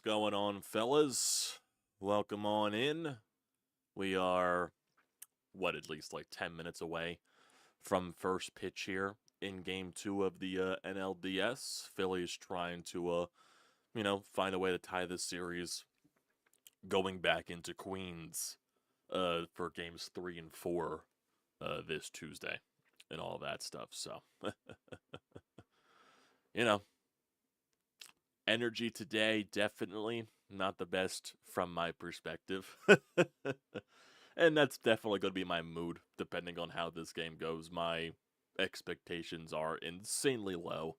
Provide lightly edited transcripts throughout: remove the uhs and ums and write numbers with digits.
going on, fellas? Welcome on in. We are, at least like 10 minutes away from first pitch here in Game 2 of the NLDS. Phillies trying to, find a way to tie this series going back into Queens for Games 3 and 4 this Tuesday and all that stuff. So, you know, energy today, definitely not the best from my perspective. And that's definitely going to be my mood, depending on how this game goes. My expectations are insanely low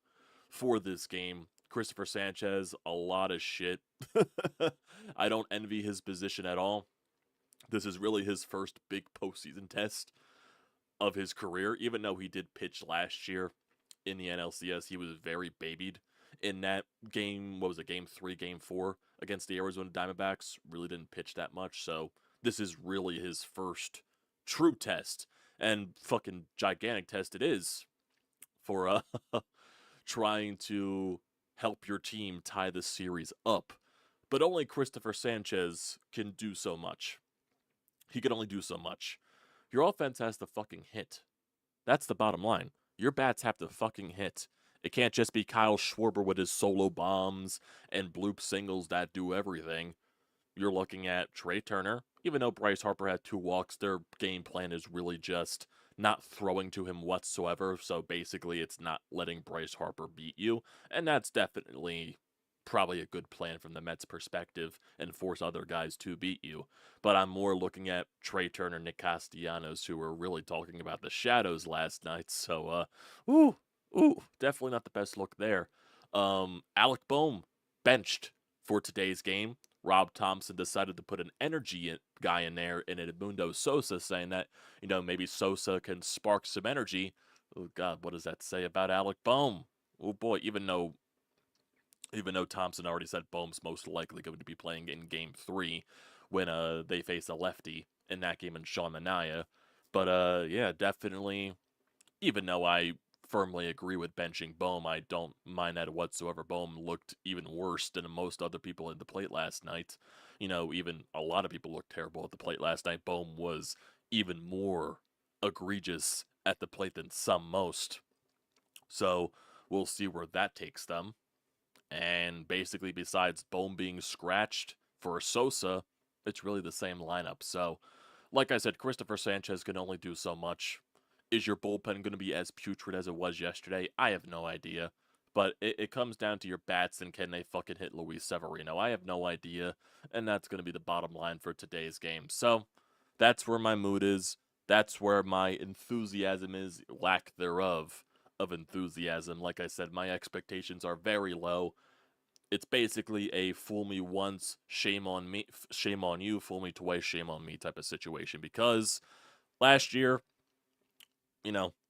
for this game. Christopher Sanchez, a lot of shit. I don't envy his position at all. This is really his first big postseason test of his career, even though he did pitch last year in the NLCS. He was very babied in that game. What was it, Game 3, Game 4 against the Arizona Diamondbacks? Really didn't pitch that much, so this is really his first true test, and fucking gigantic test it is for trying to help your team tie the series up. But only Christopher Sanchez can do so much. He can only do so much. Your offense has to fucking hit. That's the bottom line. Your bats have to fucking hit. It can't just be Kyle Schwarber with his solo bombs and bloop singles that do everything. You're looking at Trey Turner. Even though Bryce Harper had 2 walks, their game plan is really just not throwing to him whatsoever. So basically, it's not letting Bryce Harper beat you. And that's definitely probably a good plan from the Mets' perspective and force other guys to beat you. But I'm more looking at Trey Turner, Nick Castellanos, who were really talking about the shadows last night. So, definitely not the best look there. Alec Boehm benched for today's game. Rob Thompson decided to put an energy guy in there in Edmundo Sosa, saying that, maybe Sosa can spark some energy. Oh, God, what does that say about Alec Boehm? Oh, boy, even though Thompson already said Boehm's most likely going to be playing in Game 3 when they face a lefty in that game in Sean Manaea. But, yeah, definitely, even though I firmly agree with benching Boehm, I don't mind that whatsoever. Boehm looked even worse than most other people at the plate last night. Even a lot of people looked terrible at the plate last night. Boehm was even more egregious at the plate than most. So we'll see where that takes them. And basically, besides Boehm being scratched for Sosa, it's really the same lineup. So, like I said, Christopher Sanchez can only do so much. Is your bullpen going to be as putrid as it was yesterday? I have no idea. But it comes down to your bats and can they fucking hit Luis Severino. I have no idea. And that's going to be the bottom line for today's game. So that's where my mood is. That's where my enthusiasm is, lack thereof of enthusiasm. Like I said, my expectations are very low. It's basically a fool me once, shame on me, shame on you, fool me twice, shame on me type of situation. Because last year,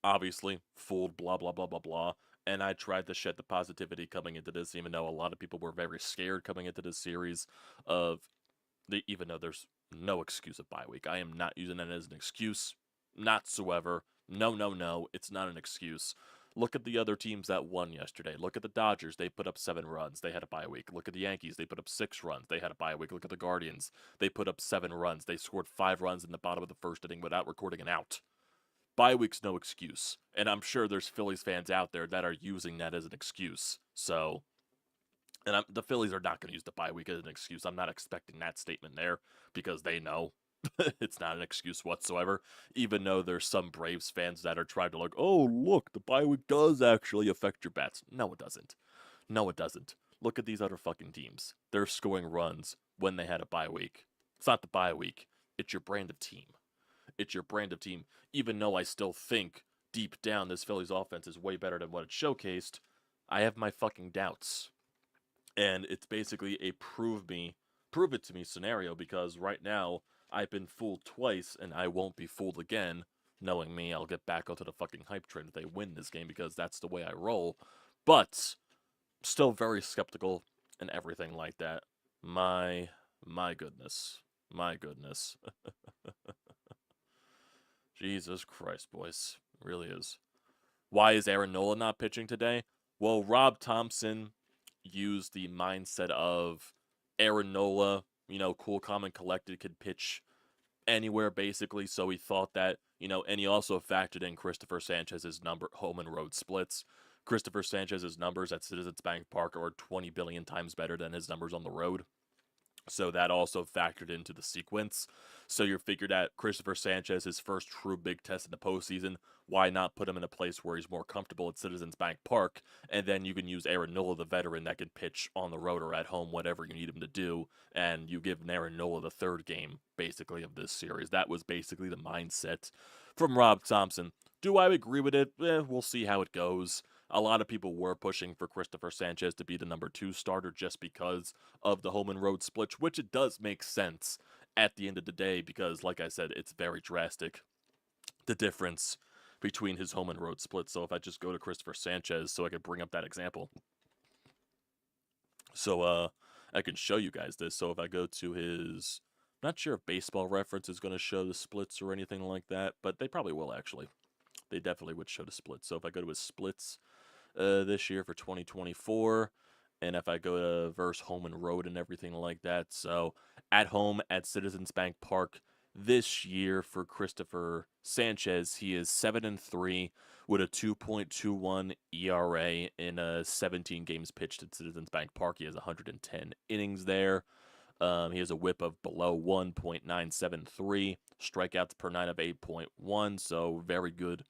obviously, fooled, blah, blah, blah, blah, blah. And I tried to shed the positivity coming into this, even though a lot of people were very scared coming into this series even though there's no excuse of bye week. I am not using that as an excuse, not whatsoever. No, no, no, it's not an excuse. Look at the other teams that won yesterday. Look at the Dodgers. They put up 7 runs. They had a bye week. Look at the Yankees. They put up 6 runs. They had a bye week. Look at the Guardians. They put up 7 runs. They scored 5 runs in the bottom of the first inning without recording an out. Bye week's no excuse. And I'm sure there's Phillies fans out there that are using that as an excuse. So, and the Phillies are not going to use the bye week as an excuse. I'm not expecting that statement there because they know it's not an excuse whatsoever, even though there's some Braves fans that are trying to oh, look, the bye week does actually affect your bats. No, it doesn't. No, it doesn't. Look at these other fucking teams. They're scoring runs when they had a bye week. It's not the bye week. It's your brand of team. It's your brand of team. Even though I still think deep down this Phillies offense is way better than what it showcased, I have my fucking doubts. And it's basically a prove it to me scenario because right now I've been fooled twice and I won't be fooled again. Knowing me, I'll get back onto the fucking hype train if they win this game because that's the way I roll. But still very skeptical and everything like that. My goodness. My goodness. Jesus Christ, boys. It really is. Why is Aaron Nola not pitching today? Well, Rob Thompson used the mindset of Aaron Nola, cool, calm, and collected, could pitch anywhere basically. So he thought that, and he also factored in Christopher Sanchez's home and road splits. Christopher Sanchez's numbers at Citizens Bank Park are 20 billion times better than his numbers on the road. So that also factored into the sequence. So you figured out Christopher Sanchez, his first true big test in the postseason. Why not put him in a place where he's more comfortable at Citizens Bank Park? And then you can use Aaron Nola, the veteran, that can pitch on the road or at home, whatever you need him to do. And you give Aaron Nola the third game, basically, of this series. That was basically the mindset from Rob Thompson. Do I agree with it? We'll see how it goes. A lot of people were pushing for Christopher Sanchez to be the number 2 starter just because of the home and road split, which it does make sense at the end of the day because, like I said, it's very drastic, the difference between his home and road split. So if I just go to Christopher Sanchez so I could bring up that example. So I can show you guys this. So if I go to his, I'm not sure if Baseball Reference is going to show the splits or anything like that, but they probably will actually. They definitely would show the splits. So if I go to his splits this year for 2024, and if I go to verse home and road and everything like that, so at home at Citizens Bank Park this year for Christopher Sanchez, he is 7-3 with a 2.21 ERA in 17 games pitched at Citizens Bank Park. He has 110 innings there. He has a whip of below 1.973, strikeouts per 9 of 8.1, so very good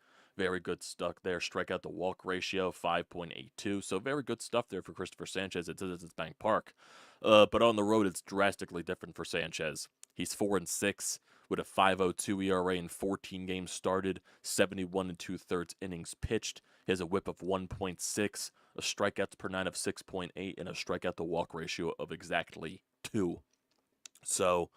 stuff there. Strikeout to walk ratio 5.82, so very good stuff there for Christopher Sanchez at Citizens Bank Park. But on the road, it's drastically different for Sanchez. He's 4-6 with a 5.02 ERA in 14 games started, 71 2/3 innings pitched. He has a whip of 1.6, a strikeouts per 9 of 6.8, and a strikeout to walk ratio of exactly 2. So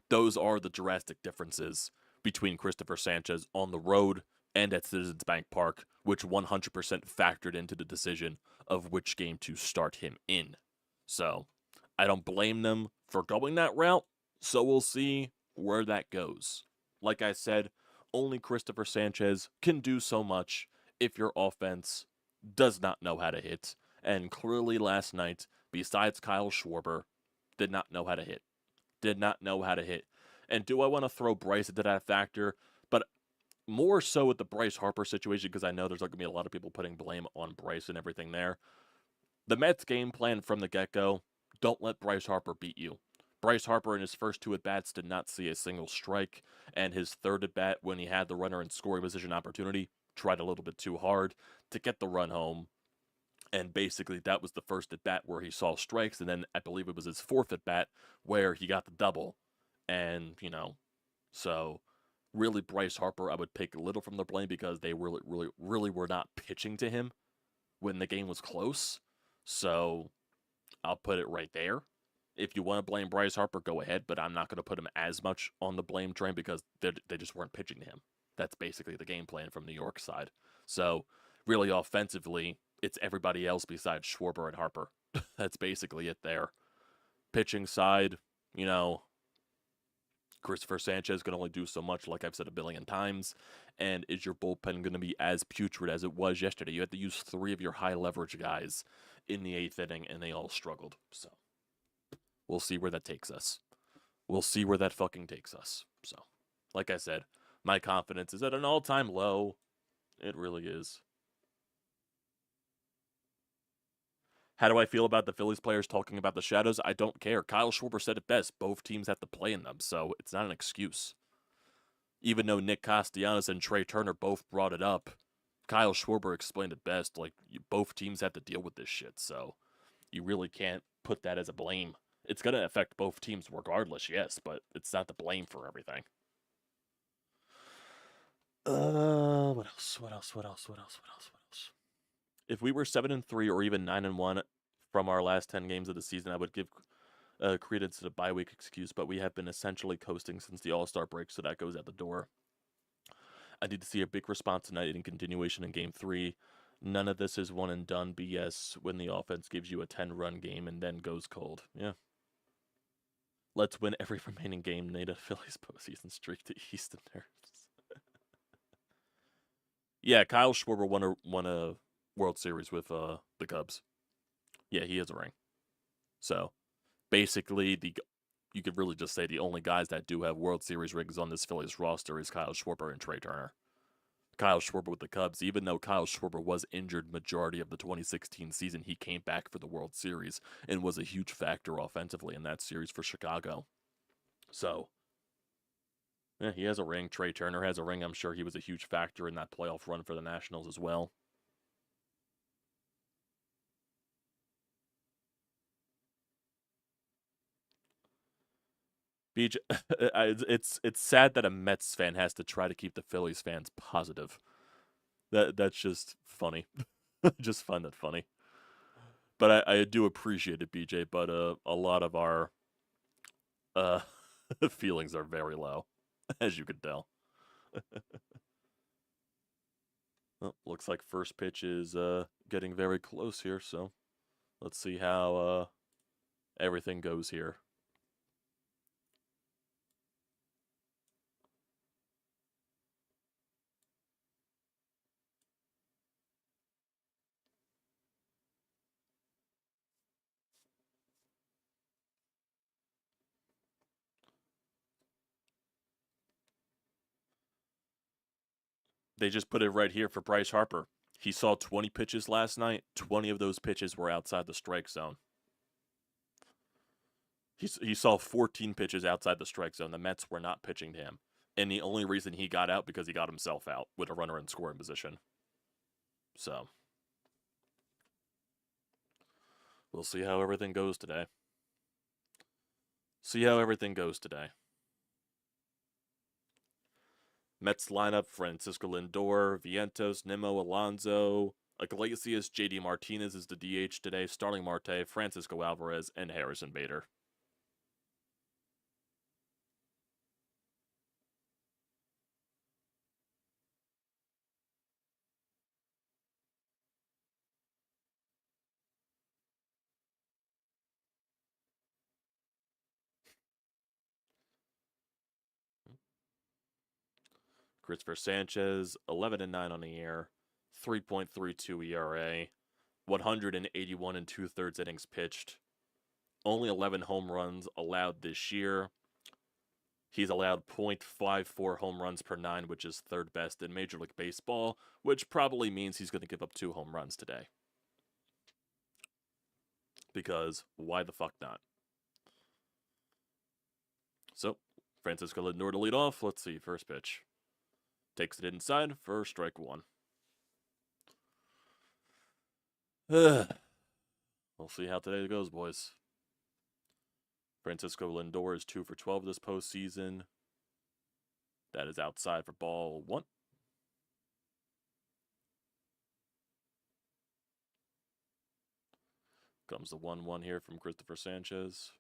those are the drastic differences between Christopher Sanchez on the road and at Citizens Bank Park, which 100% factored into the decision of which game to start him in. So I don't blame them for going that route, so we'll see where that goes. Like I said, only Christopher Sanchez can do so much if your offense does not know how to hit, and clearly last night, besides Kyle Schwarber, did not know how to hit. And do I want to throw Bryce into that factor? But more so with the Bryce Harper situation, because I know there's going to be a lot of people putting blame on Bryce and everything there. The Mets' game plan from the get-go, don't let Bryce Harper beat you. Bryce Harper in his first 2 at-bats did not see a single strike, and his third at-bat, when he had the runner in scoring position opportunity, tried a little bit too hard to get the run home. And basically, that was the first at-bat where he saw strikes, and then I believe it was his 4th at-bat where he got the double. And, so really Bryce Harper, I would take a little from the blame because they really were not pitching to him when the game was close. So I'll put it right there. If you want to blame Bryce Harper, go ahead, but I'm not going to put him as much on the blame train because they just weren't pitching to him. That's basically the game plan from New York side. So really offensively, it's everybody else besides Schwarber and Harper. That's basically it there. Pitching side, Christopher Sanchez can only do so much, like I've said a billion times. And is your bullpen going to be as putrid as it was yesterday? You had to use 3 of your high-leverage guys in the 8th inning, and they all struggled. So we'll see where that takes us. We'll see where that fucking takes us. So, like I said, my confidence is at an all-time low. It really is. How do I feel about the Phillies players talking about the shadows? I don't care. Kyle Schwarber said it best. Both teams have to play in them, so it's not an excuse. Even though Nick Castellanos and Trey Turner both brought it up, Kyle Schwarber explained it best. Like, both teams have to deal with this shit, so you really can't put that as a blame. It's going to affect both teams regardless, yes, but it's not the blame for everything. What else? If we were 7-3 or even 9-1 from our last 10 games of the season, I would give credence to the bye week excuse, but we have been essentially coasting since the All-Star break, so that goes out the door. I need to see a big response tonight in continuation in Game 3. None of this is one and done BS when the offense gives you a 10-run game and then goes cold. Yeah. Let's win every remaining game. Native Phillies postseason streak to East and Nerves. Yeah, Kyle Schwarber won a World Series with the Cubs. Yeah, he has a ring. So, basically, you could really just say the only guys that do have World Series rings on this Phillies roster is Kyle Schwarber and Trey Turner. Kyle Schwarber with the Cubs, even though Kyle Schwarber was injured majority of the 2016 season, he came back for the World Series and was a huge factor offensively in that series for Chicago. So, yeah, he has a ring. Trey Turner has a ring. I'm sure he was a huge factor in that playoff run for the Nationals as well. BJ, it's sad that a Mets fan has to try to keep the Phillies fans positive. That's just funny. Just find that funny. But I do appreciate it, BJ. But a lot of our uh feelings are very low, as you can tell. Well, looks like first pitch is getting very close here. So let's see how everything goes here. They just put it right here for Bryce Harper. He saw 20 pitches last night. 20 of those pitches were outside the strike zone. He saw 14 pitches outside the strike zone. The Mets were not pitching to him. And the only reason he got out because he got himself out with a runner in scoring position. So we'll see how everything goes today. Mets lineup: Francisco Lindor, Vientos, Nimmo, Alonso, Iglesias, JD Martinez is the DH today, Starling Marte, Francisco Alvarez, and Harrison Bader. Christopher Sanchez, 11-9 on the year, 3.32 ERA, 181 and 2/3 innings pitched, only 11 home runs allowed this year. He's allowed .54 home runs per 9, which is third best in Major League Baseball, which probably means he's going to give up 2 home runs today. Because why the fuck not? So, Francisco Lindor to lead off. Let's see, first pitch. Takes it inside for strike 1. We'll see how today goes, boys. Francisco Lindor is 2 for 12 this postseason. That is outside for ball 1. Comes the 1-1 here from Christopher Sanchez.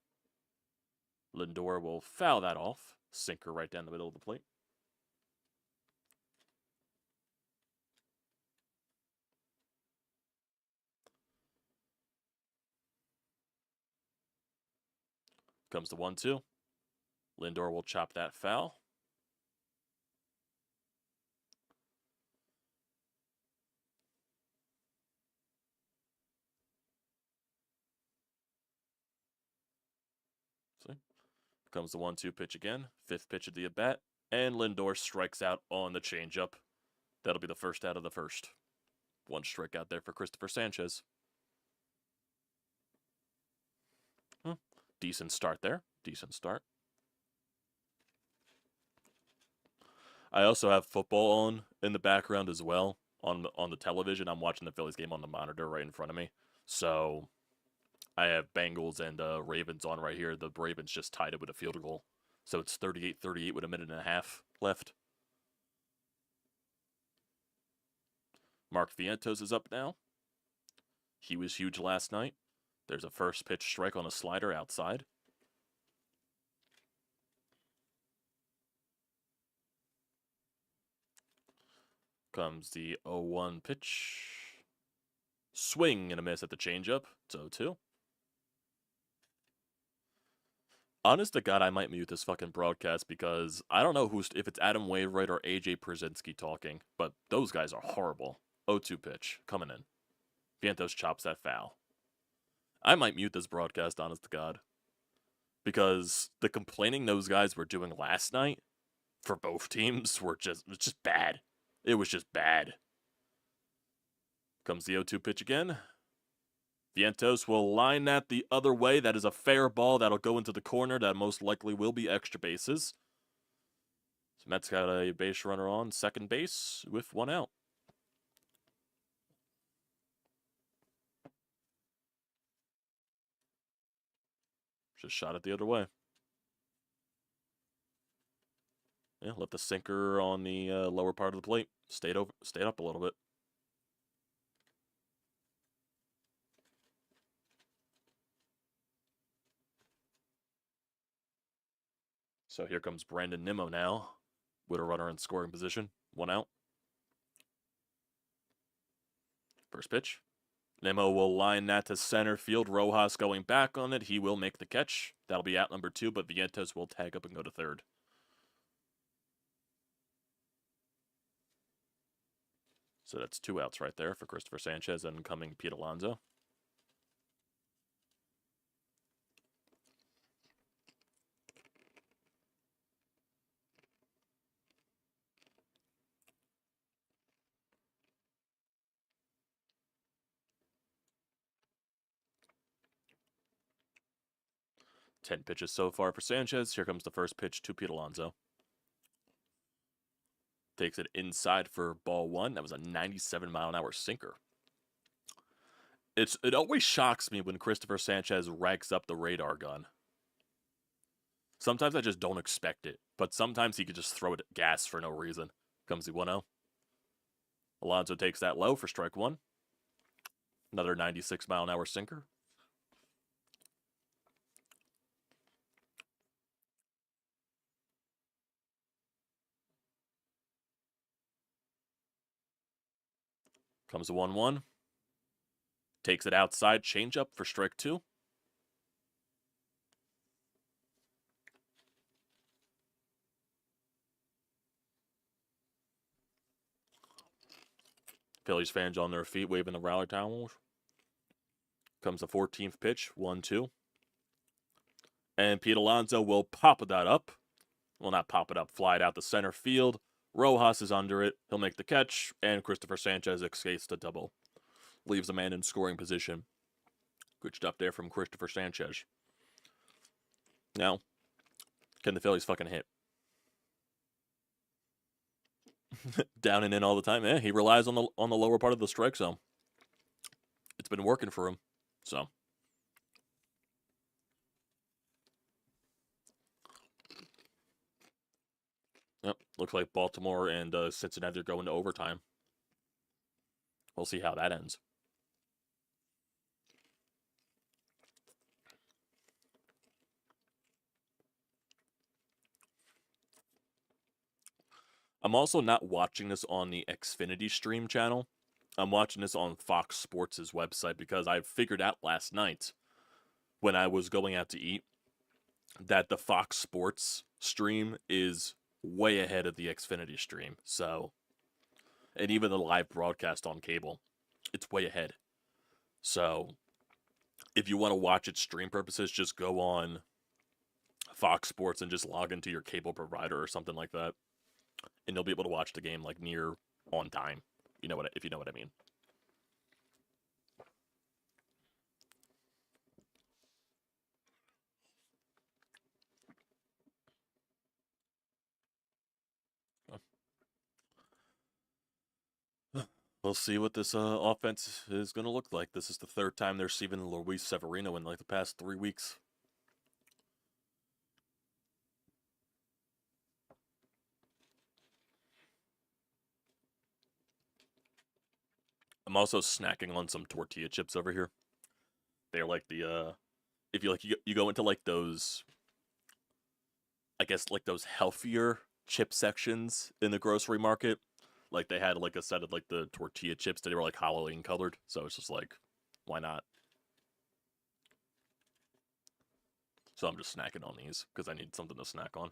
Lindor will foul that off. Sinker right down the middle of the plate. Comes the 1-2. Lindor will chop that foul. See? Comes the 1-2 pitch again. 5th pitch of the at-bat. And Lindor strikes out on the changeup. That'll be the first out of the first. 1 strikeout there for Christopher Sanchez. Decent start there. Decent start. I also have football on in the background as well on the television. I'm watching the Phillies game on the monitor right in front of me. So I have Bengals and Ravens on right here. The Ravens just tied it with a field goal. So it's 38-38 with a minute and a half left. Mark Vientos is up now. He was huge last night. There's a first pitch strike on a slider outside. Comes the 0-1 pitch. Swing and a miss at the changeup. It's 0-2. Honest to God, I might mute this fucking broadcast because I don't know if it's Adam Wainwright or AJ Przinsky talking, but those guys are horrible. 0-2 pitch coming in. Vientos chops that foul. I might mute this broadcast, honest to God. because the complaining those guys were doing last night for both teams was just bad. It was just bad. Comes the 0-2 pitch again. Vientos will line that the other way. That is a fair ball. That'll go into the corner. That most likely will be extra bases. So Mets got a base runner on second base with 1 out. Just shot it the other way. Yeah, let the sinker on the lower part of the plate stayed up a little bit. So here comes Brandon Nimmo now with a runner in scoring position. 1 out. First pitch. Nimmo will line that to center field. Rojas going back on it. He will make the catch. That'll be out number 2, but Vientos will tag up and go to third. So that's 2 outs right there for Christopher Sanchez and coming Pete Alonso. Ten pitches so far for Sanchez. Here comes the first pitch to Pete Alonso. Takes it inside for ball 1. That was a 97-mile-an-hour sinker. It always shocks me when Christopher Sanchez racks up the radar gun. Sometimes I just don't expect it, but sometimes he could just throw it at gas for no reason. Comes the 1-0. Alonso takes that low for strike 1. Another 96-mile-an-hour sinker. Comes the 1-1. Takes it outside, changeup for strike 2. Phillies fans on their feet, waving the rally towels. Comes the 14th pitch, 1-2. And Pete Alonso will pop that up. Well, not pop it up, fly it out to center field. Rojas is under it. He'll make the catch, and Christopher Sanchez escapes the double. Leaves a man in scoring position. Good stuff there from Christopher Sanchez. Now, can the Phillies fucking hit? Down and in all the time. Yeah, he relies on the lower part of the strike zone. It's been working for him. So. Yep, looks like Baltimore and Cincinnati are going to overtime. We'll see how that ends. I'm also not watching this on the Xfinity stream channel. I'm watching this on Fox Sports' website because I figured out last night when I was going out to eat that the Fox Sports stream is way ahead of the Xfinity stream. So, and even the live broadcast on cable, it's way ahead. So, if you want to watch it stream purposes, just go on Fox Sports and just log into your cable provider or something like that. And you'll be able to watch the game like near on time. You know what, if you know what I mean. We'll see what this offense is going to look like. This is the 3rd time they're receiving Luis Severino in like the past 3 weeks. I'm also snacking on some tortilla chips over here. They're like the if you like you go into like those, I guess like those healthier chip sections in the grocery market. Like they had like a set of like the tortilla chips that were like Halloween colored. So it's just like, why not? So I'm just snacking on these because I need something to snack on.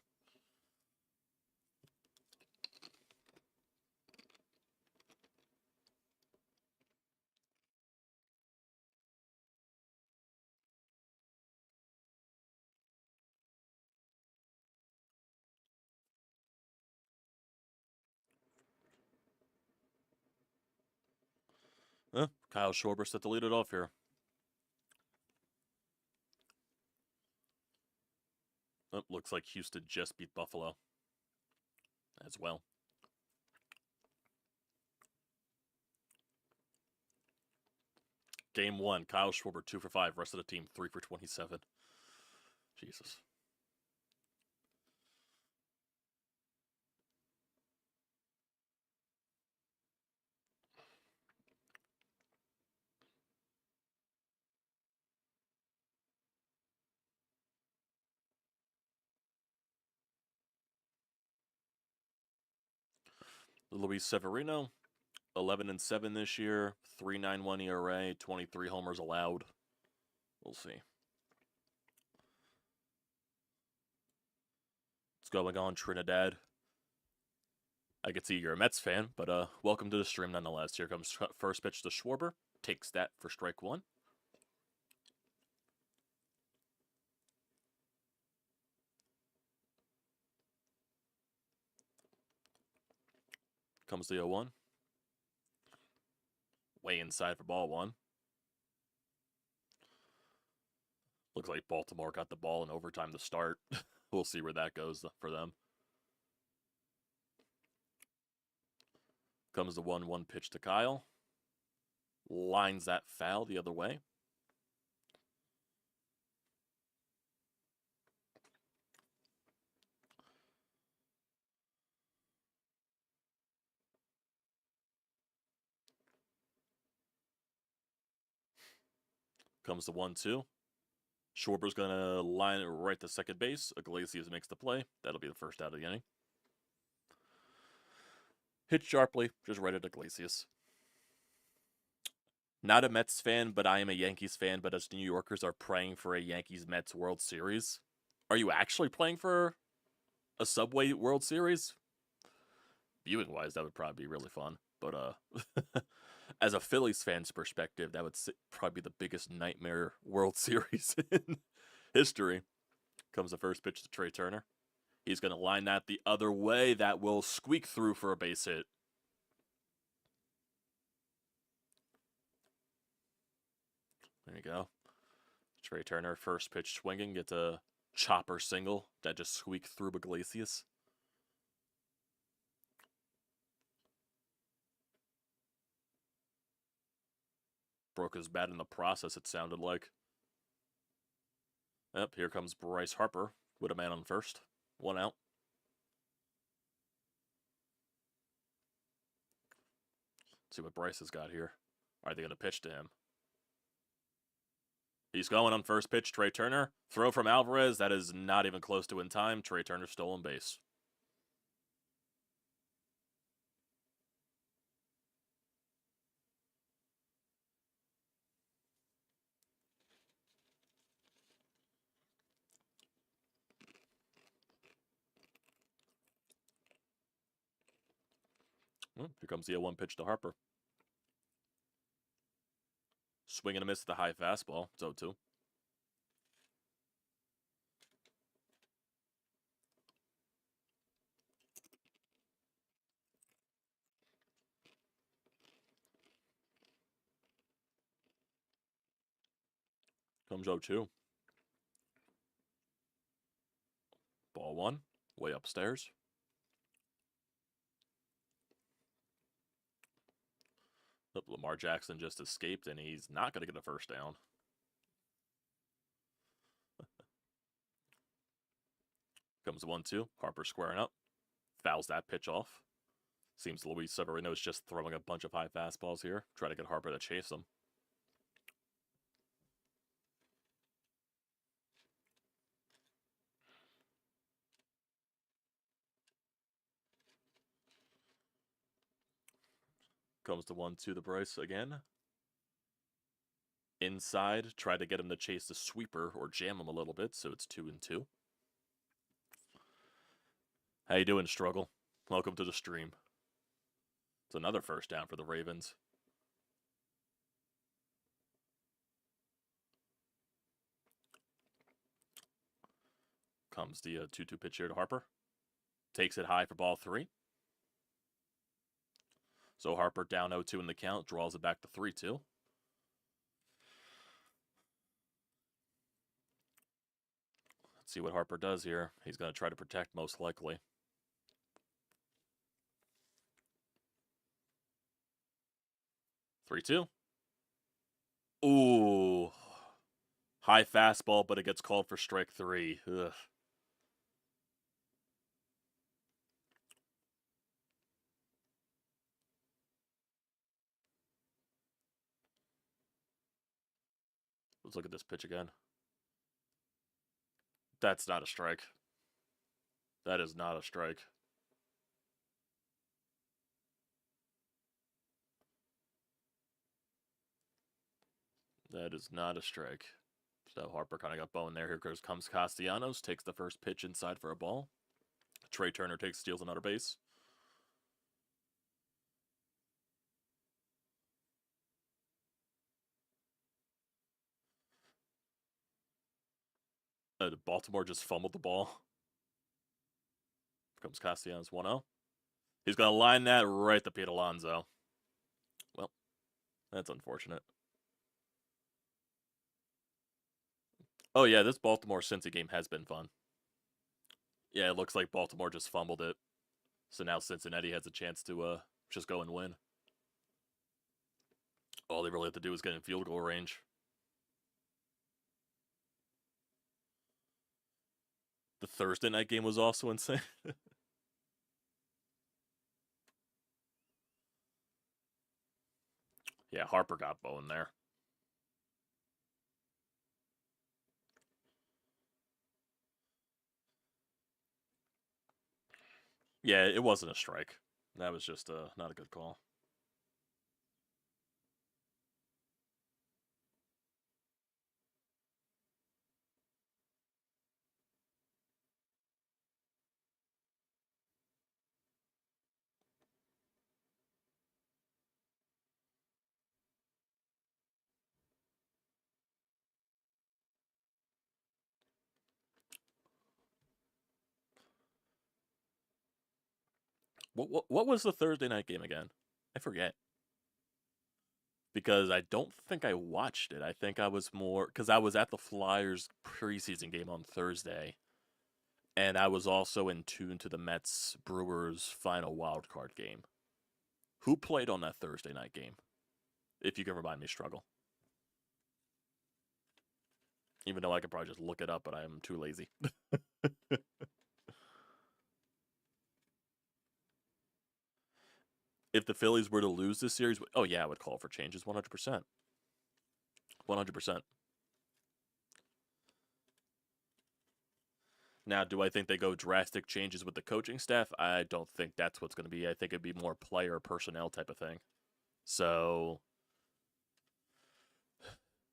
Kyle Schwarber set to lead it off here. Oh, looks like Houston just beat Buffalo as well. Game 1, Kyle Schwarber 2 for 5. Rest of the team 3 for 27. Jesus. Luis Severino, 11-7 this year, 3.91 ERA, 23 homers allowed. We'll see. What's going on, Trinidad? I can see you're a Mets fan, but welcome to the stream nonetheless. Here comes first pitch to Schwarber. Takes that for strike 1. Comes the 0-1. Way inside for ball 1. Looks like Baltimore got the ball in overtime to start. We'll see where that goes for them. Comes the 1-1 pitch to Kyle. Lines that foul the other way. Comes the 1-2. Schwarber's going to line it right to second base. Iglesias makes the play. That'll be the first out of the inning. Hit sharply, just right at Iglesias. Not a Mets fan, but I am a Yankees fan. But us New Yorkers are praying for a Yankees-Mets World Series. Are you actually playing for a Subway World Series? Viewing-wise, that would probably be really fun. But as a Phillies fan's perspective, that would probably be the biggest nightmare World Series in history. Comes the first pitch to Trey Turner. He's going to line that the other way. That will squeak through for a base hit. There you go. Trey Turner, first pitch swinging, gets a chopper single that just squeaked through Iglesias. Broke his bat in the process, it sounded like. Yep, here comes Bryce Harper with a man on first. 1 out. Let's see what Bryce has got here. Are they going to pitch to him? He's going on first pitch, Trey Turner. Throw from Alvarez, that is not even close to in time. Trey Turner stolen base. Well, here comes the 0-1 pitch to Harper. Swing and a miss at the high fastball. It's 0-2. Comes 0-2. Ball 1. Way upstairs. Lamar Jackson just escaped, and he's not going to get a first down. Comes the 1-2. Harper squaring up. Fouls that pitch off. Seems Luis Severino is just throwing a bunch of high fastballs here. Try to get Harper to chase him. Comes the 1-2 to Bryce again. Inside, try to get him to chase the sweeper or jam him a little bit, so it's 2-2. How you doing, Struggle? Welcome to the stream. It's another first down for the Ravens. Comes the 2-2 pitch here to Harper. Takes it high for ball 3. So Harper down 0-2 in the count, draws it back to 3-2. See what Harper does here. He's going to try to protect, most likely. Three, two. Ooh. High fastball, but it gets called for strike three. Ugh. Let's look at this pitch again. That's not a strike. That is not a strike. That is not a strike. So Harper kind of got boned there. Here comes Castellanos. Takes the first pitch inside for a ball. Trey Turner steals another base. Baltimore just fumbled the ball. Here comes Castellanos 1-0. He's going to line that right to Pete Alonso. Well, that's unfortunate. Oh, yeah, this Baltimore-Cincy game has been fun. Yeah, it looks like Baltimore just fumbled it. So now Cincinnati has a chance to just go and win. All they really have to do is get in field goal range. The Thursday night game was also insane. Yeah, Harper got boned there. Yeah, it wasn't a strike. That was just not a good call. What was the Thursday night game again? I forget. Because I don't think I watched it. I think I was more... Because I was at the Flyers preseason game on Thursday. And I was also in tune to the Mets-Brewers final wildcard game. Who played on that Thursday night game? If you can remind me, Struggle. Even though I could probably just look it up, but I am too lazy. If the Phillies were to lose this series, oh yeah, I would call for changes 100%. 100%. Now, do I think they go drastic changes with the coaching staff? I don't think that's what's going to be. I think it'd be more player personnel type of thing. So,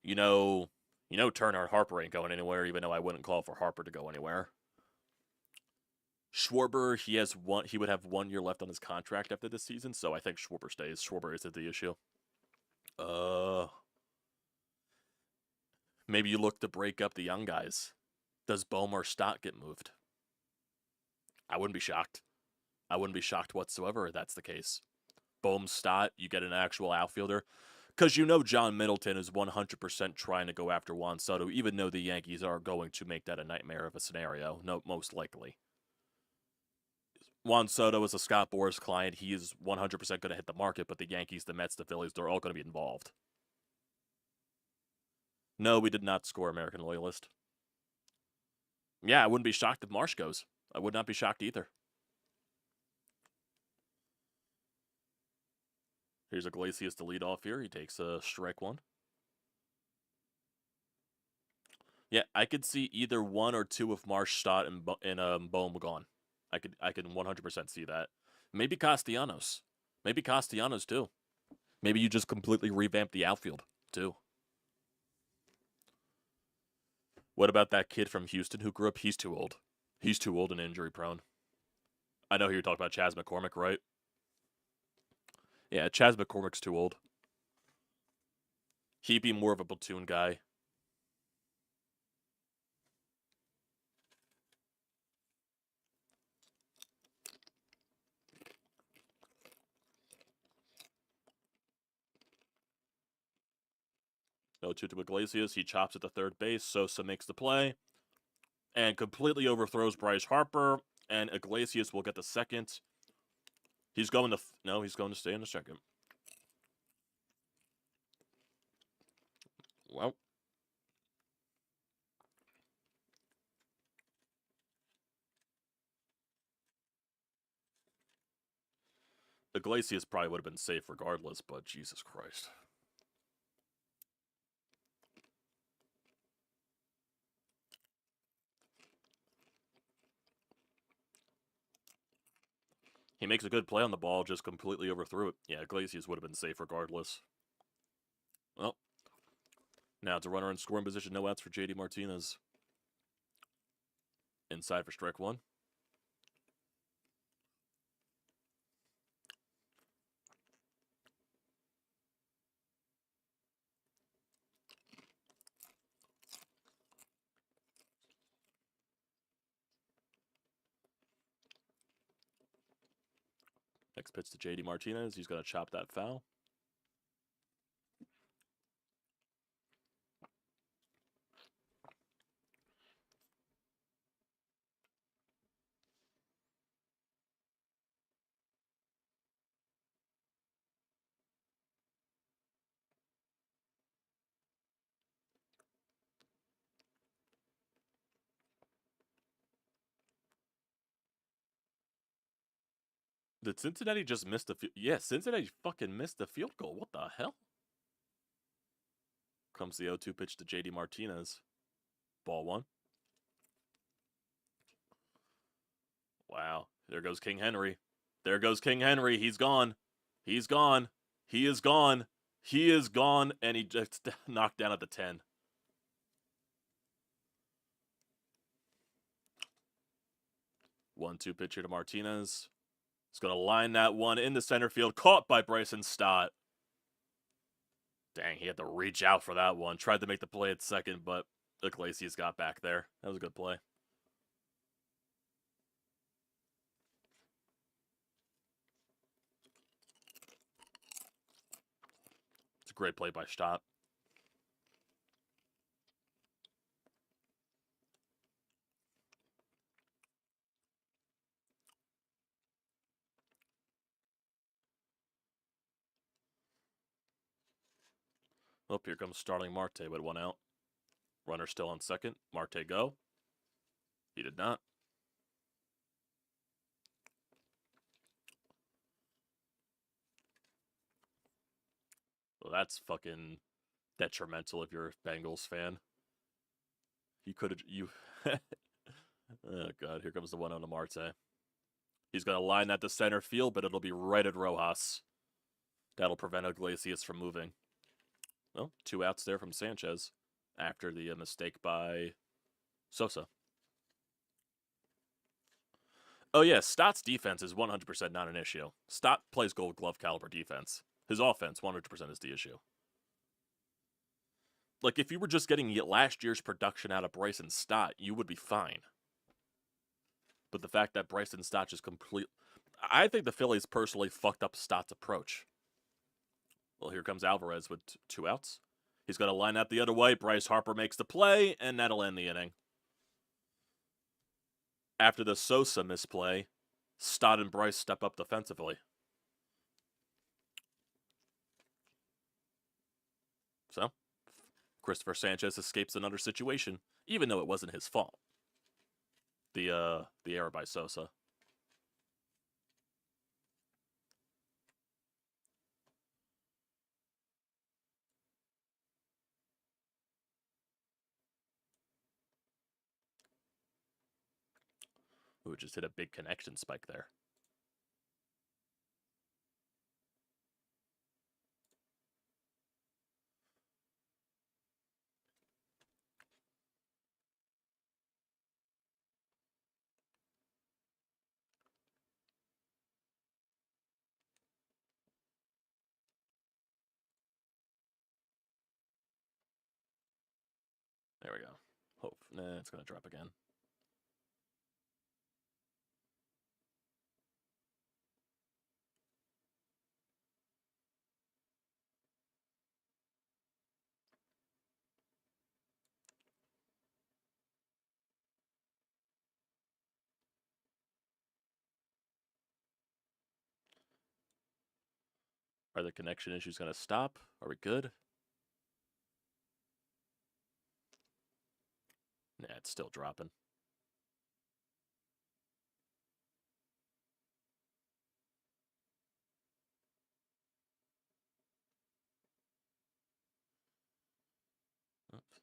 you know Turner and Harper ain't going anywhere, even though I wouldn't call for Harper to go anywhere. Schwarber, he would have 1 year left on his contract after this season, so I think Schwarber stays. Schwarber isn't the issue. Maybe you look to break up the young guys. Does Bohm or Stott get moved? I wouldn't be shocked. I wouldn't be shocked whatsoever if that's the case. Bohm, Stott, you get an actual outfielder. Because John Middleton is 100% trying to go after Juan Soto, even though the Yankees are going to make that a nightmare of a scenario, most likely. Juan Soto is a Scott Boras client. He is 100% going to hit the market, but the Yankees, the Mets, the Phillies, they're all going to be involved. No, we did not score American Loyalist. Yeah, I wouldn't be shocked if Marsh goes. I would not be shocked either. Here's Iglesias to lead off here. He takes a strike one. Yeah, I could see either one or two of Marsh, Stott, and Bohm gone. I can 100% see that. Maybe Castellanos. Maybe Castellanos too. Maybe you just completely revamp the outfield too. What about that kid from Houston who grew up? He's too old. He's too old and injury prone. I know you're talking about Chas McCormick, right? Yeah, Chas McCormick's too old. He'd be more of a platoon guy. No 2 to Iglesias. He chops at the third base. Sosa makes the play. and completely overthrows Bryce Harper, and Iglesias will get the second. He's going to... No, he's going to stay in the second. Well... Iglesias probably would have been safe regardless, but Jesus Christ. He makes a good play on the ball, just completely overthrew it. Yeah, Iglesias would have been safe regardless. Well, now it's a runner in scoring position, no outs for JD Martinez. Inside for strike one. Next pitch to JD Martinez. He's going to chop that foul. Did Cincinnati just miss the field? Yeah, Cincinnati fucking missed the field goal. What the hell? Comes the 0-2 pitch to JD Martinez. Ball one. Wow. There goes King Henry. There goes King Henry. He's gone. He's gone. He is gone. He is gone. And he just knocked down at the 10. One-two pitcher to Martinez. He's going to line that one into center field. Caught by Bryson Stott. Dang, he had to reach out for that one. Tried to make the play at second, but Iglesias got back there. That was a good play. It's a great play by Stott. Oh, here comes Starling Marte with one out. Runner still on second. Marte go. He did not. Well, that's fucking detrimental if you're a Bengals fan. You could have... You... Oh, God. Here comes the one on the Marte. He's going to line that to center field, but it'll be right at Rojas. That'll prevent Iglesias from moving. Well, two outs there from Sanchez after the mistake by Sosa. Oh, yeah, Stott's defense is 100% not an issue. Stott plays gold glove caliber defense. His offense, 100% is the issue. Like, if you were just getting last year's production out of Bryson Stott, you would be fine. But the fact that Bryson Stott just I think the Phillies personally fucked up Stott's approach. Well, here comes Alvarez with two outs. He's going to line out the other way. Bryce Harper makes the play, and that'll end the inning. After the Sosa misplay, Stott and Bryce step up defensively. So, Christopher Sanchez escapes another situation, even though it wasn't his fault. The error by Sosa. Ooh, just hit a big connection spike there. There we go. Hope. Nah, it's going to drop again. Are the connection issues going to stop? Are we good? Nah, it's still dropping. Oops.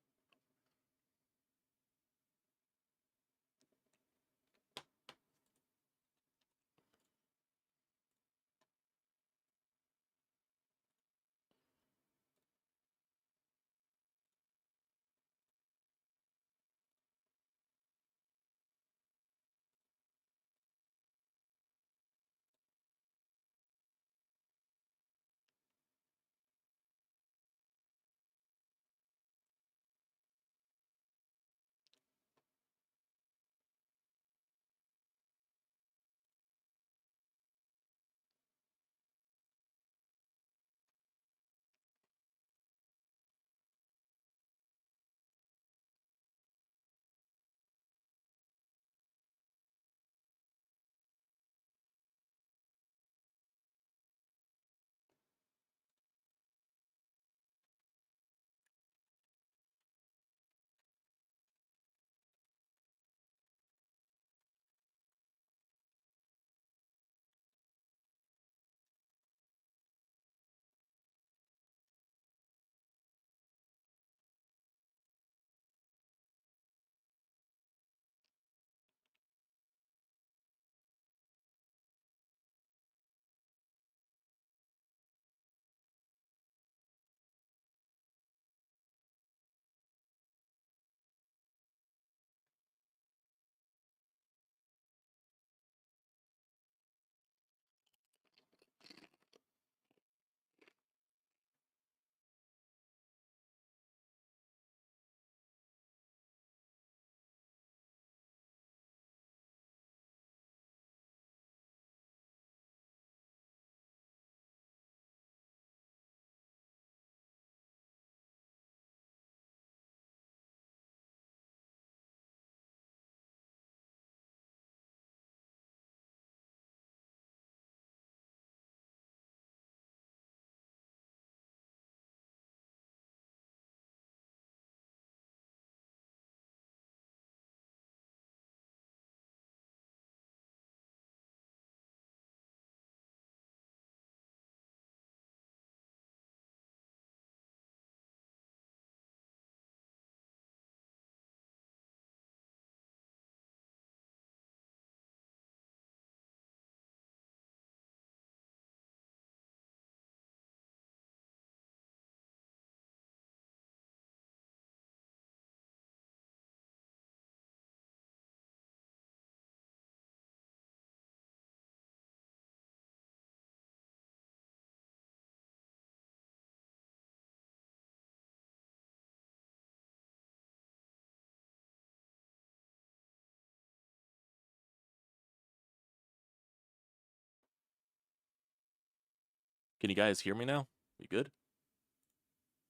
Can you guys hear me now? We good?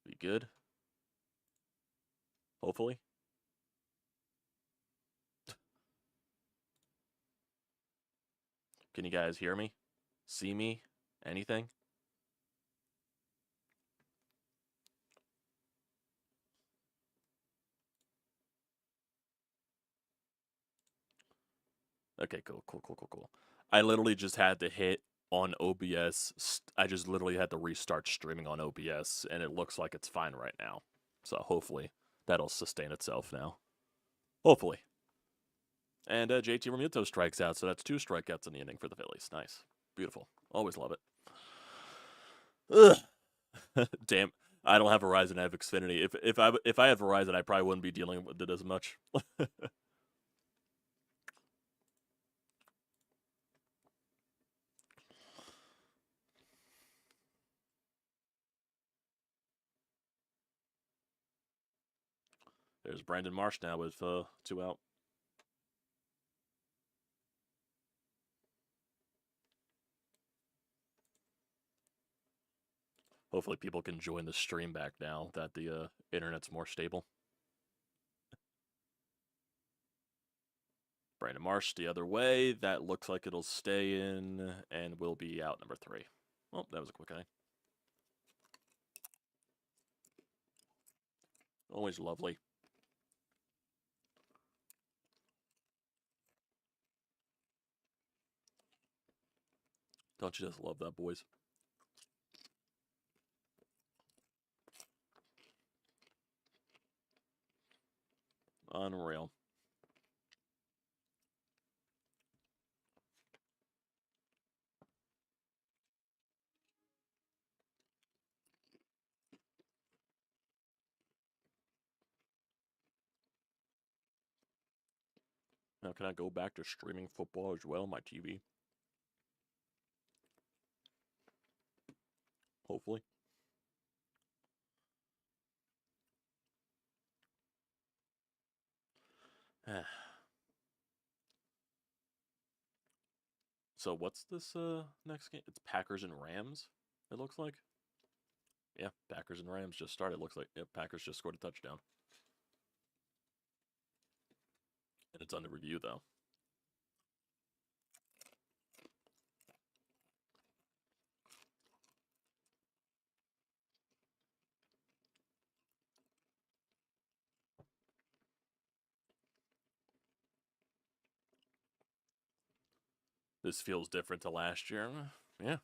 We good? Hopefully. Can you guys hear me? See me? Anything? Okay, cool. I literally just had to hit on OBS. I just literally had to restart streaming on OBS, and it looks like it's fine right now. So hopefully that'll sustain itself now. Hopefully. And JT Realmuto strikes out, so that's 2 strikeouts in the inning for the Phillies. Nice. Beautiful. Always love it. Ugh. Damn. I don't have Verizon, I have Xfinity. If I had Verizon, I probably wouldn't be dealing with it as much. There's Brandon Marsh now with 2 out. Hopefully people can join the stream back now that the internet's more stable. Brandon Marsh the other way. That looks like it'll stay in and will be out number 3. Well, that was a quick inning. Always lovely. Don't you just love that, boys? Unreal. Now, can I go back to streaming football as well on my TV? Hopefully. So what's this next game? It's Packers and Rams, it looks like. Yeah, Packers and Rams just started. Looks like, yep, Packers just scored a touchdown. And it's under review, though. This feels different to last year. Yeah.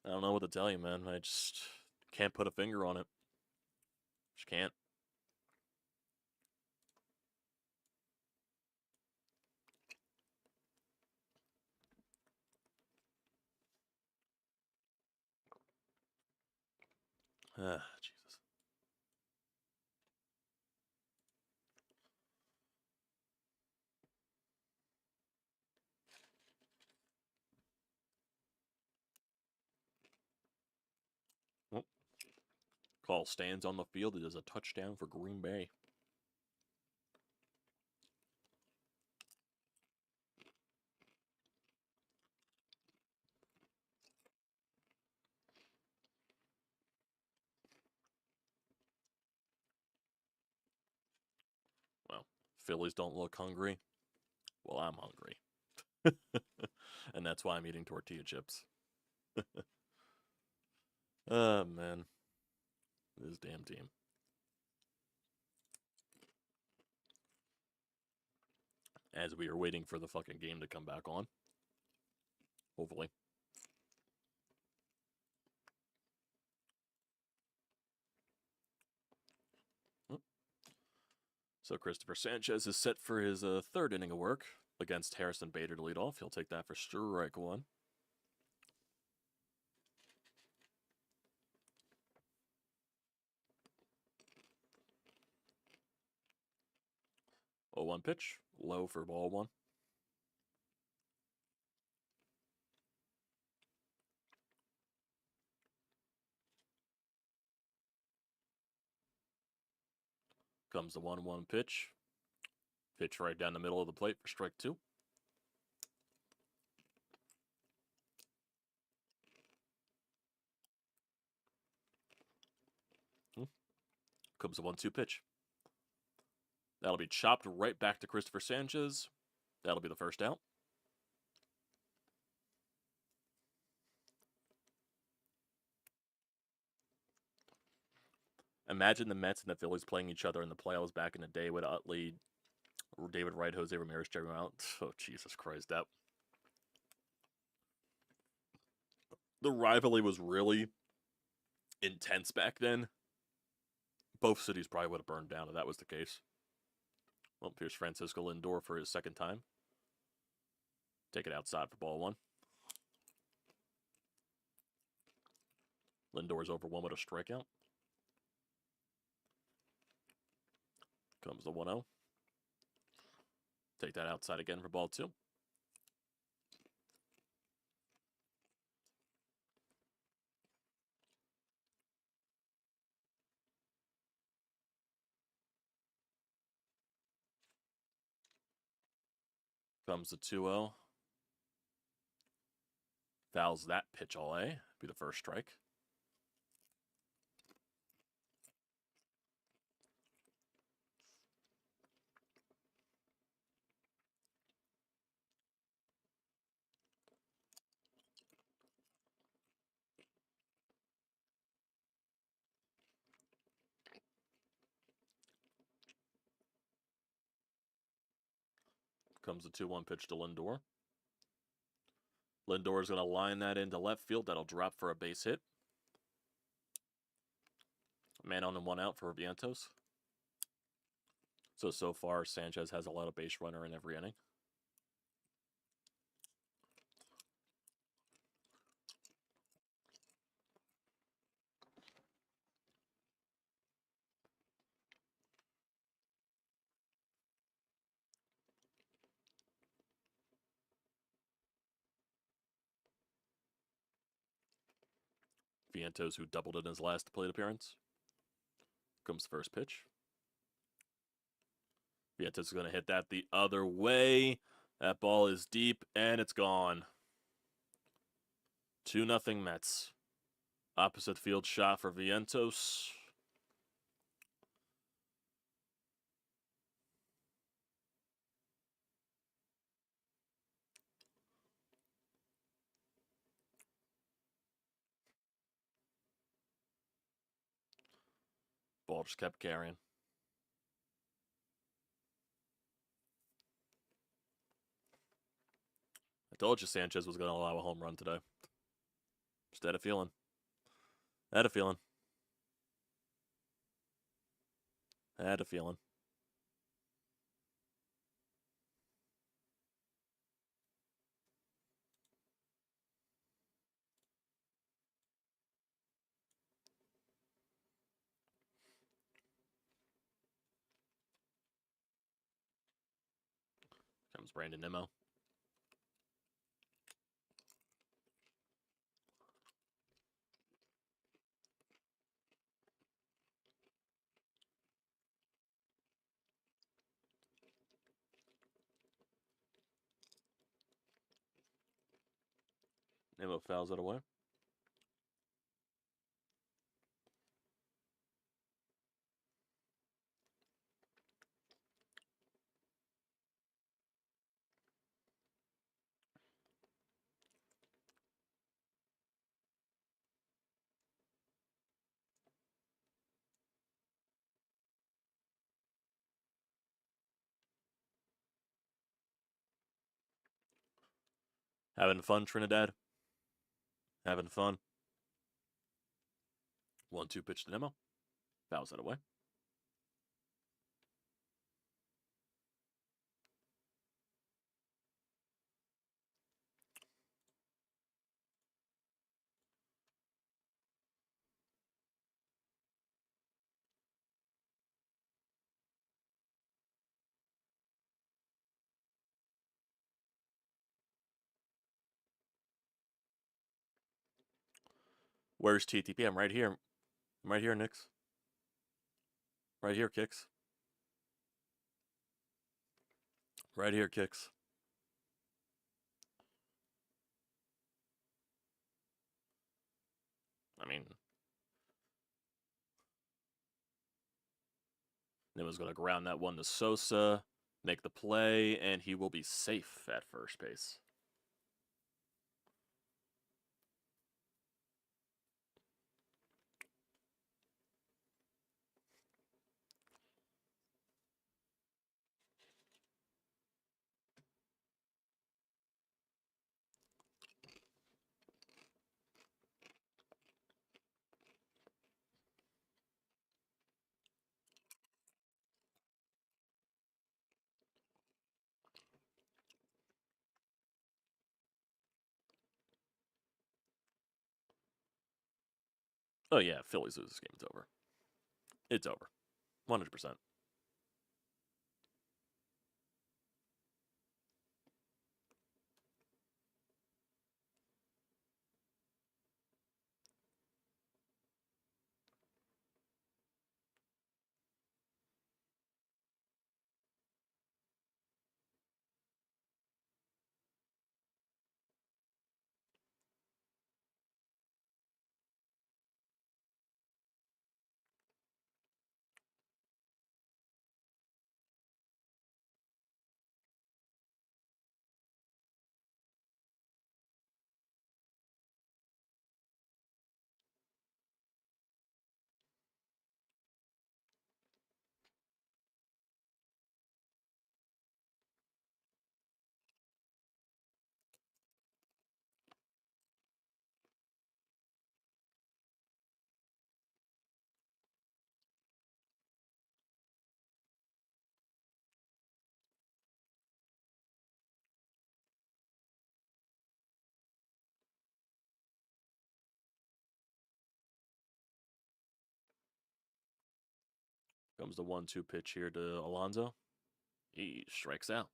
I don't know what to tell you, man. I just can't put a finger on it. Just can't. Jesus. Well, call stands on the field. It is a touchdown for Green Bay. Well, Phillies don't look hungry. Well, I'm hungry. And that's why I'm eating tortilla chips. Oh, man. This damn team. As we are waiting for the fucking game to come back on. Hopefully. So Christopher Sanchez is set for his third inning of work against Harrison Bader to lead off. He'll take that for strike one. Oh, 1 pitch. Low for ball one. Comes the 1-1 pitch. Pitch right down the middle of the plate for strike two. Comes the 1-2 pitch. That'll be chopped right back to Christopher Sanchez. That'll be the first out. Imagine the Mets and the Phillies playing each other in the playoffs back in the day with Utley, David Wright, Jose Ramirez, Jerry Mount. Oh, Jesus Christ. The rivalry was really intense back then. Both cities probably would have burned down if that was the case. Well, here's Francisco Lindor for his second time. Take it outside for ball one. Lindor's over one with a strikeout. Comes the 1-0. Take that outside again for ball two. Comes the 2-0. Fouls that pitch all A. Be the first strike. comes the 2-1 pitch to Lindor. Lindor is going to line that into left field. That'll drop for a base hit. Man on and 1 out for Vientos. So far, Sanchez has a lot of base runner in every inning. Vientos, who doubled in his last plate appearance. Comes first pitch. Vientos is going to hit that the other way. That ball is deep, and it's gone. 2-0 Mets. Opposite field shot for Vientos. Ball just kept carrying. I told you Sanchez was going to allow a home run today. Just had a feeling. Had a feeling. Had a feeling. Comes Brandon Nimmo. Nimmo fouls it away. Having fun, Trinidad? Having fun? 1-2 pitch to Nimmo. Fouls it away. Where's TTP? I'm right here. I'm right here, Nix. Right here, Kicks. Right here, Kicks. I mean, Nimmo's going to ground that one to Sosa, make the play, and he will be safe at first base. Oh, yeah, Phillies lose this game. It's over. It's over. 100%. Comes the 1-2 pitch here to Alonso. He strikes out.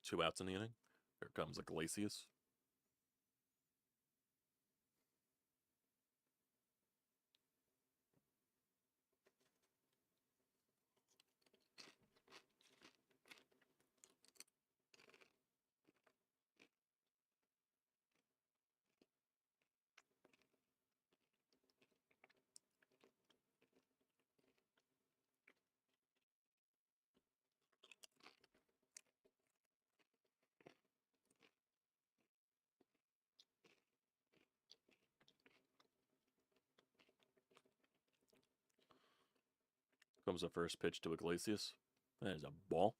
Two outs in the inning. Here comes Iglesias. Comes the first pitch to Iglesias. That is a ball.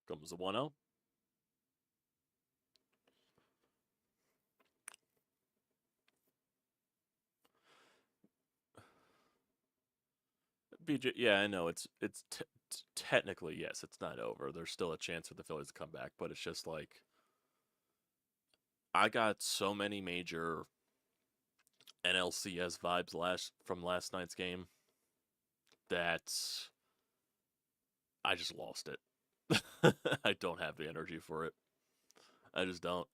Comes the 1-0. BJ, yeah, I know it's technically, yes, it's not over. There's still a chance for the Phillies to come back, but it's just like I got so many major NLCS vibes from last night's game that I just lost it. I don't have the energy for it. I just don't.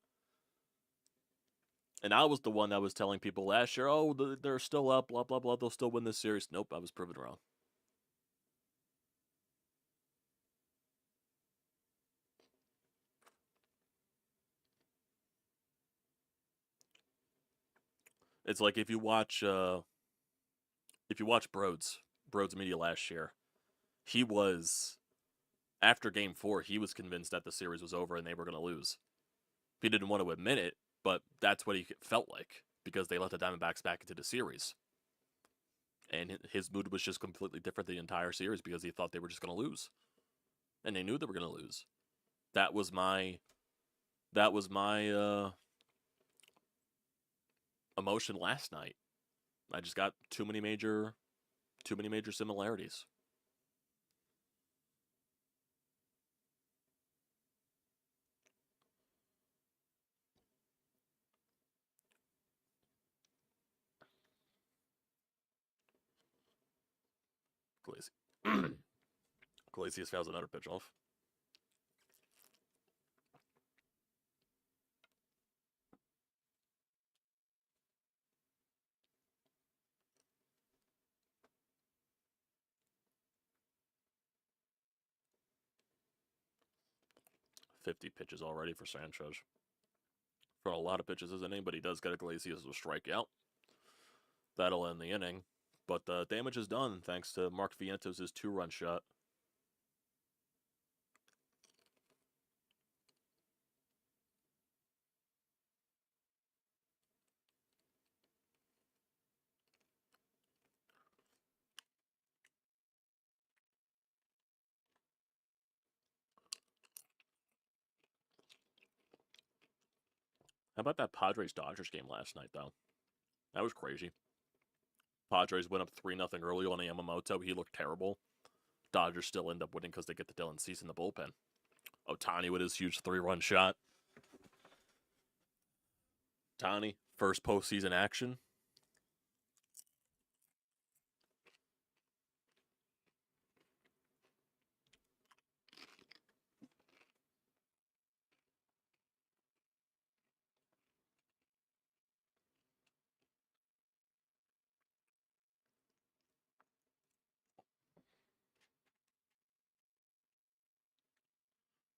And I was the one that was telling people last year, oh, they're still up, blah, blah, blah, they'll still win this series. Nope, I was proven wrong. It's like if you watch BrodesMedia last year, he was, after Game 4, he was convinced that the series was over and they were going to lose. He didn't want to admit it, but that's what he felt like because they let the Diamondbacks back into the series. And his mood was just completely different the entire series because he thought they were just going to lose. And they knew they were going to lose. That was my emotion last night. I just got too many major similarities. Iglesias fouls another pitch off. $50 pitches already for Sanchez. For a lot of pitches as an inning, but he does get Iglesias a strikeout. That'll end the inning. But the damage is done thanks to Mark Vientos' 2-run shot. How about that Padres-Dodgers game last night, though? That was crazy. Padres went up 3-0 early on Yamamoto. He looked terrible. Dodgers still end up winning because they get the Dylan Cease in the bullpen. Ohtani with his huge 3-run shot. Ohtani, first postseason action.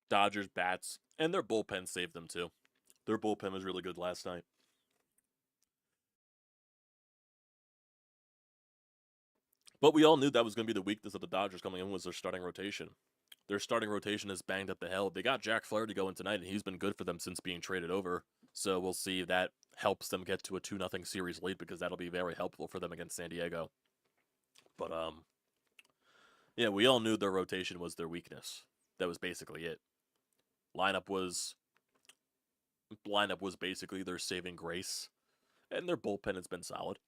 Dodgers bats, and their bullpen saved them too. Their bullpen was really good last night. But we all knew that was going to be the weakness of the Dodgers coming in was their starting rotation. Their starting rotation is banged up the hell. They got Jack Flaherty going tonight, and he's been good for them since being traded over. So we'll see if that helps them get to a 2-0 series lead because that'll be very helpful for them against San Diego. But, yeah, we all knew their rotation was their weakness. That was basically it. Lineup was basically their saving grace, and their bullpen has been solid.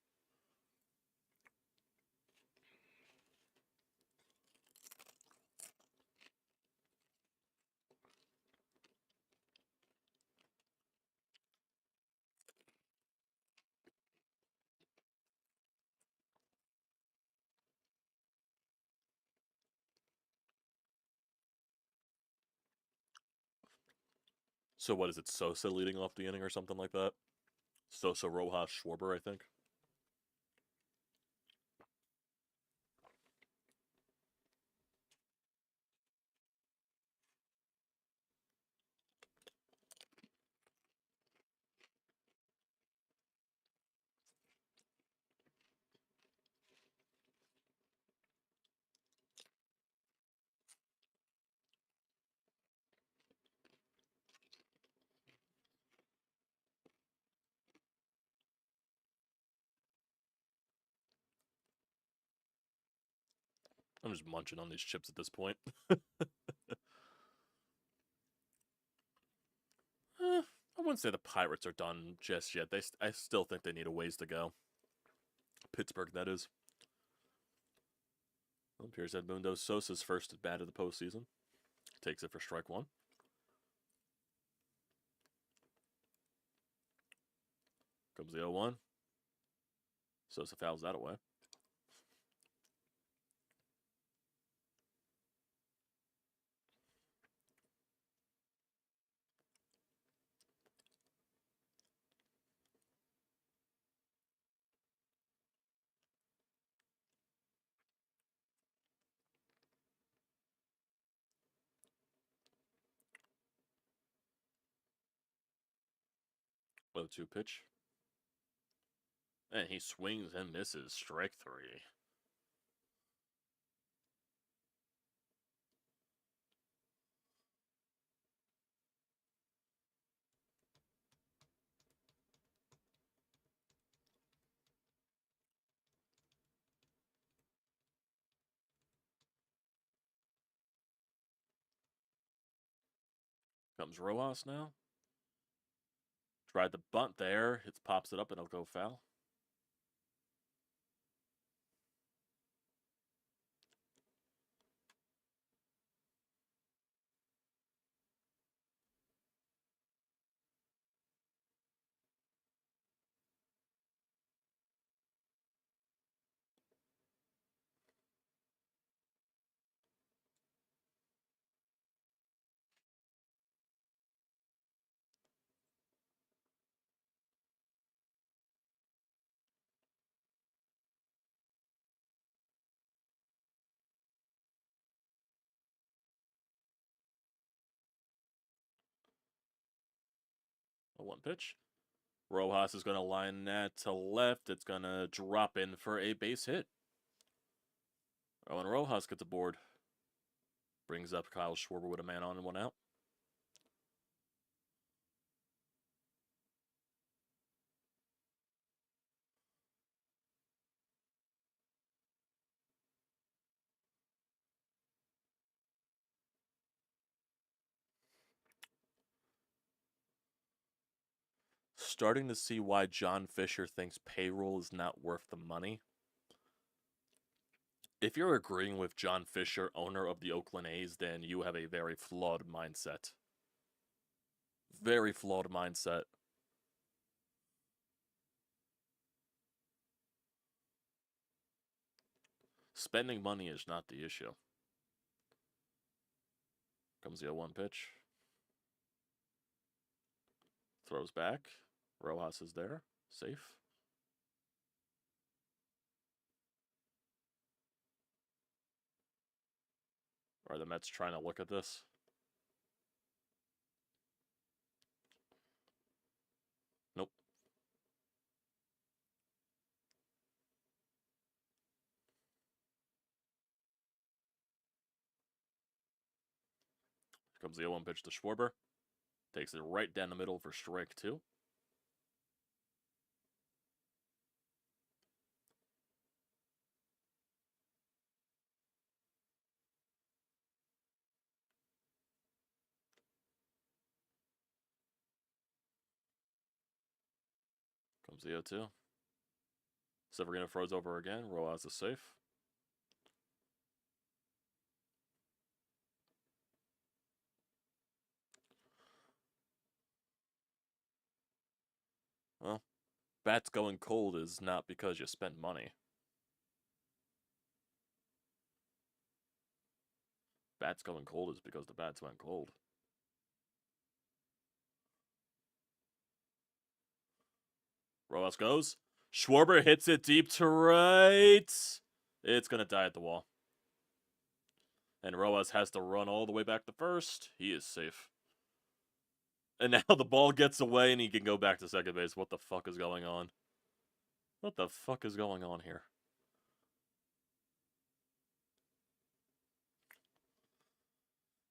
So what is it, Sosa leading off the inning or something like that? Sosa, Rojas, Schwarber, I think. I'm just munching on these chips at this point. I wouldn't say the Pirates are done just yet. I still think they need a ways to go. Pittsburgh, that is. Well, here's Edmundo Sosa's first at bat of the postseason. Takes it for strike one. Comes the 0-1. Sosa fouls that away. With a 2 pitch. And he swings and misses. Strike 3. Comes Rojas now. Tried the bunt there. It pops it up and it'll go foul. A 1 pitch. Rojas is going to line that to left. It's going to drop in for a base hit. And Rojas gets aboard. Brings up Kyle Schwarber with a man on and 1 out. Starting to see why John Fisher thinks payroll is not worth the money. If you're agreeing with John Fisher, owner of the Oakland A's, then you have a very flawed mindset. Very flawed mindset. Spending money is not the issue. Comes the 0-1 pitch. Throws back. Rojas is there. Safe. Are the Mets trying to look at this? Nope. Comes the 0-1 pitch to Schwarber. Takes it right down the middle for strike 2. Comes the 0-2. Severino throws over again. Rojas is safe. Well, bats going cold is not because you spent money. Bats going cold is because the bats went cold. Rojas goes. Schwarber hits it deep to right. It's going to die at the wall. And Rojas has to run all the way back to first. He is safe. And now the ball gets away and he can go back to second base. What the fuck is going on? What the fuck is going on here?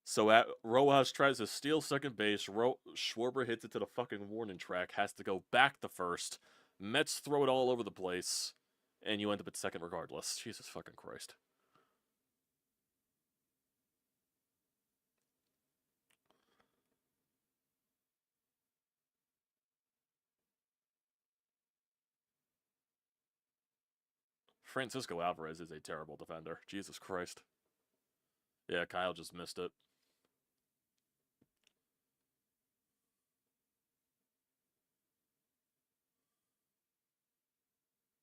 So Rojas tries to steal second base. Schwarber hits it to the fucking warning track. Has to go back to first. Mets throw it all over the place. And you end up at second regardless. Jesus fucking Christ. Francisco Alvarez is a terrible defender. Jesus Christ. Yeah, Kyle just missed it.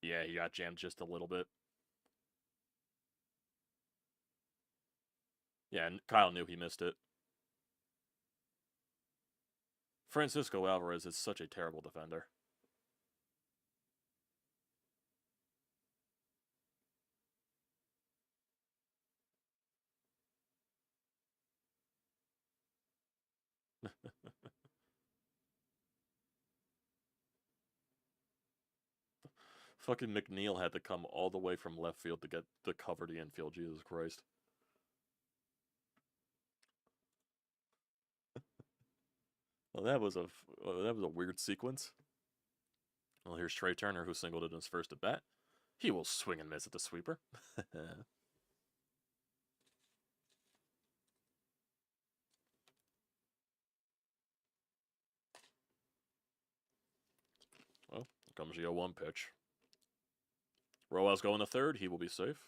Yeah, he got jammed just a little bit. Yeah, and Kyle knew he missed it. Francisco Alvarez is such a terrible defender. Fucking McNeil had to come all the way from left field to get to cover the infield. Jesus Christ. Well, that was a weird sequence. Well, here's Trey Turner, who singled in his first at bat. He will swing and miss at the sweeper. Well, here comes the 0-1 pitch. Rojas going to third. He will be safe.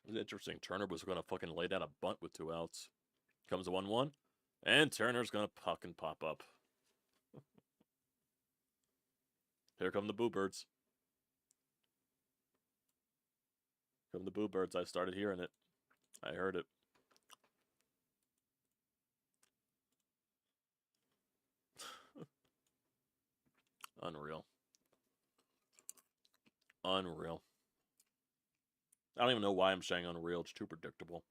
It was interesting. Turner was going to fucking lay down a bunt with 2 outs. Comes a 1-1. And Turner's going to fucking pop up. Here come the Boo Birds. Come the Boo Birds. I started hearing it. I heard it. Unreal. Unreal. I don't even know why I'm saying unreal. It's too predictable.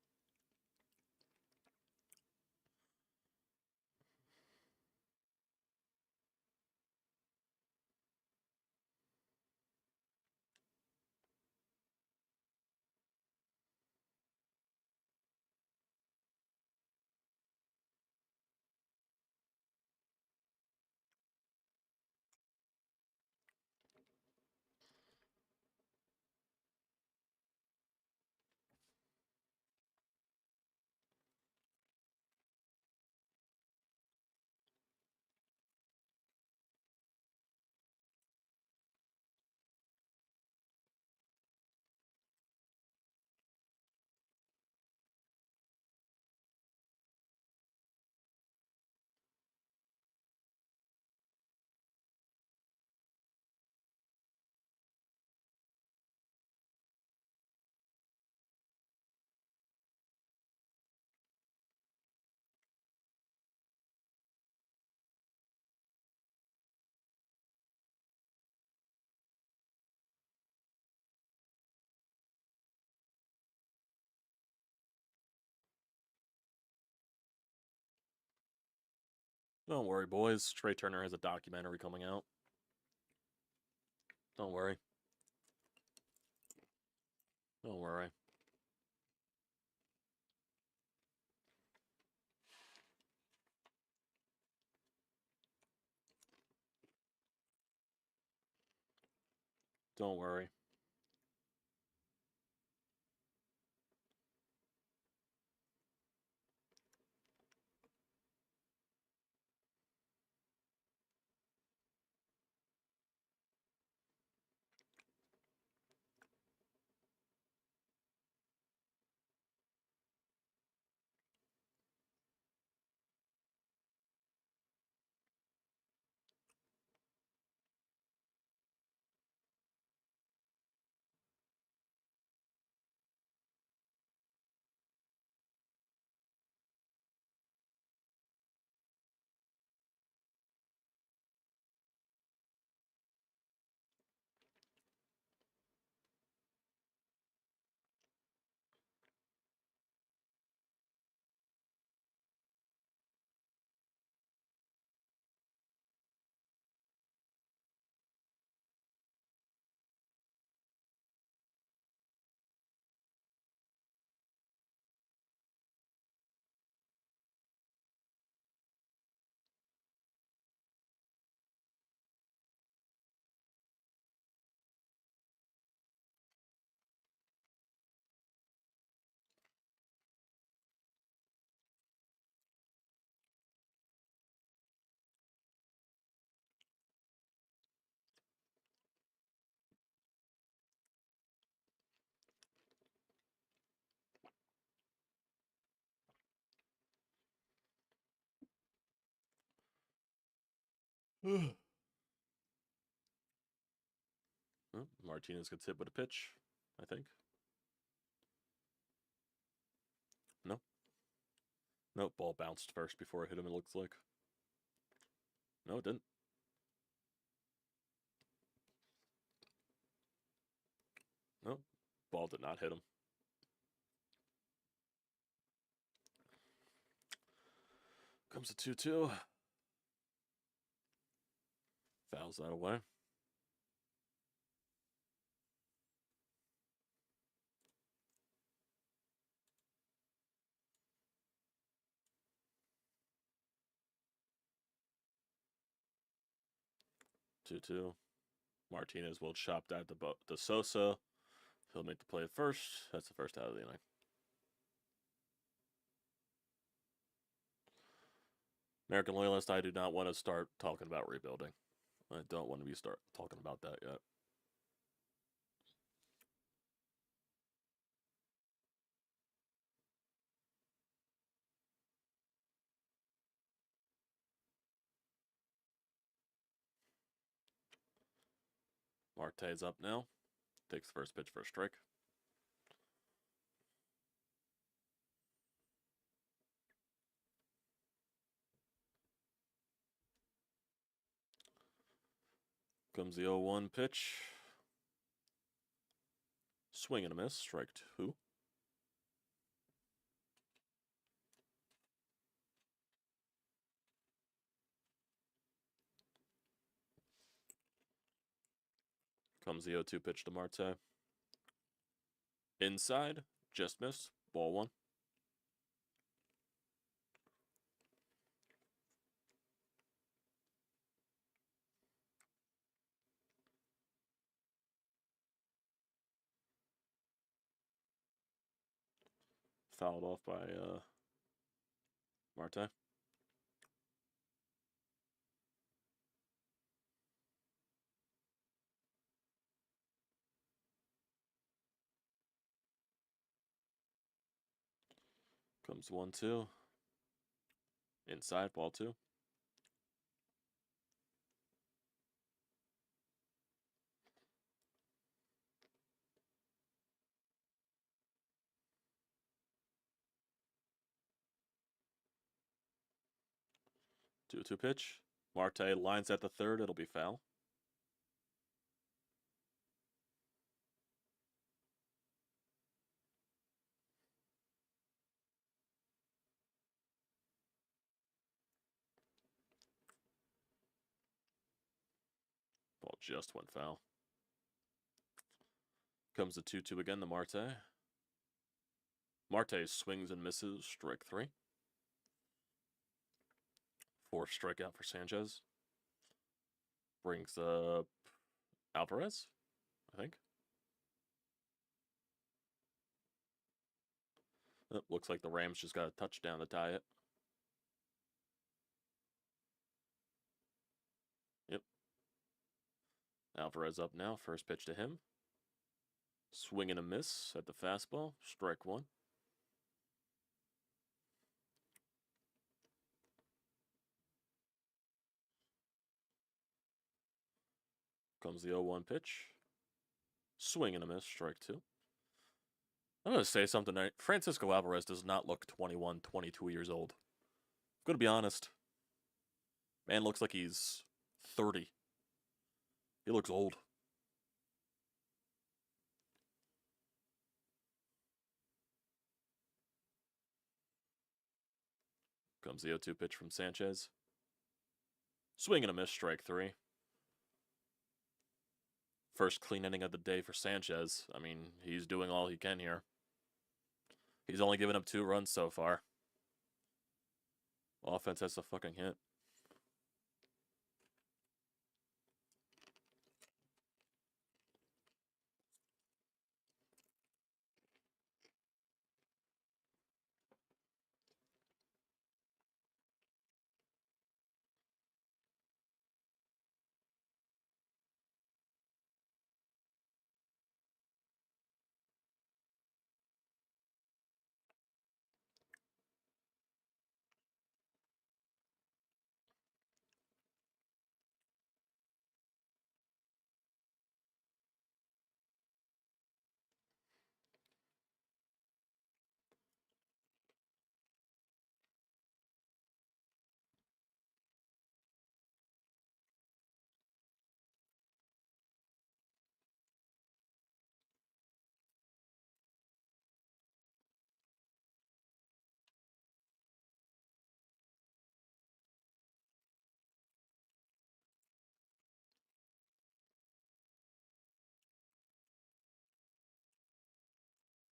Don't worry, boys. Trey Turner has a documentary coming out. Don't worry. Don't worry. Don't worry. Martinez gets hit with a pitch, I think. No. Nope, ball bounced first before it hit him, it looks like. No, it didn't. No, ball did not hit him. Comes a 2-2. Fouls that away. Two. Martinez will chop that to Sosa. He'll make the play first. That's the first out of the inning. American Loyalist, I do not want to start talking about rebuilding. I don't want to be start talking about that yet. Marte's up now. Takes the first pitch for a strike. Comes the 0-1 pitch. Swing and a miss. Strike 2. Comes the 0-2 pitch to Marte. Inside. Just missed. Ball 1. Fouled off by Marte. Comes 1-2. Inside, ball 2. Two 2 pitch. Marte lines at the third. It'll be foul. Ball just went foul. Comes the 2-2 again to Marte. Marte swings and misses. Strike 3. Fourth strikeout for Sanchez. Brings up Alvarez. I think. It looks like the Rams just got a touchdown to tie it. Yep. Alvarez up now. First pitch to him. Swing and a miss at the fastball. Strike one. Comes the 0-1 pitch. Swing and a miss. Strike two. I'm going to say something. Francisco Alvarez does not look 21, 22 years old. I'm going to be honest. Man looks like he's 30. He looks old. Comes the 0-2 pitch from Sanchez. Swing and a miss. Strike three. First clean inning of the day for Sanchez. I mean, he's doing all he can here. He's only given up 2 runs so far. Offense has a fucking hit.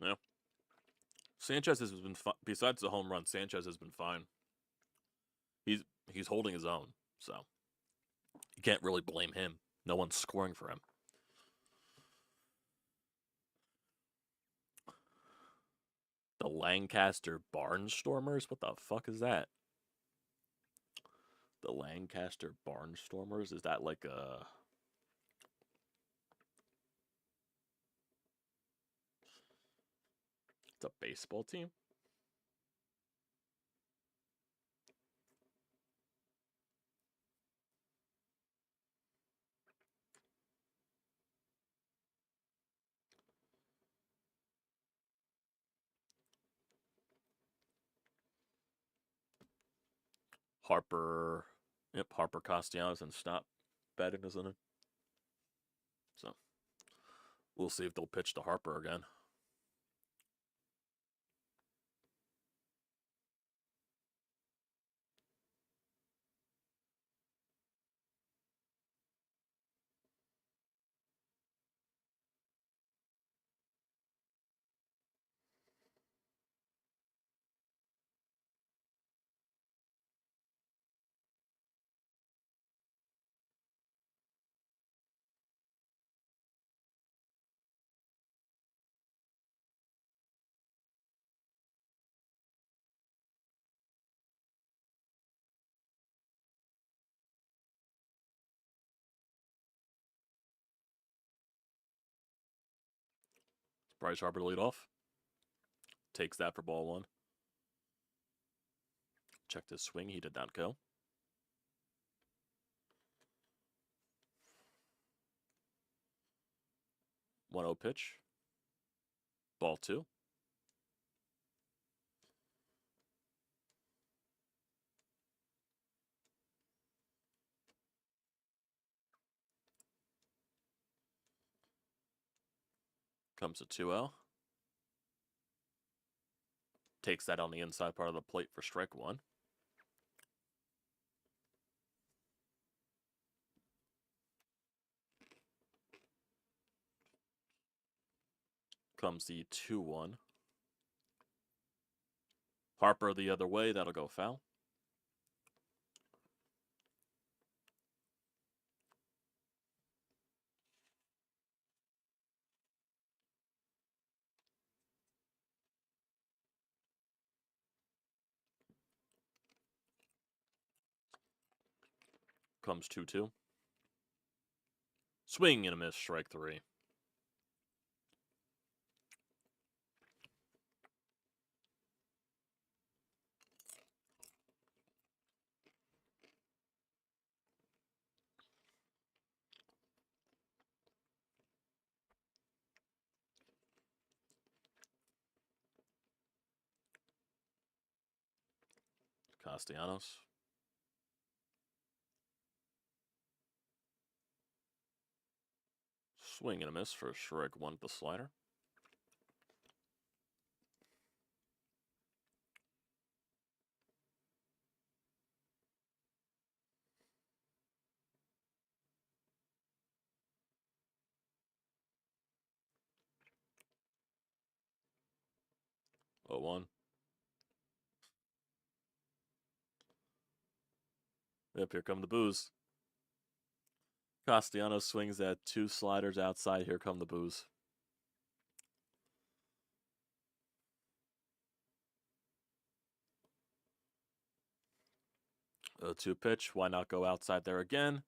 Yeah. Sanchez has been besides the home run. Sanchez has been fine. He's holding his own, so you can't really blame him. No one's scoring for him. The Lancaster Barnstormers? What the fuck is that? The Lancaster Barnstormers? Is that like a... It's a baseball team? Harper... Yep, Harper Castellanos and stop batting, isn't it? So, we'll see if they'll pitch to Harper again. Bryce Harper to lead off. Takes that for ball one. Checked his swing. He did not go. 1-0 pitch. Ball two. Comes a 2-0. Takes that on the inside part of the plate for strike one. Comes the 2-1. Harper the other way. That'll go foul. Comes 2-2. Swing and a miss, strike 3. Castellanos. Swing and a miss for strike 1 with the slider. Oh, 1. Yep, here come the boos. Castellanos swings at 2 sliders outside. Here come the boos. 0-2 pitch. Why not go outside there again?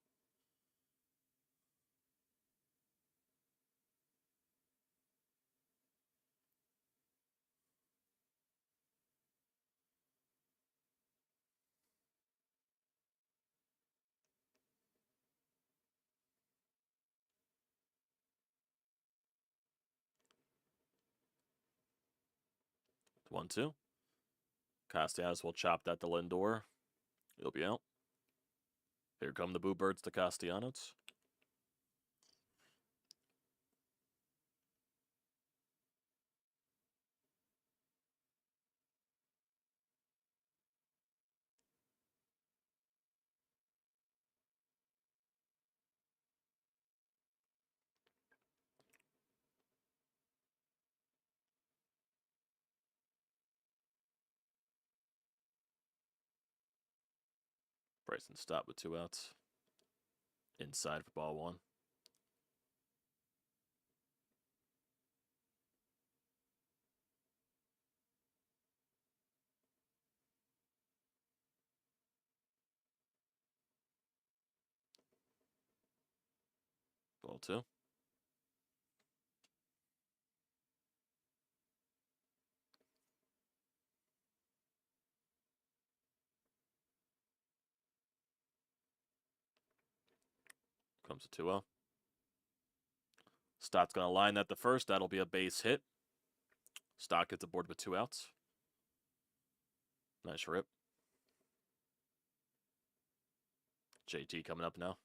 It's 1-2. Castellanos will chop that to Lindor. He'll be out. Here come the Boo Birds to Castellanos. Bryson stop with 2 outs. Inside for ball 1. Ball 2. Comes a 2-0. Stott's going to line that the first. That'll be a base hit. Stott gets aboard with 2 outs. Nice rip. JT coming up now.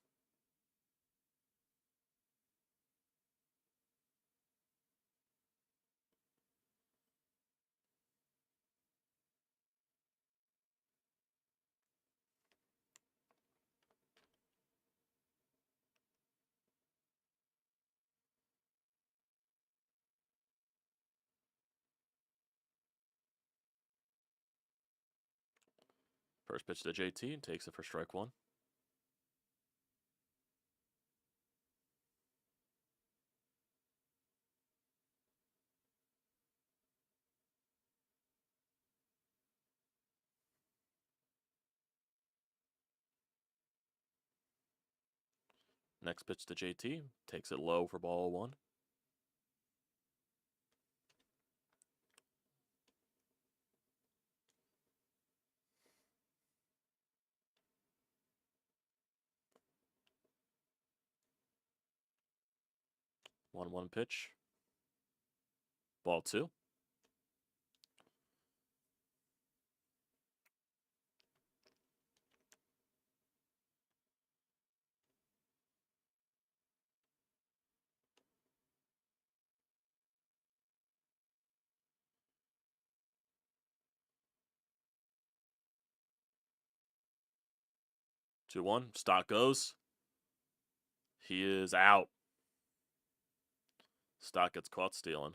First pitch to JT and takes it for strike 1. Next pitch to JT. Takes it low for ball 1. One pitch. Ball 2. Two one. Stott goes. He is out. Stott gets caught stealing.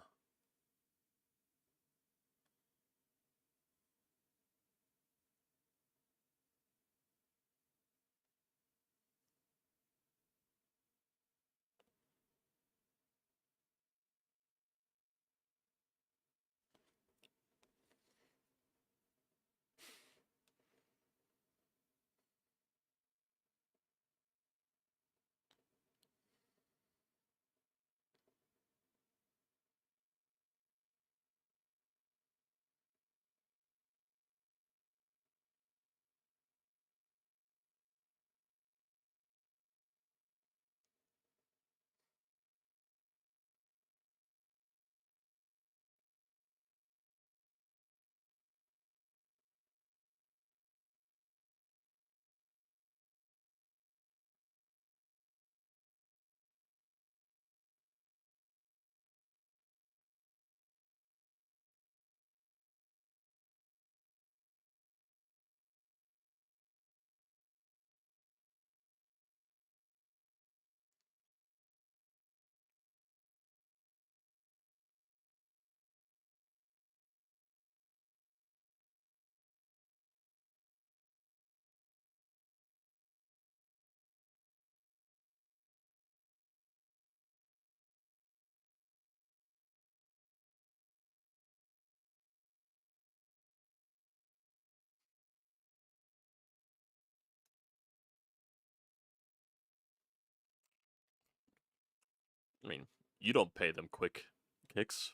I mean, you don't pay them quick kicks.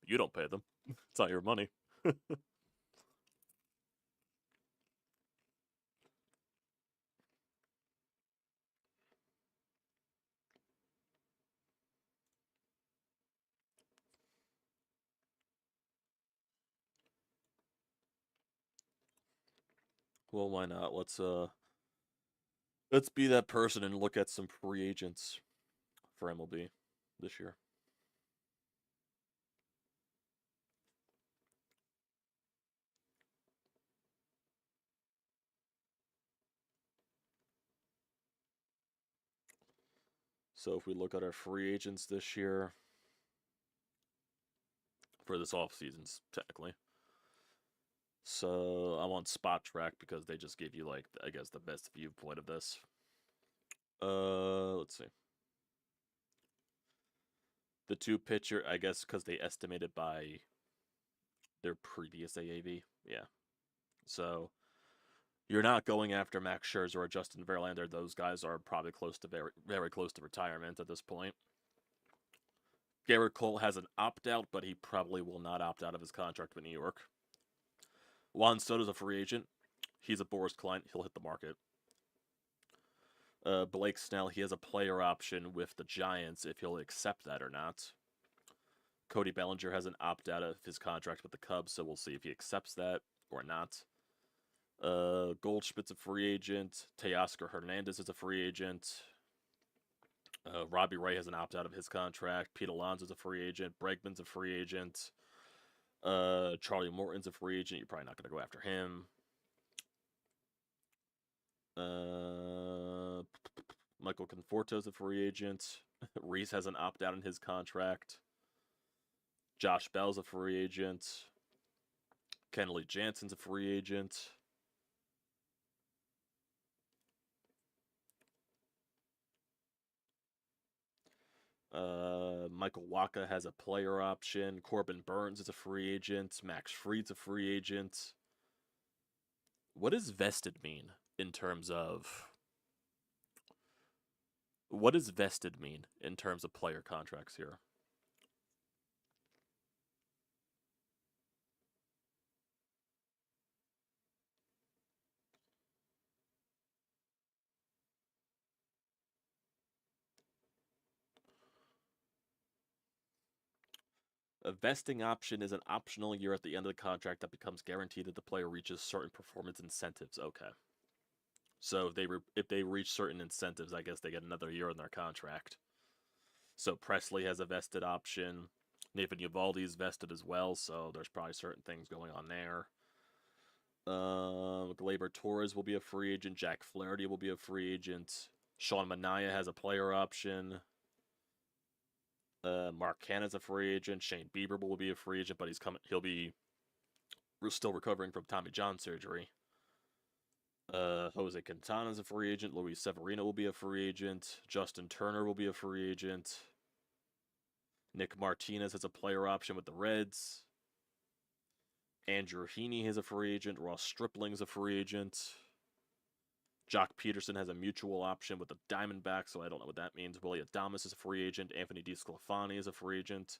You don't pay them. It's not your money. Well, why not? Let's be that person and look at some free agents for MLB this year. So if we look at our free agents this year, for this off seasons technically. So I'm on Spot Track because they just give you like I guess the best viewpoint of this. Let's see. The two pitcher, I guess, because they estimated by their previous AAV. Yeah. So you're not going after Max Scherzer or Justin Verlander. Those guys are probably close to very close to retirement at this point. Garrett Cole has an opt-out, but he probably will not opt out of his contract with New York. Juan Soto's a free agent. He's a Boris client. He'll hit the market. Blake Snell, he has a player option with the Giants if he'll accept that or not. Cody Bellinger has an opt-out of his contract with the Cubs, so we'll see if he accepts that or not. Goldschmidt's a free agent. Teoscar Hernandez is a free agent. Robbie Ray has an opt-out of his contract. Pete Alonso's a free agent. Bregman's a free agent. Charlie Morton's a free agent. You're probably not going to go after him. Michael Conforto's a free agent. Reese has an opt-out in his contract. Josh Bell's a free agent. Kenley Jansen's a free agent. Michael Wacha has a player option. Corbin Burns is a free agent. Max Fried's a free agent. What does vested mean in terms of... What does vested mean in terms of player contracts here? A vesting option is an optional year at the end of the contract that becomes guaranteed if the player reaches certain performance incentives. Okay. So if they reach certain incentives, I guess they get another year in their contract. So Presley has a vested option. Nathan Eovaldi's vested as well, so there's probably certain things going on there. Gleyber Torres will be a free agent. Jack Flaherty will be a free agent. Sean Manaea has a player option. Mark Canna's a free agent. Shane Bieber will be a free agent, but he'll be still recovering from Tommy John surgery. Jose Quintana's a free agent. Luis Severino will be a free agent. Justin Turner will be a free agent. Nick Martinez has a player option with the Reds. Andrew Heaney is a free agent. Ross Stripling's a free agent. Jock Peterson has a mutual option with the Diamondbacks, so I don't know what that means. Willie Adames is a free agent. Anthony DeSclafani is a free agent.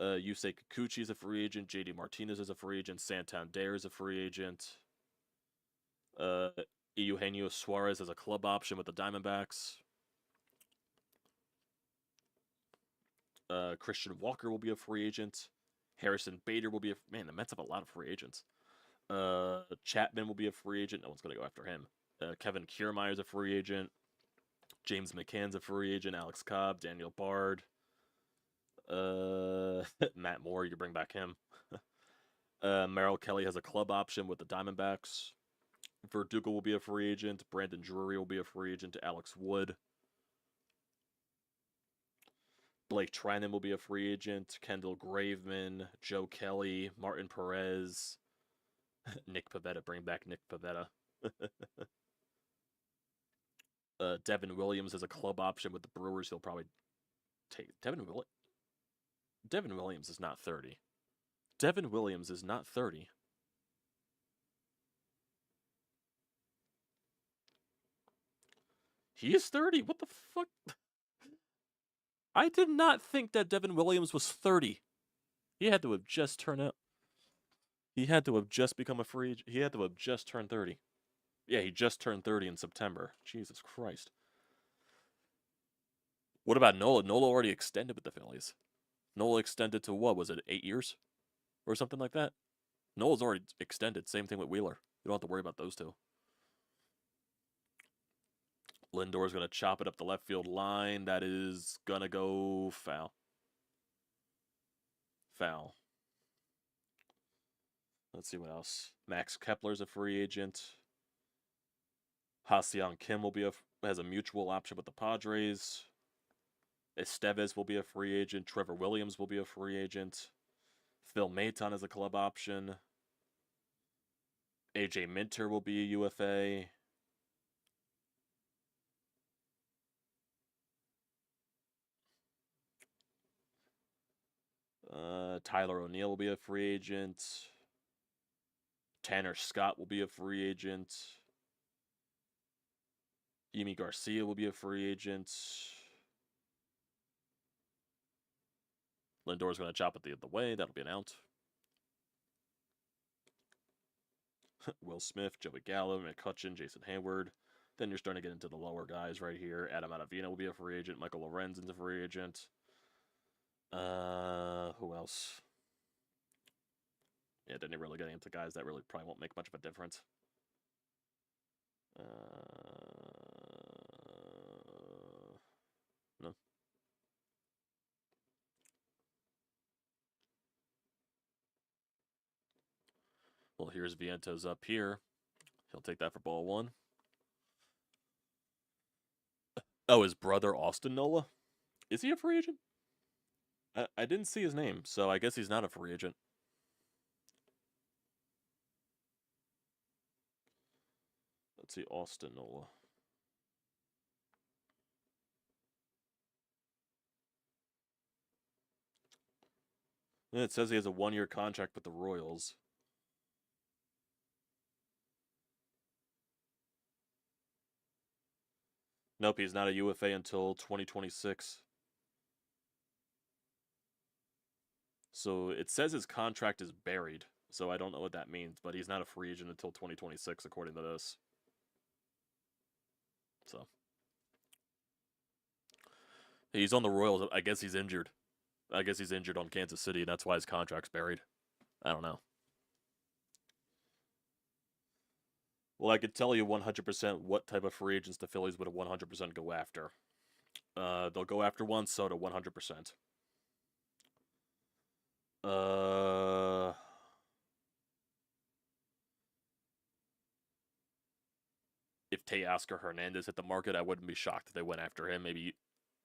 Yusei Kikuchi is a free agent. JD Martinez is a free agent. Santander is a free agent. Eugenio Suarez has a club option with the Diamondbacks. Christian Walker will be a free agent. Harrison Bader will be a... Man, the Mets have a lot of free agents. Chapman will be a free agent. No one's going to go after him. Kevin Kiermaier's a free agent. James McCann's a free agent. Alex Cobb, Daniel Bard. Matt Moore, you can bring back him. Merrill Kelly has a club option with the Diamondbacks. Verdugo will be a free agent. Brandon Drury will be a free agent. Alex Wood. Blake Treinen will be a free agent. Kendall Graveman, Joe Kelly, Martin Perez, Nick Pivetta. Bring back Nick Pivetta. Devin Williams has a club option with the Brewers. He'll probably take Devin Williams is not 30. Devin Williams is not 30. He is 30? What the fuck? I did not think that Devin Williams was 30. He had to have just turned out. He had to have just become a free agent. He had to have just turned 30. Yeah, he just turned 30 in September. Jesus Christ. What about Nola? Nola already extended with the Phillies. Nola extended to what? Was it 8 years? Or something like that? Nola's already extended. Same thing with Wheeler. You don't have to worry about those two. Lindor's going to chop it up the left field line. That is going to go foul. Foul. Let's see what else. Max Kepler's a free agent. Ha-Seong Kim has a mutual option with the Padres. Estevez will be a free agent. Trevor Williams will be a free agent. Phil Maton is a club option. AJ Minter will be a UFA. Tyler O'Neill will be a free agent. Tanner Scott will be a free agent. Yimi Garcia will be a free agent. Lindor's going to chop it the other way. That'll be an out. Will Smith, Joey Gallo, McCutcheon, Jason Hayward. Then you're starting to get into the lower guys right here. Adam Ottavino will be a free agent. Michael Lorenzen's a free agent. Who else? Yeah, then you're really getting into guys that really probably won't make much of a difference. No. Well, here's Vientos up here. He'll take that for ball one. Oh, his brother Austin Nola? Is he a free agent? I didn't see his name, so I guess he's not a free agent. Let's see, Austin Nola. Yeah, it says he has a 1-year contract with the Royals. Nope, he's not a UFA until 2026. So it says his contract is buried, so I don't know what that means, but he's not a free agent until 2026, according to this. So he's on the Royals. I guess he's injured. I guess he's injured on Kansas City, and that's why his contract's buried. I don't know. Well, I could tell you 100% what type of free agents the Phillies would 100% go after. They'll go after Juan Soto 100%. If Teoscar Hernandez hit the market, I wouldn't be shocked if they went after him. Maybe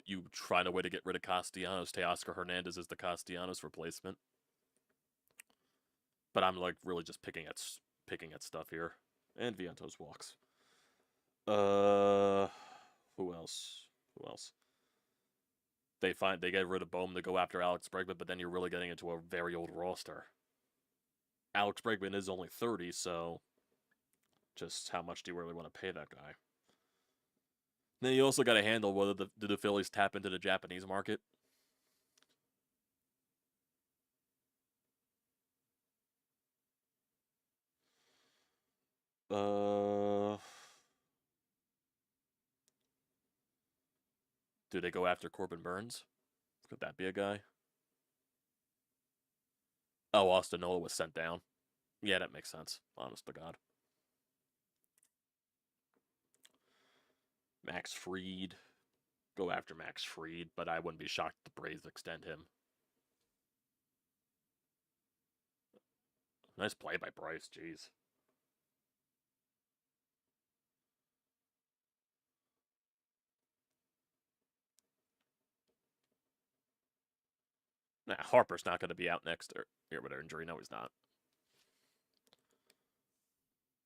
you find a way to get rid of Castellanos. Teoscar Hernandez is the Castellanos replacement. But I'm like really just picking at stuff here. And Vientos walks. Who else? They get rid of Bohm to go after Alex Bregman, but then you're really getting into a very old roster. Alex Bregman is only 30, so just how much do you really want to pay that guy? Then you also got to handle whether do the Phillies tap into the Japanese market. Do they go after Corbin Burns? Could that be a guy? Oh, Austin Nola was sent down. Yeah, that makes sense. Honest to God. Max Fried. Go after Max Fried, but I wouldn't be shocked if the Braves extend him. Nice play by Bryce, jeez. Nah, Harper's not going to be out next year with an injury. No, he's not.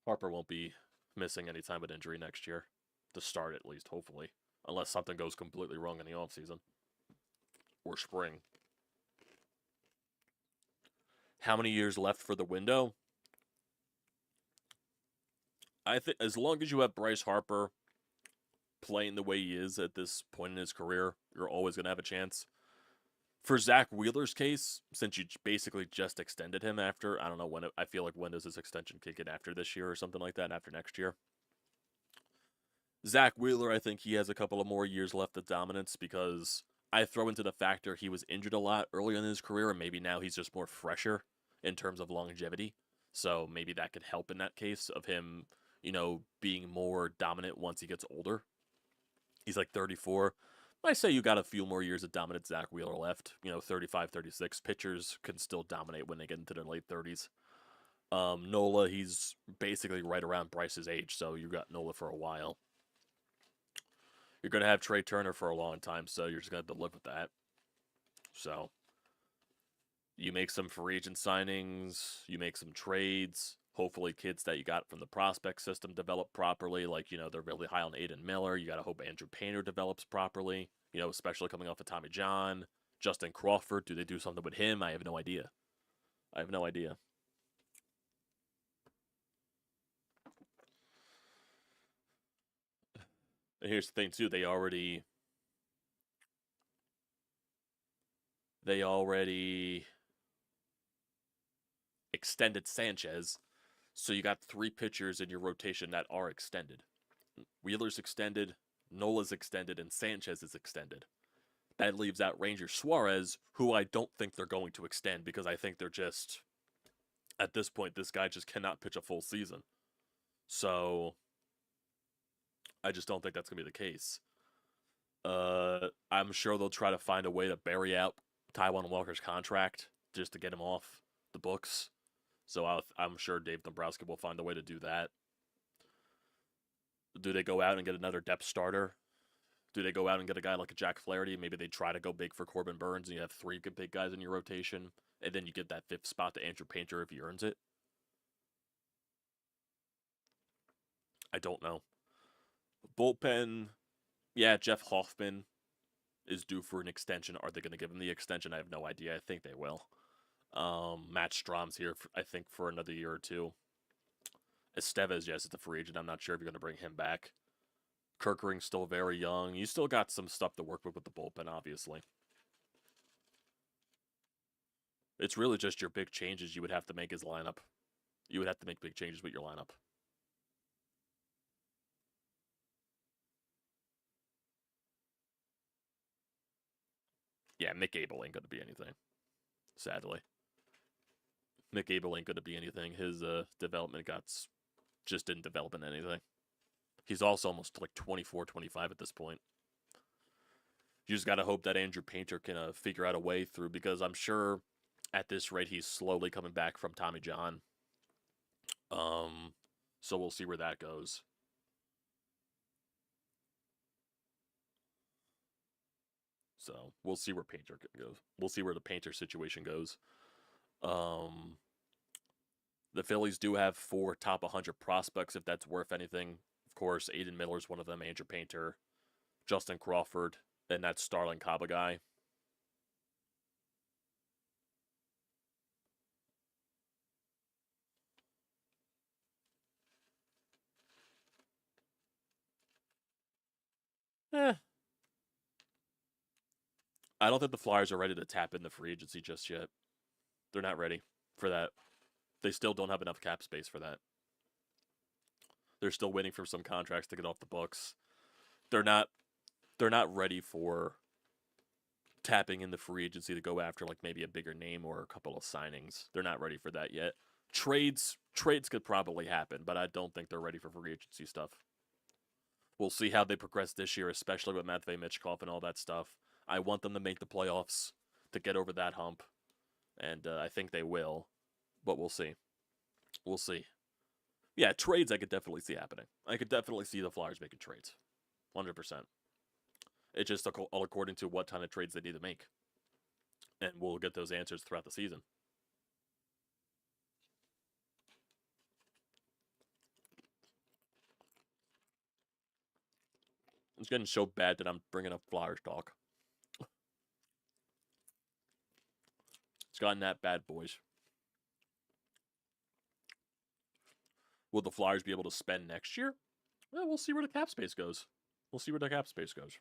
Harper won't be missing any time with injury next year. To start, at least, hopefully. Unless something goes completely wrong in the offseason. Or spring. How many years left for the window? I think as long as you have Bryce Harper playing the way he is at this point in his career, you're always going to have a chance. For Zach Wheeler's case, since you basically just extended him after, I don't know when, I feel like when does this extension kick in, after this year or something like that, after next year? Zach Wheeler, I think he has a couple of more years left of dominance because I throw into the factor he was injured a lot early in his career, and maybe now he's just more fresher in terms of longevity. So maybe that could help in that case of him, being more dominant once he gets older. He's like 34. I say you got a few more years of dominant Zach Wheeler left. 35, 36. Pitchers can still dominate when they get into their late 30s. Nola, he's basically right around Bryce's age, so you got Nola for a while. You're going to have Trey Turner for a long time, so you're just going to have to live with that. So, you make some free agent signings, you make some trades. Hopefully, kids that you got from the prospect system develop properly. Like, they're really high on Aiden Miller. You got to hope Andrew Painter develops properly, especially coming off of Tommy John. Justin Crawford, do they do something with him? I have no idea. And here's the thing, too. They already extended Sanchez. So you got 3 pitchers in your rotation that are extended. Wheeler's extended, Nola's extended, and Sanchez is extended. That leaves out Ranger Suarez, who I don't think they're going to extend because I think they're just, at this point, this guy just cannot pitch a full season. So I just don't think that's going to be the case. I'm sure they'll try to find a way to bury out Taijuan Walker's contract just to get him off the books. So I'm sure Dave Dombrowski will find a way to do that. Do they go out and get another depth starter? Do they go out and get a guy like a Jack Flaherty? Maybe they try to go big for Corbin Burns and you have 3 good big guys in your rotation. And then you get that 5th spot to Andrew Painter if he earns it. I don't know. Bullpen, yeah, Jeff Hoffman is due for an extension. Are they going to give him the extension? I have no idea. I think they will. Matt Strom's here, I think, for another year or 2. Estevez, yes, it's a free agent. I'm not sure if you're going to bring him back. Kerkering's still very young. You still got some stuff to work with the bullpen, obviously. It's really just your big changes you would have to make his lineup. You would have to make big changes with your lineup. Yeah, Mick Abel ain't going to be anything, sadly. Mick Abel ain't going to be anything. His development just didn't develop in anything. He's also almost like 24, 25 at this point. You just got to hope that Andrew Painter can figure out a way through, because I'm sure at this rate he's slowly coming back from Tommy John. So we'll see where that goes. So we'll see where Painter goes. We'll see where the Painter situation goes. The Phillies do have 4 top 100 prospects, if that's worth anything. Of course, Aiden Miller's one of them, Andrew Painter, Justin Crawford, and that Starling Caba guy. I don't think the Flyers are ready to tap in the free agency just yet. They're not ready for that. They still don't have enough cap space for that. They're still waiting for some contracts to get off the books. They're not ready for tapping in the free agency to go after like maybe a bigger name or a couple of signings. They're not ready for that yet. Trades could probably happen, but I don't think they're ready for free agency stuff. We'll see how they progress this year, especially with Matvei Michkov and all that stuff. I want them to make the playoffs to get over that hump, and I think they will, but we'll see. We'll see. Yeah, trades I could definitely see happening. I could definitely see the Flyers making trades. 100%. It's just all according to what kind of trades they need to make. And we'll get those answers throughout the season. It's getting so bad that I'm bringing up Flyers talk. It's gotten that bad, boys. Will the Flyers be able to spend next year? Well, we'll see where the cap space goes. We'll see where the cap space goes.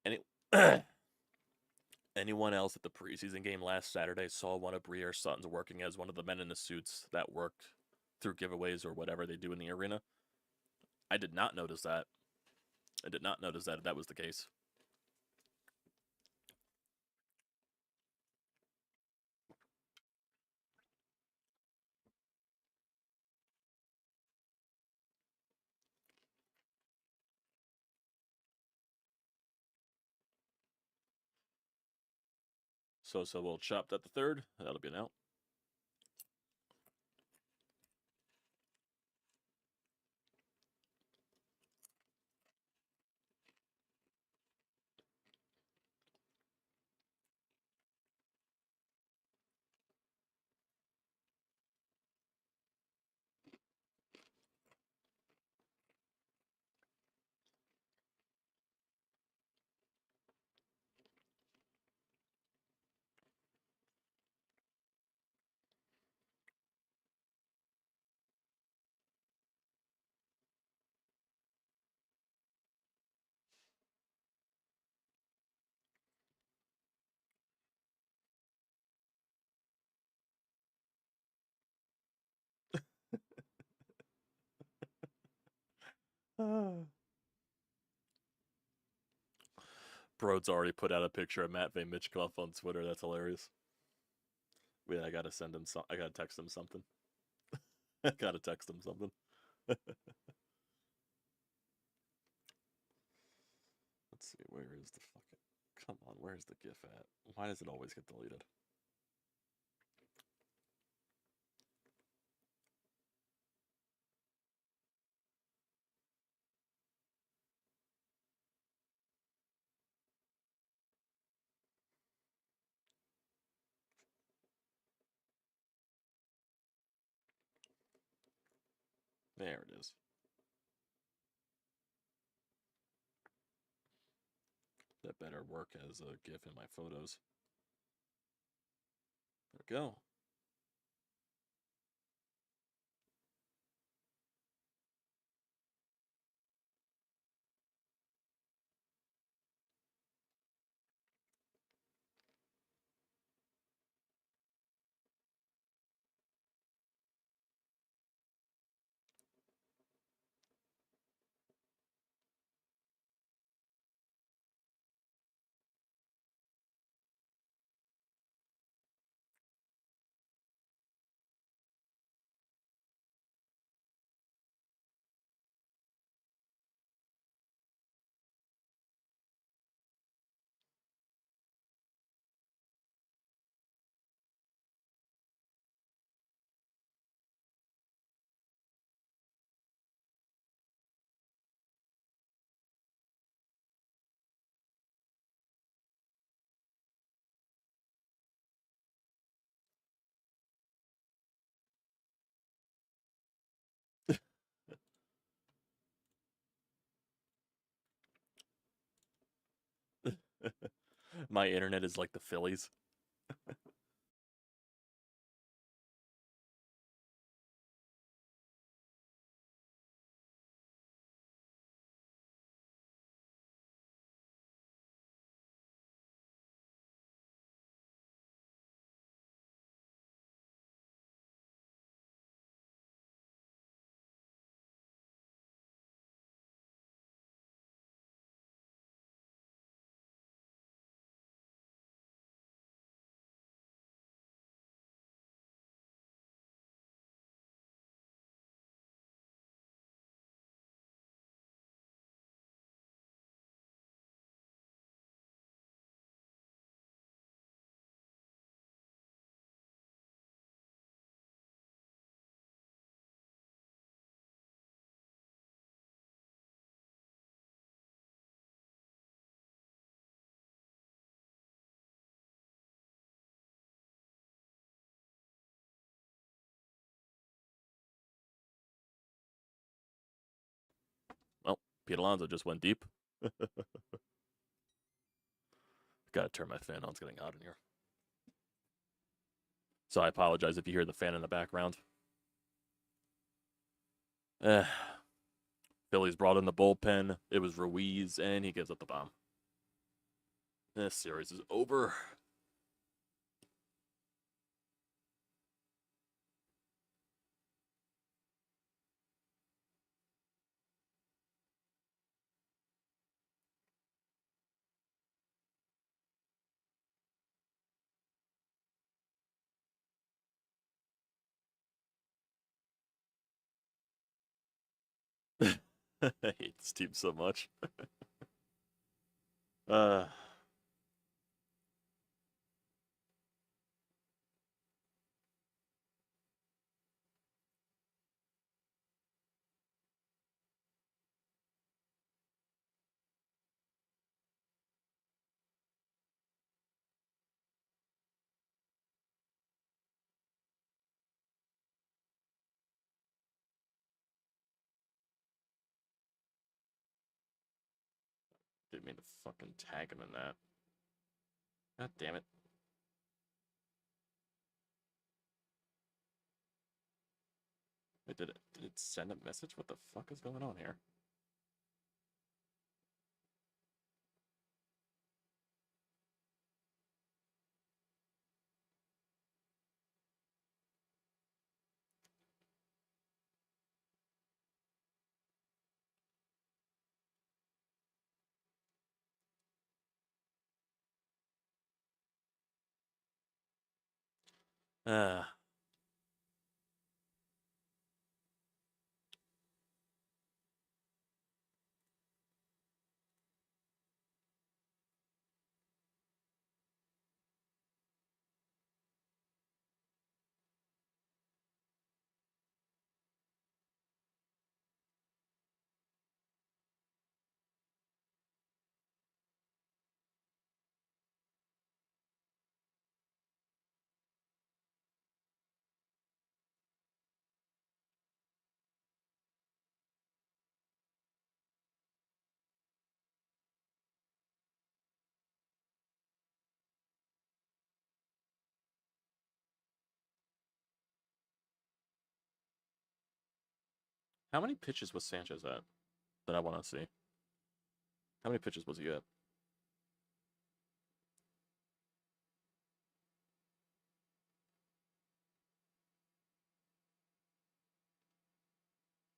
Any Anyone else at the preseason game last Saturday saw one of Briere's sons working as one of the men in the suits that worked through giveaways or whatever they do in the arena? I did not notice that. I did not notice that was the case. So we'll chop at the third. That'll be an out. Brode's already put out a picture of Matvey Michkov on Twitter. That's hilarious. Wait, I gotta send him some. I gotta text him something. I gotta text him something. Let's see. Where is the fucking? Come on, where's the GIF at? Why does it always get deleted? There it is. That better work as a GIF in my photos. There we go. My internet is like the Phillies. Pete Alonso just went deep. Gotta turn my fan on. It's getting hot in here. So I apologize if you hear the fan in the background. Phillies brought in the bullpen. It was Ruiz, and he gives up the bomb. This series is over. I hate this team so much. uh, didn't mean to fucking tag him in that. God damn it. Wait, did it send a message? What the fuck is going on here? Uh, how many pitches was Sanchez at that I want to see? How many pitches was he at?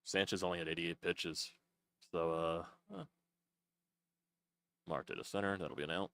Sanchez only had 88 pitches. So, Marte to center. That'll be an out.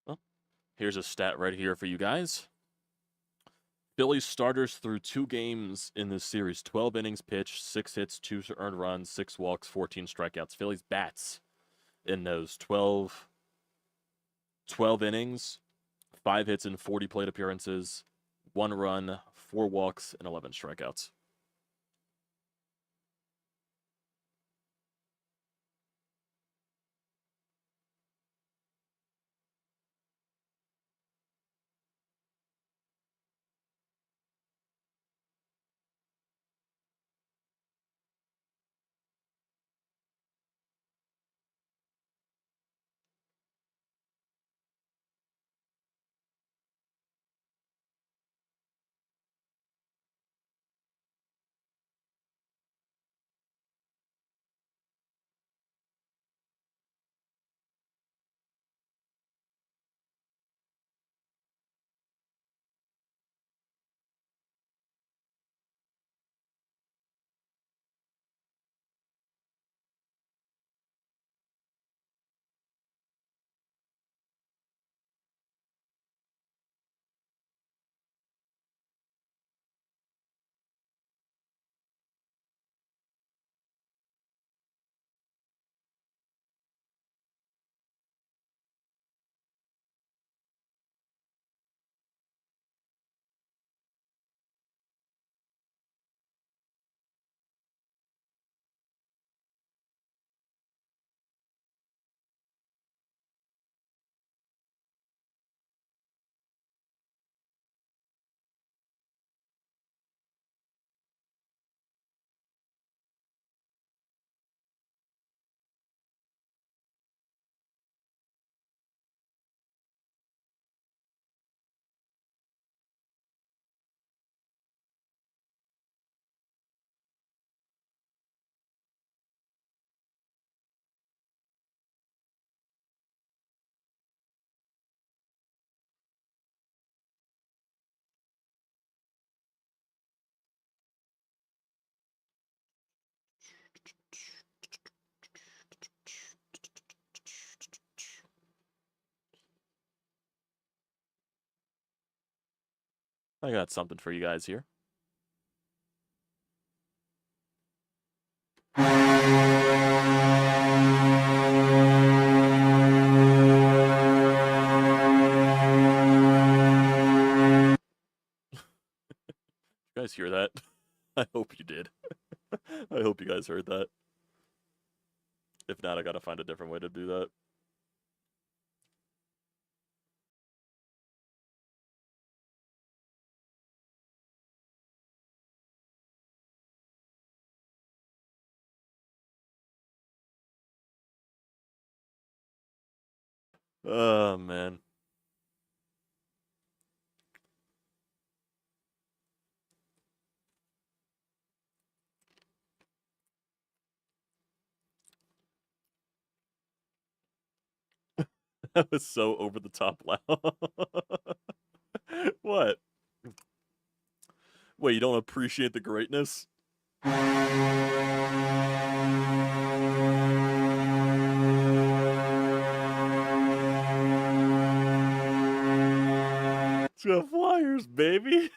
Well, here's a stat right here for you guys. Phillies starters through 2 games in this series. 12 innings pitched, 6 hits, 2 earned runs, 6 walks, 14 strikeouts. Phillies bats in those 12 innings, 5 hits and 40 plate appearances, 1 run, 4 walks, and 11 strikeouts. I got something for you guys here. You guys hear that? I hope you did. I hope you guys heard that. If not, I gotta find a different way to do that. Oh, man. That was so over the top loud. What? Wait, you don't appreciate the greatness? It's got Flyers, baby.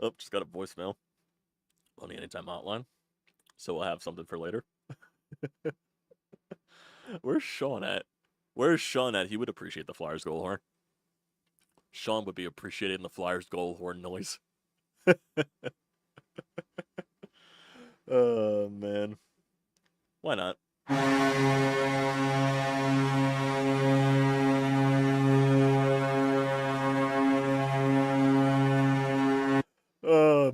Oh, just got a voicemail on the Anytime hotline. So we'll have something for later. Where's Sean at? Where's Sean at? He would appreciate the Flyers goal horn. Sean would be appreciating the Flyers goal horn noise. Oh, man. Why not? Oh,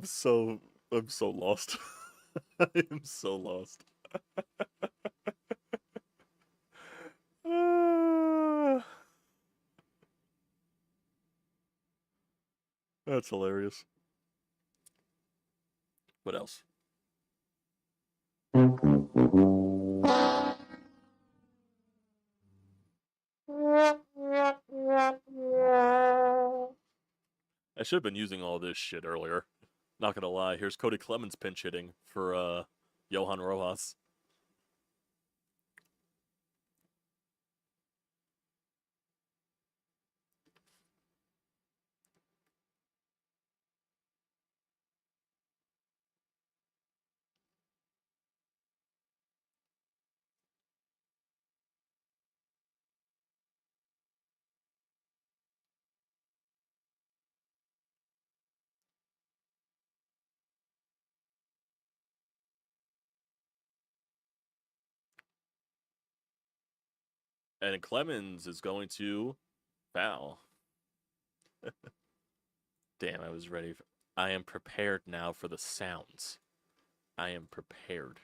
I'm so lost. I am so lost. That's hilarious. What else? I should have been using all this shit earlier. Not gonna lie. Here's Cody Clemens pinch hitting for Johan Rojas. And Clemens is going to foul. Damn, I was ready. I am prepared now for the sounds. I am prepared.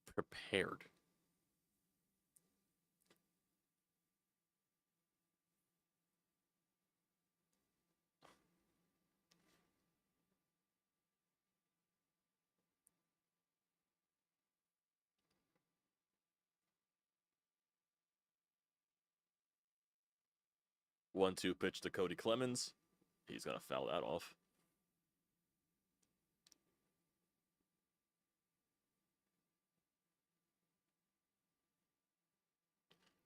Prepared. One-two pitch to Cody Clemens. He's gonna foul that off.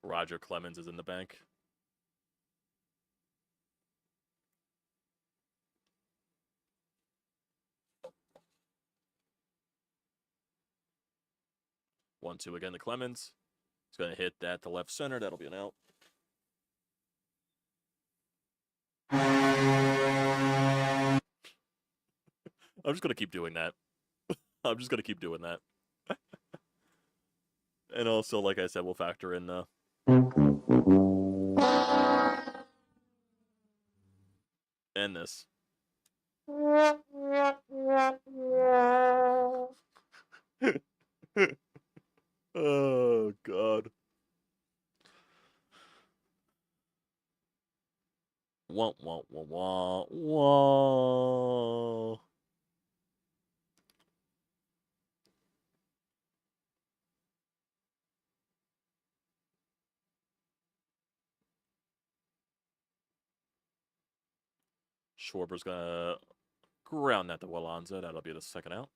Roger Clemens is in the bank. One-two again to Clemens. He's gonna hit that to left center. That'll be an out. I'm just gonna keep doing that. I'm just gonna keep doing that. And also, like I said, we'll factor in and this. Oh, God. Wah, wah, wah, wah, wah. Schwarber's gonna ground that to Walanza. That'll be the second out.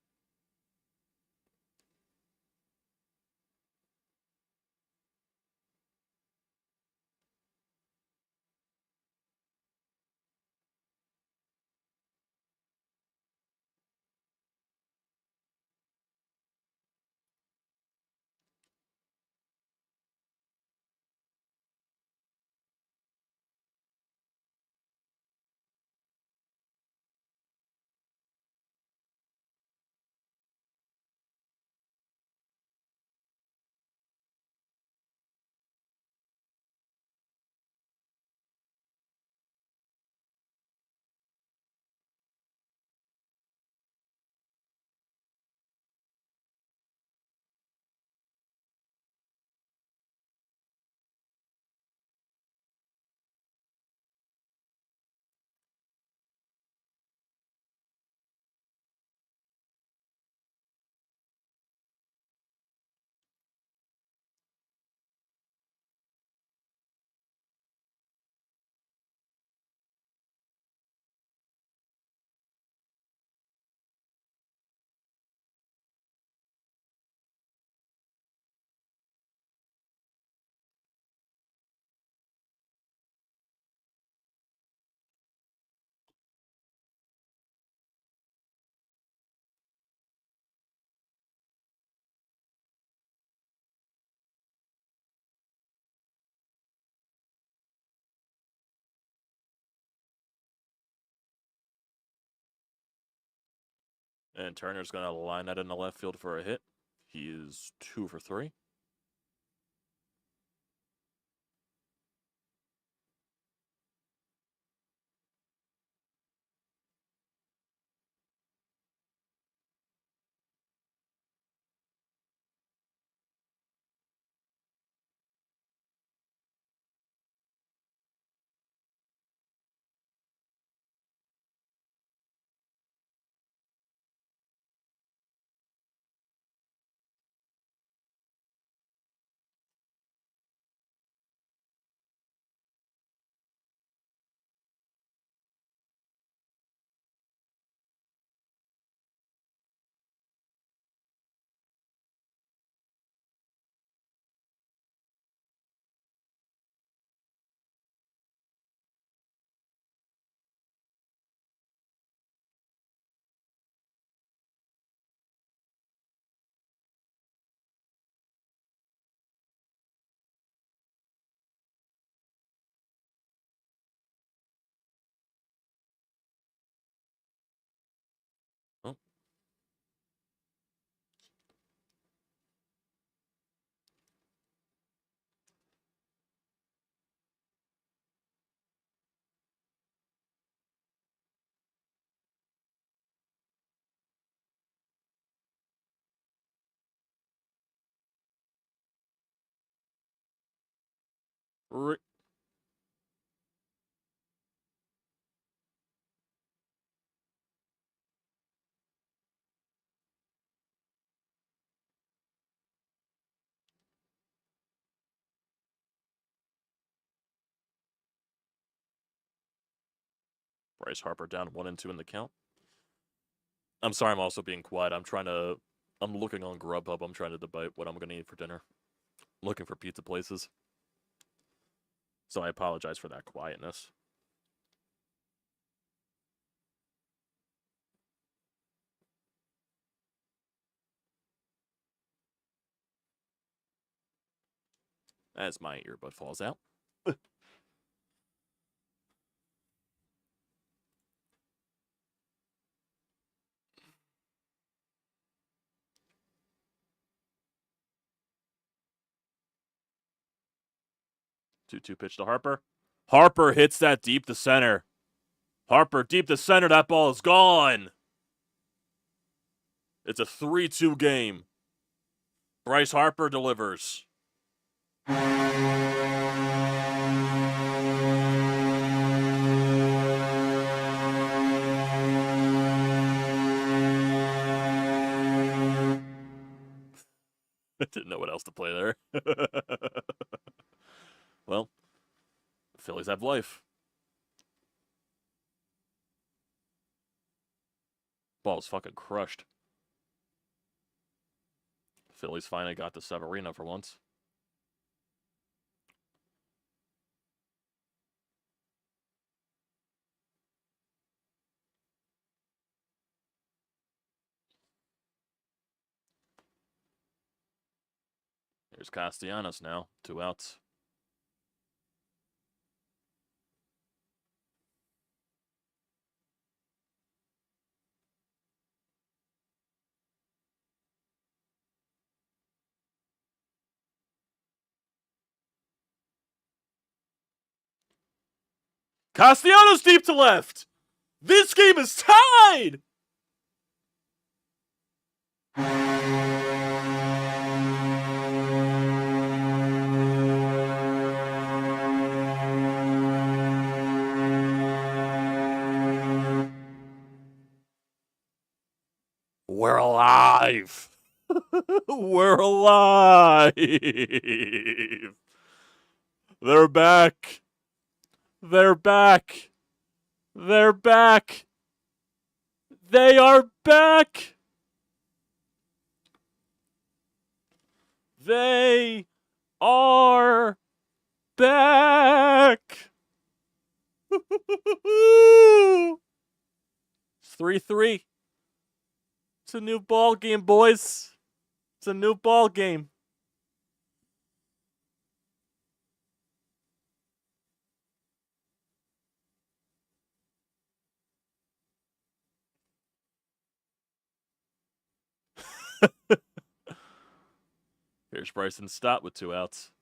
And Turner's gonna line that in the left field for a hit. He is 2 for 3. Oh. Bryce Harper down 1-2 in the count. I'm sorry, I'm also being quiet. I'm looking on Grubhub. I'm trying to debate what I'm gonna eat for dinner. I'm looking for pizza places. So I apologize for that quietness. As my earbud falls out. 2-2 pitch to Harper. Harper hits that deep to center. Harper deep to center. That ball is gone. It's a 3-2 game. Bryce Harper delivers. I didn't know what else to play there. Well, the Phillies have life. Ball's fucking crushed. Phillies finally got the Severino for once. Here's Castellanos now. 2 outs. Castellanos deep to left. This game is tied. We're alive. We're alive. They're back. They're back. They're back. They are back. They are back. It's 3-3. It's a new ball game, boys. It's a new ball game. Here's Bryson Stott with 2 outs.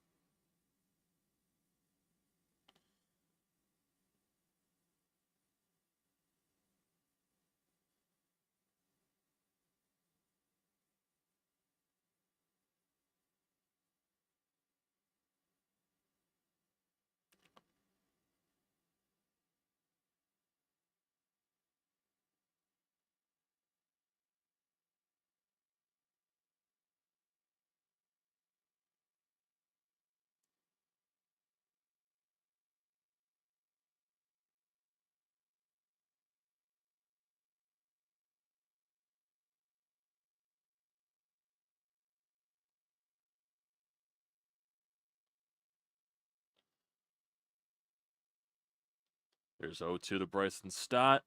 Here's 0-2 to Bryson Stott.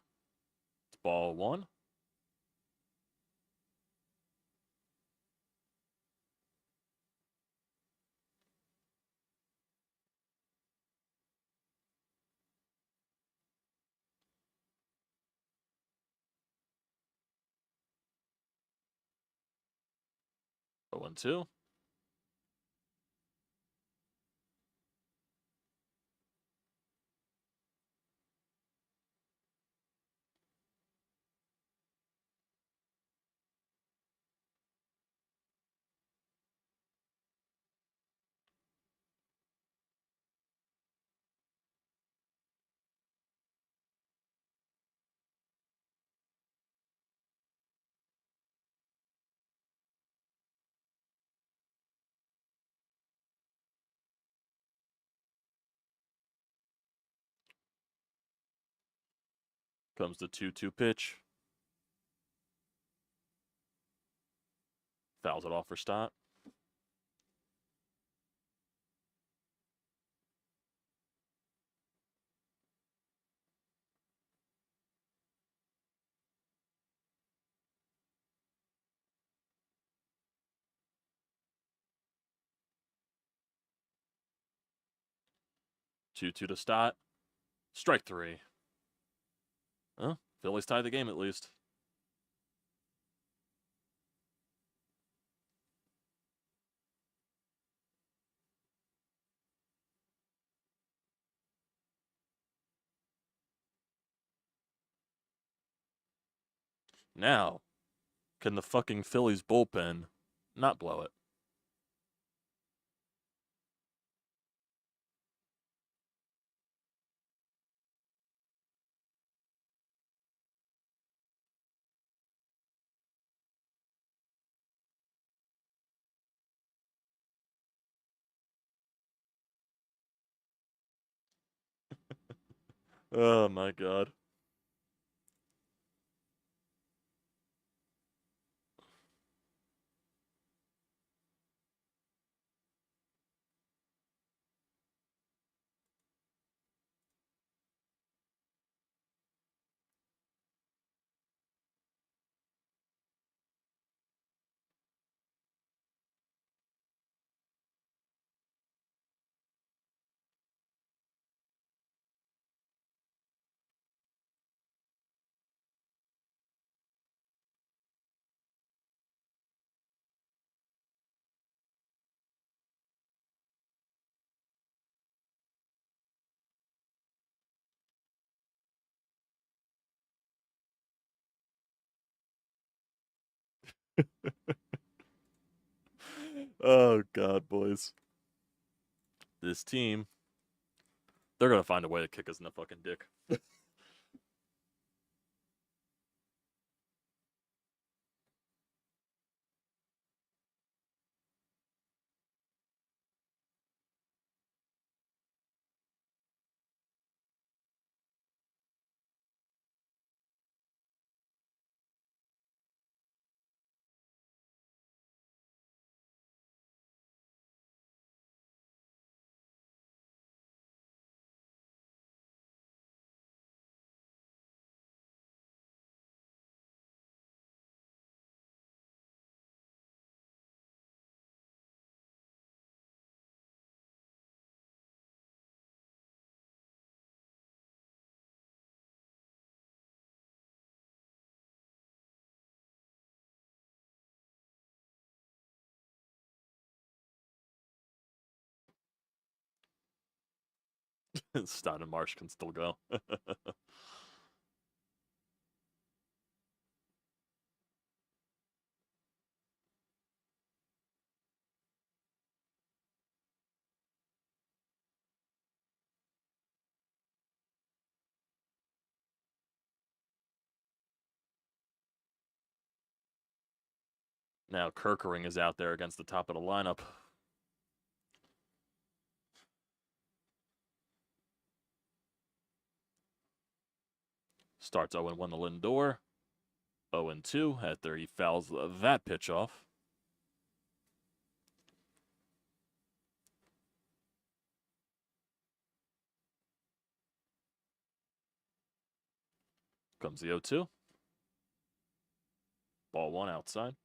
It's ball 1. Oh, 1-2. Comes the 2-2 pitch. Fouls it off for Stott. Two to Stott. Strike 3. Huh? Phillies tied the game at least. Now, can the fucking Phillies bullpen not blow it? Oh my god. Oh god, boys. This team, they're gonna find a way to kick us in the fucking dick. Stein and Marsh can still go. Now Kirkering is out there against the top of the lineup. Starts 0-1 to Lindor. 0-2 after he fouls that pitch off. Comes the 0-2. Ball 1 outside.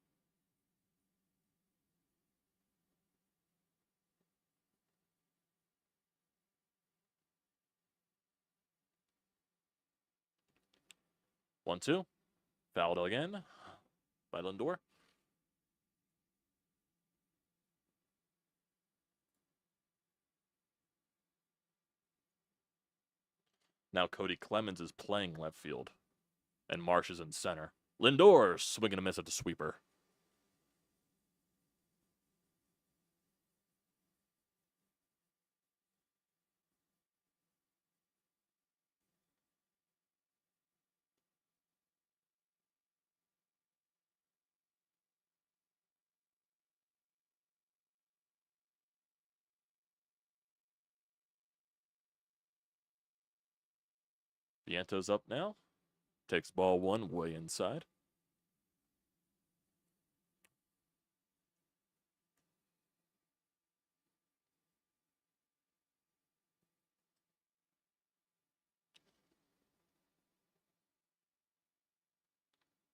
One, two. Fouled again by Lindor. Now Cody Clemens is playing left field. And Marsh is in center. Lindor swinging a miss at the sweeper. Viento's up now. Takes ball 1 way inside.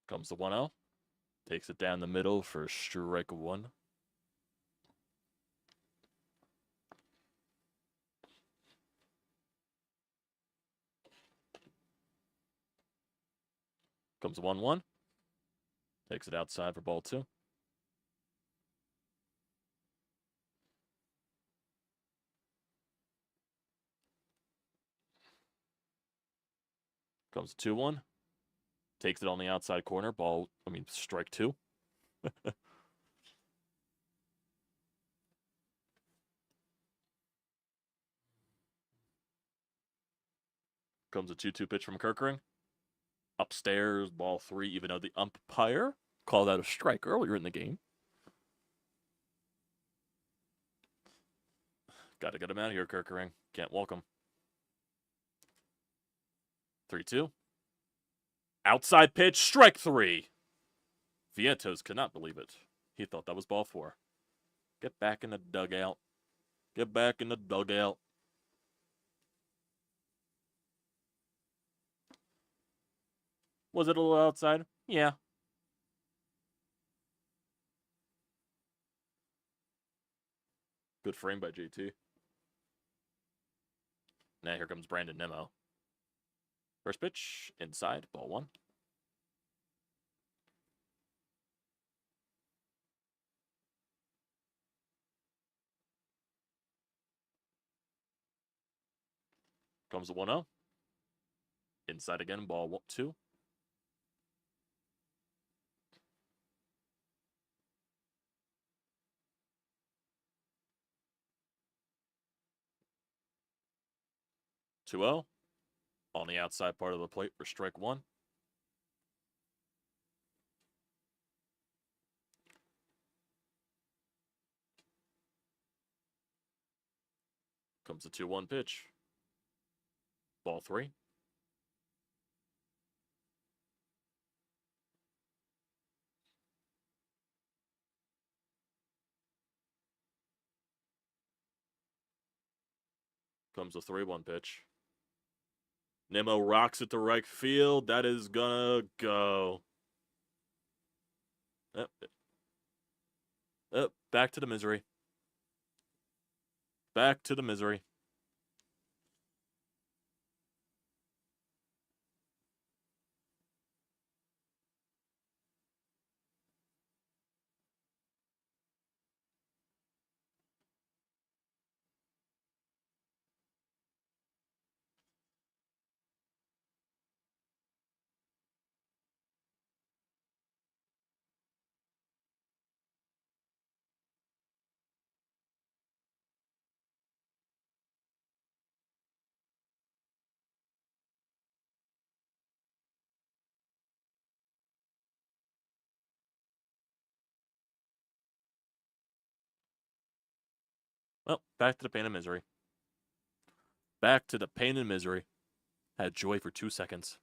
Comes the 1-0. Takes it down the middle for strike 1. Comes the 1-1. Takes it outside for ball 2. Comes the 2-1. Takes it on the outside corner. Strike 2. Comes a 2-2 pitch from Kirkering. Upstairs, ball 3, even though the umpire called out a strike earlier in the game. Got to get him out of here, Kirkering. Can't walk him. 3-2. Outside pitch, strike 3. Vientos could not believe it. He thought that was ball 4. Get back in the dugout. Get back in the dugout. Was it a little outside? Yeah. Good frame by JT. Now here comes Brandon Nimmo. First pitch, inside, ball 1. Comes the 1-0. Inside again, ball 2. Two 0. On the outside part of the plate for strike 1. Comes the 2-1 pitch. Ball 3. Comes the 3-1 pitch. Nimmo rocks it to right field. That is gonna go. Back to the misery. Back to the misery. Well, back to the pain and misery. Back to the pain and misery. Had joy for 2 seconds.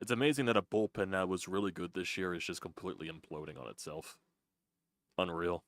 It's amazing that a bullpen that was really good this year is just completely imploding on itself. Unreal.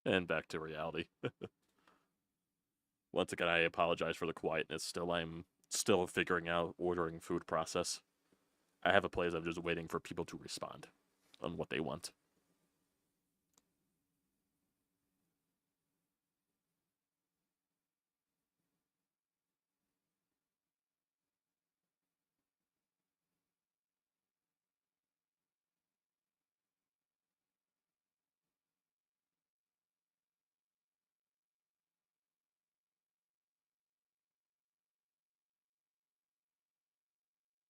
And back to reality. Once again, I apologize for the quietness. I'm still figuring out ordering food process. I have a place I'm just waiting for people to respond on what they want.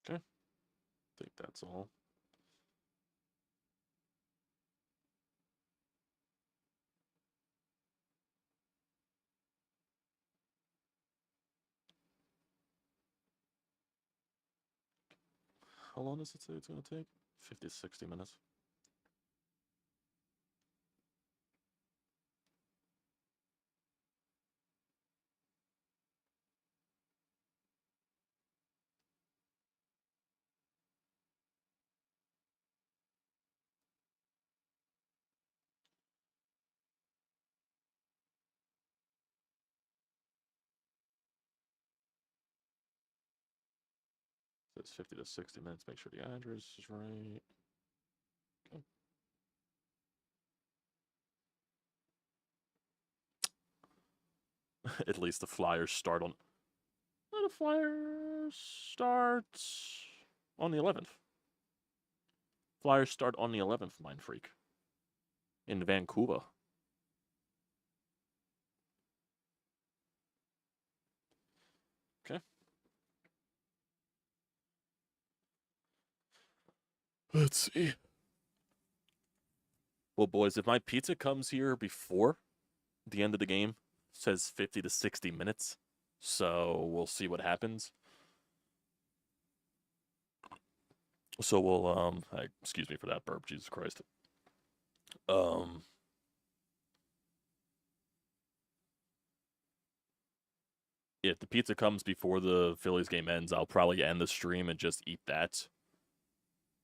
Okay, I think that's all. How long does it say it's going to take? 50 to 60 minutes. It says 50 to 60 minutes. Make sure the address is right. Okay. At least the Flyers start on. The Flyers starts on the 11th. Flyers start on the 11th, Mind Freak. In Vancouver. Okay. Let's see. Well, boys, if my pizza comes here before the end of the game, it says 50 to 60 minutes. So we'll see what happens. So we'll excuse me for that burp, Jesus Christ. If the pizza comes before the Phillies game ends, I'll probably end the stream and just eat that.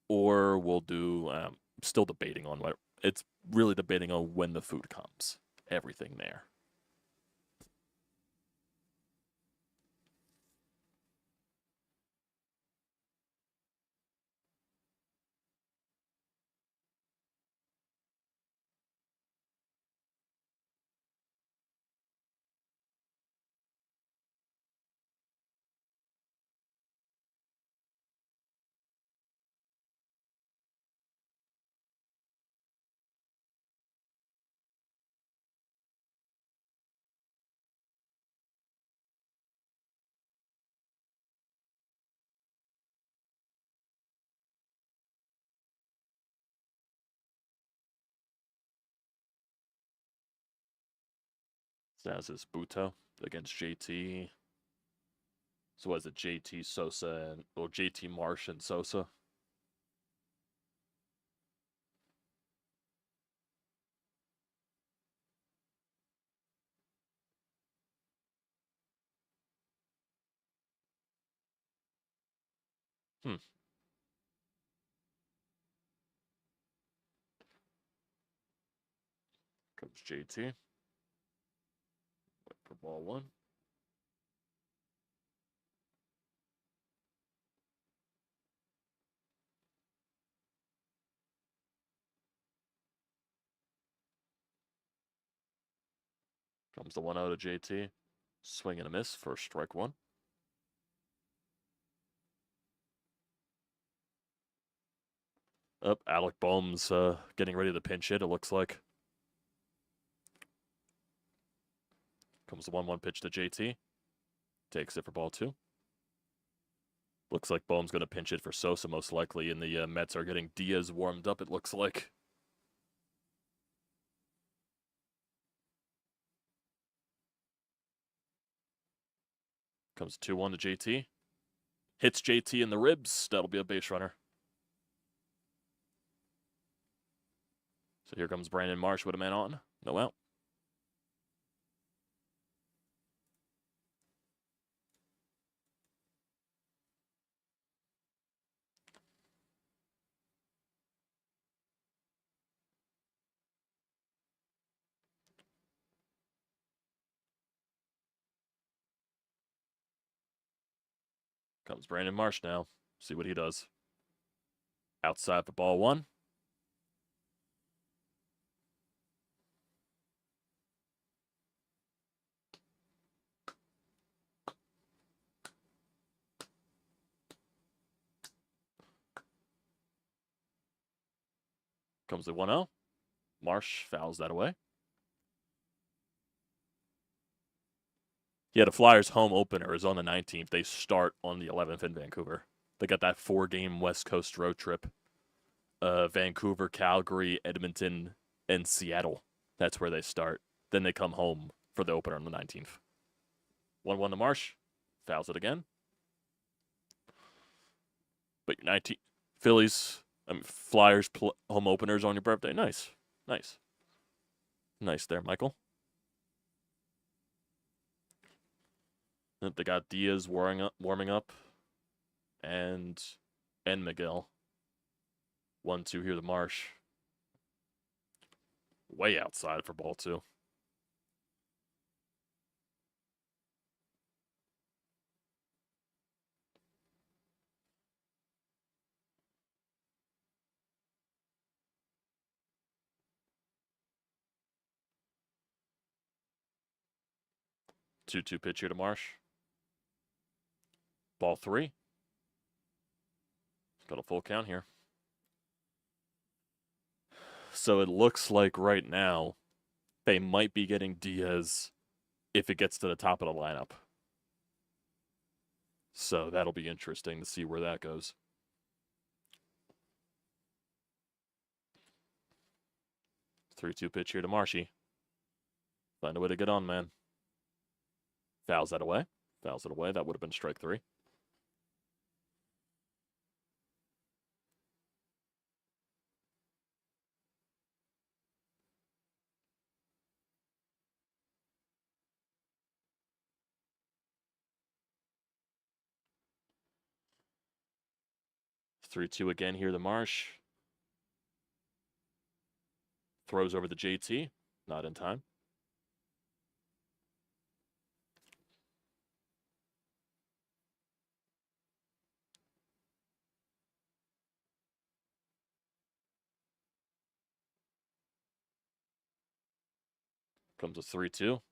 Or we'll do still debating on what it's really debating on when the food comes. Everything there. That's his Buto against JT. So was it JT Sosa and JT Marsh and Sosa? Hmm. Comes JT. Wait for ball one. Comes the 1-0 to JT. Swing and a miss for strike one. Up, Alec Boehm's getting ready to pinch hit, it looks like. Comes the 1-1 pitch to JT. Takes it for ball two. Looks like Boehm's going to pinch it for Sosa most likely, and the Mets are getting Diaz warmed up, it looks like. Comes 2-1 to JT. Hits JT in the ribs. That'll be a base runner. So here comes Brandon Marsh with a man on. No out. Comes Brandon Marsh now. See what he does. Outside for ball one. Comes the 1-0. Marsh fouls that away. Yeah, the Flyers' home opener is on the 19th. They start on the 11th in Vancouver. They got that 4-game West Coast road trip. Vancouver, Calgary, Edmonton, and Seattle. That's where they start. Then they come home for the opener on the 19th. 1-1 to Marsh. Fouls it again. But your 19 Phillies, Flyers home openers on your birthday. Nice. Nice. Nice there, Michael. They got Diaz warming up. And Miguel. 1-2 here to Marsh. Way outside for ball two. Two pitch here to Marsh. Ball three. Got a full count here. So it looks like right now they might be getting Diaz if it gets to the top of the lineup. So that'll be interesting to see where that goes. 3-2 pitch here to Marshy. Find a way to get on, man. Fouls that away. Fouls it away. That would have been strike three. Three two again here to Marsh. Throws over the JT. Not in time. Comes a 3-2.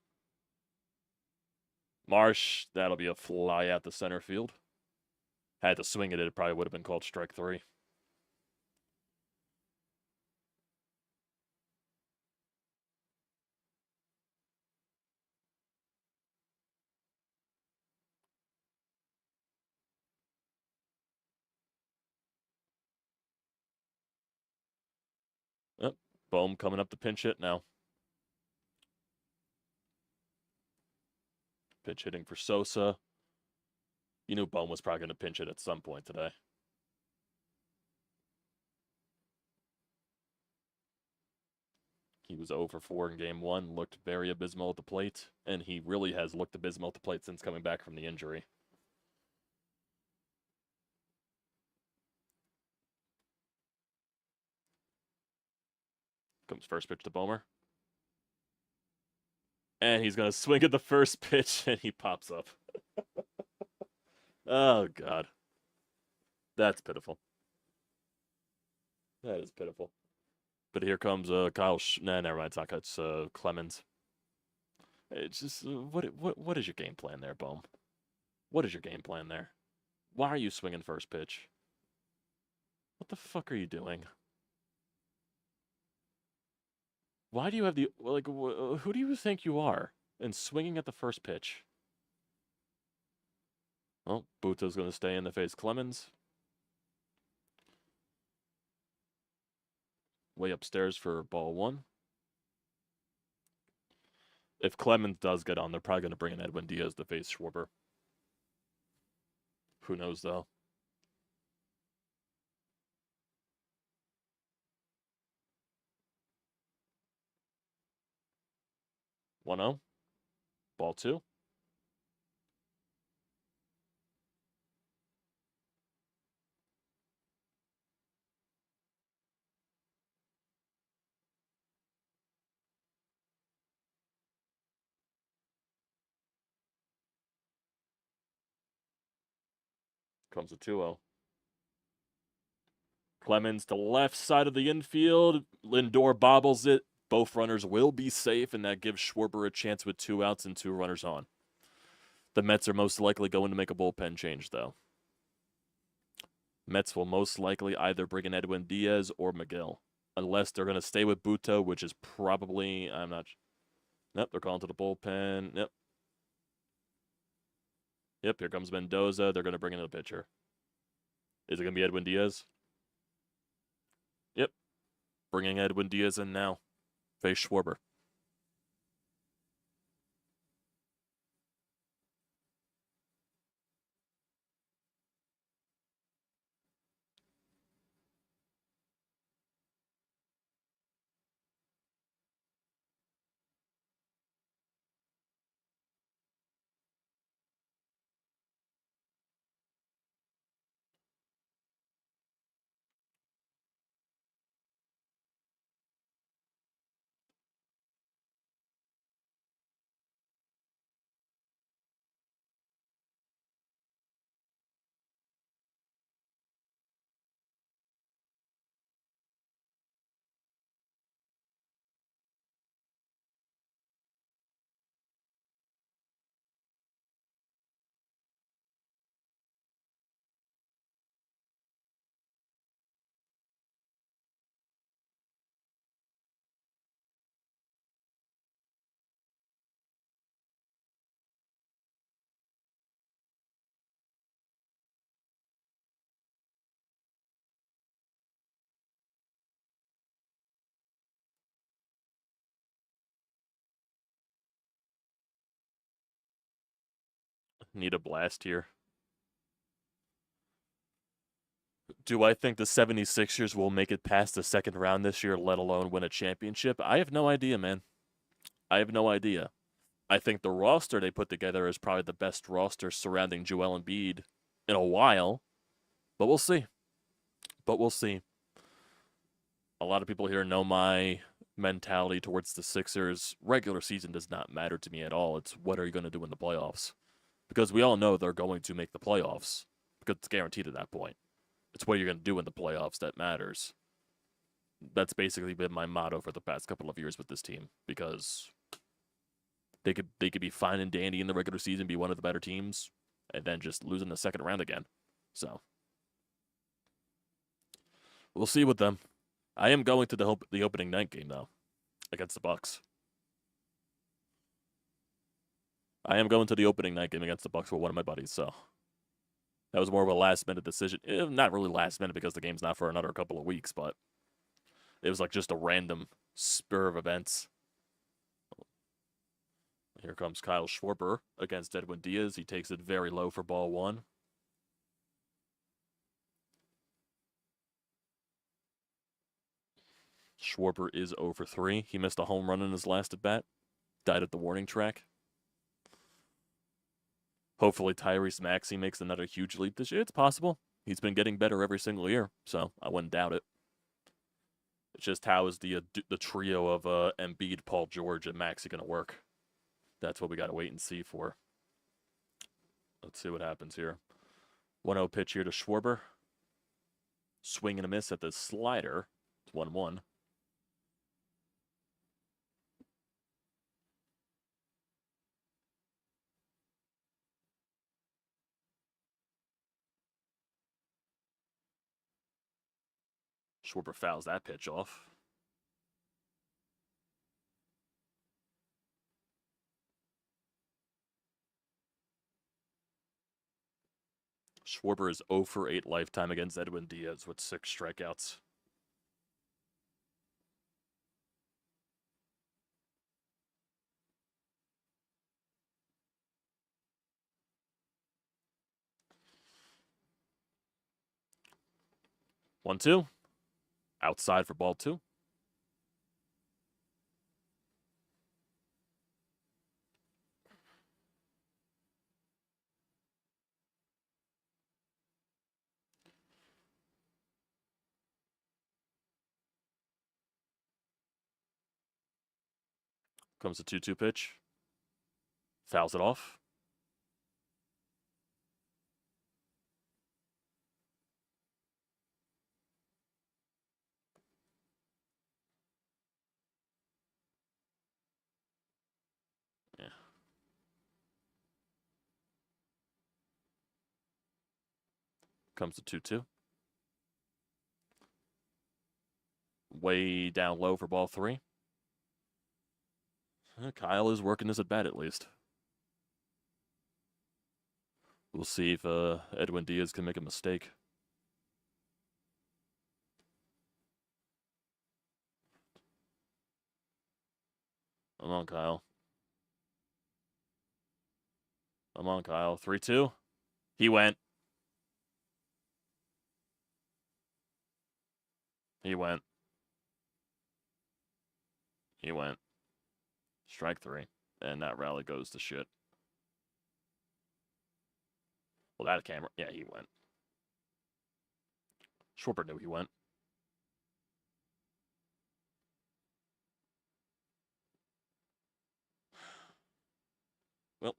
Marsh, that'll be a fly out the center field. Had to swing it probably would have been called strike three. Yep. Boehm coming up to pinch hit now. Pitch hitting for Sosa. You knew Bohm was probably going to pinch it at some point today. He was 0 for 4 in Game 1, looked very abysmal at the plate, and he really has looked abysmal at the plate since coming back from the injury. Comes first pitch to Bomer. And he's going to swing at the first pitch, and he pops up. Oh, God. That's pitiful. That is pitiful. But here comes Kyle. Nah, never mind. It's Clemens. It's just what is your game plan there, Bohm? What is your game plan there? Why are you swinging first pitch? What the fuck are you doing? Why do you have the who do you think you are? And swinging at the first pitch. Well, Buto's going to stay in the face Clemens. Way upstairs for ball 1. If Clemens does get on, they're probably going to bring in Edwin Diaz to face Schwarber. Who knows, though? One 0. Ball 2. Comes a 2-0. Clemens to left side of the infield. Lindor bobbles it. Both runners will be safe, and that gives Schwarber a chance with 2 outs and 2 runners on. The Mets are most likely going to make a bullpen change, though. Mets will most likely either bring in Edwin Diaz or Miguel, unless they're going to stay with Buto, which is probably, I'm not. Yep, they're calling to the bullpen. Yep. Yep, here comes Mendoza. They're going to bring in a pitcher. Is it going to be Edwin Diaz? Yep. Bringing Edwin Diaz in now. Face Schwarber. Need a blast here. Do I think the 76ers will make it past the second round this year, let alone win a championship? I have no idea, man. I have no idea. I think the roster they put together is probably the best roster surrounding Joel Embiid in a while, but we'll see. But we'll see. A lot of people here know my mentality towards the Sixers. Regular season does not matter to me at all. It's what are you going to do in the playoffs? Because we all know they're going to make the playoffs because it's guaranteed at that point. It's what you're going to do in the playoffs that matters. That's basically been my motto for the past couple of years with this team because they could be fine and dandy in the regular season, be one of the better teams, and then just lose in the second round again. So we'll see with them. I am going to the opening night game though, against the Bucks. I am going to the opening night game against the Bucks with one of my buddies, so that was more of a last-minute decision. Not really last-minute because the game's not for another couple of weeks, but it was like just a random spur of events. Here comes Kyle Schwarber against Edwin Diaz. He takes it very low for ball one. Schwarber is 0 for 3. He missed a home run in his last at-bat. Died at the warning track. Hopefully Tyrese Maxey makes another huge leap this year. It's possible. He's been getting better every single year, so I wouldn't doubt it. It's just how is the trio of Embiid, Paul George, and Maxey going to work? That's what we got to wait and see for. Let's see what happens here. 1-0 pitch here to Schwarber. Swing and a miss at the slider. It's 1-1. Schwarber fouls that pitch off. Schwarber is 0 for 8 lifetime against Edwin Diaz with 6 strikeouts. One, two. Outside for ball 2. Comes the 2-2 pitch. Fouls it off. Yeah. Comes the 2-2. Way down low for ball 3. Kyle is working this at bat at least. We'll see if Edwin Diaz can make a mistake. Come on, Kyle. Come on, Kyle. 3-2. He went. He went. He went. Strike 3. And that rally goes to shit. Well, that camera. Yeah, he went. Schwarber knew he went. Well.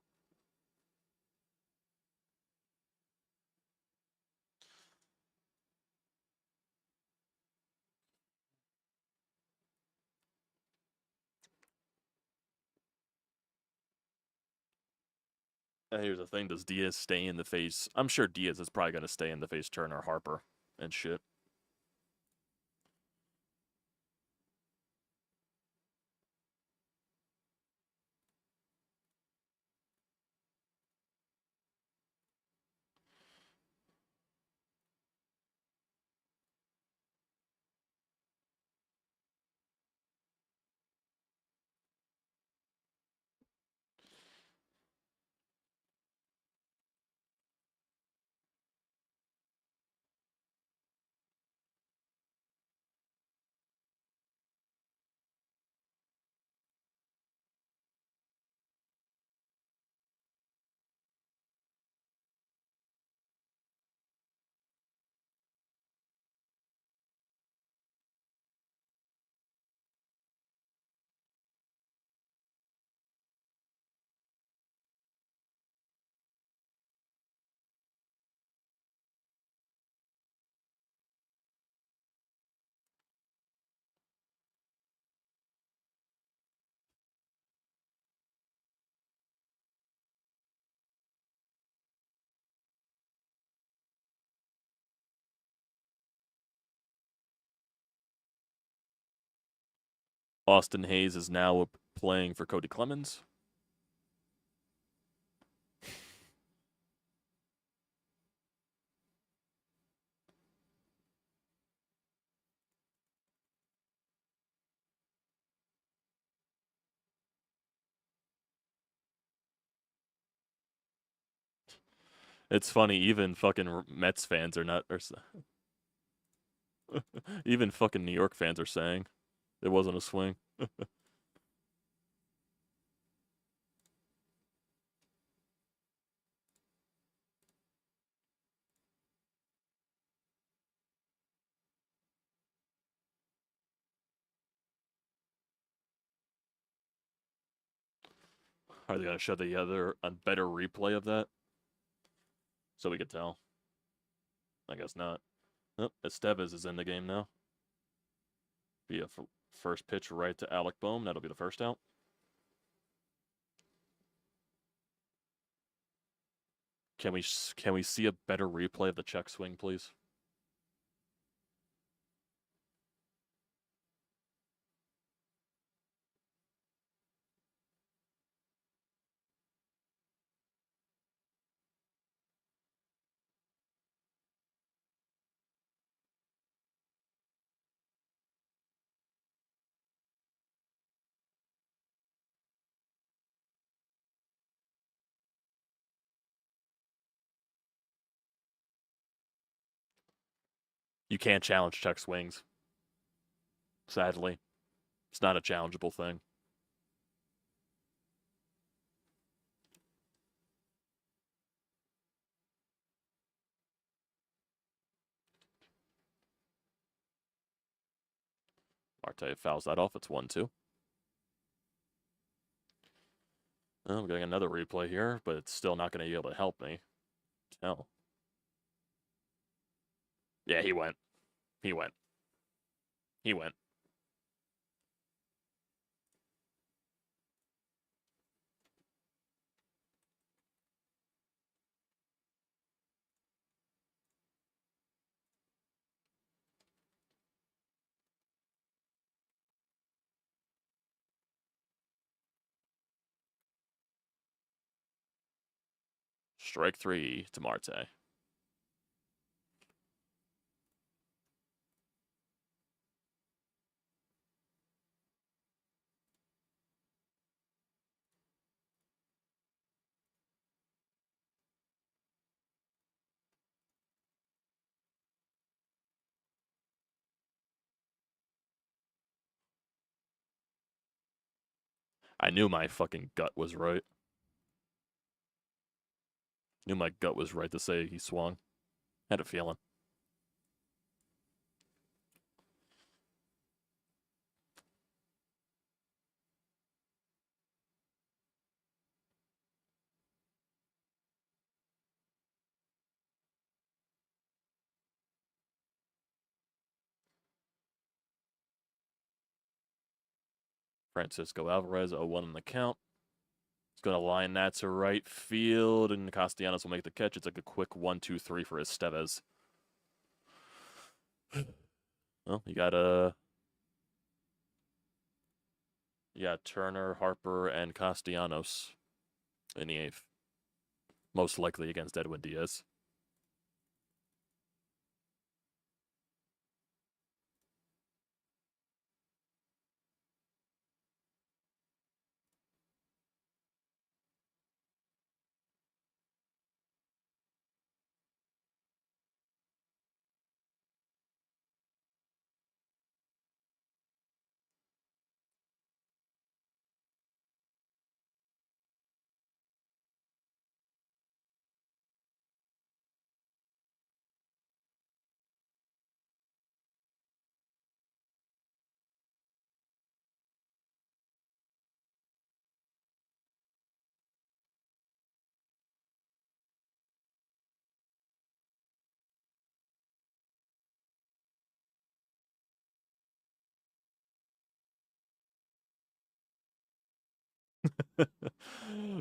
And here's the thing. Does Diaz stay in the face? I'm sure Diaz is probably going to stay in the face Turner, Harper, and shit. Austin Hayes is now playing for Cody Clemens. It's funny, even fucking Mets fans are not, even fucking New York fans are saying it wasn't a swing. Are they gonna show the other a better replay of that so we could tell? I guess not. Oh, Estevez is in the game now. Be a first pitch right to Alec Boehm. That'll be the first out. Can we see a better replay of the check swing, please? You can't challenge check swings. Sadly, it's not a challengeable thing. Marte fouls that off. It's 1-2. Oh, I'm getting another replay here, but it's still not going to be able to help me. Tell. Yeah, he went. He went. He went. Strike 3 to Marte. I knew my fucking gut was right. Knew my gut was right to say he swung. Had a feeling. Francisco Alvarez, 0-1 in the count. He's going to line that to right field, and Castellanos will make the catch. It's like a quick 1-2-3 for Estevez. Well, you got Turner, Harper, and Castellanos in the 8th. Most likely against Edwin Diaz.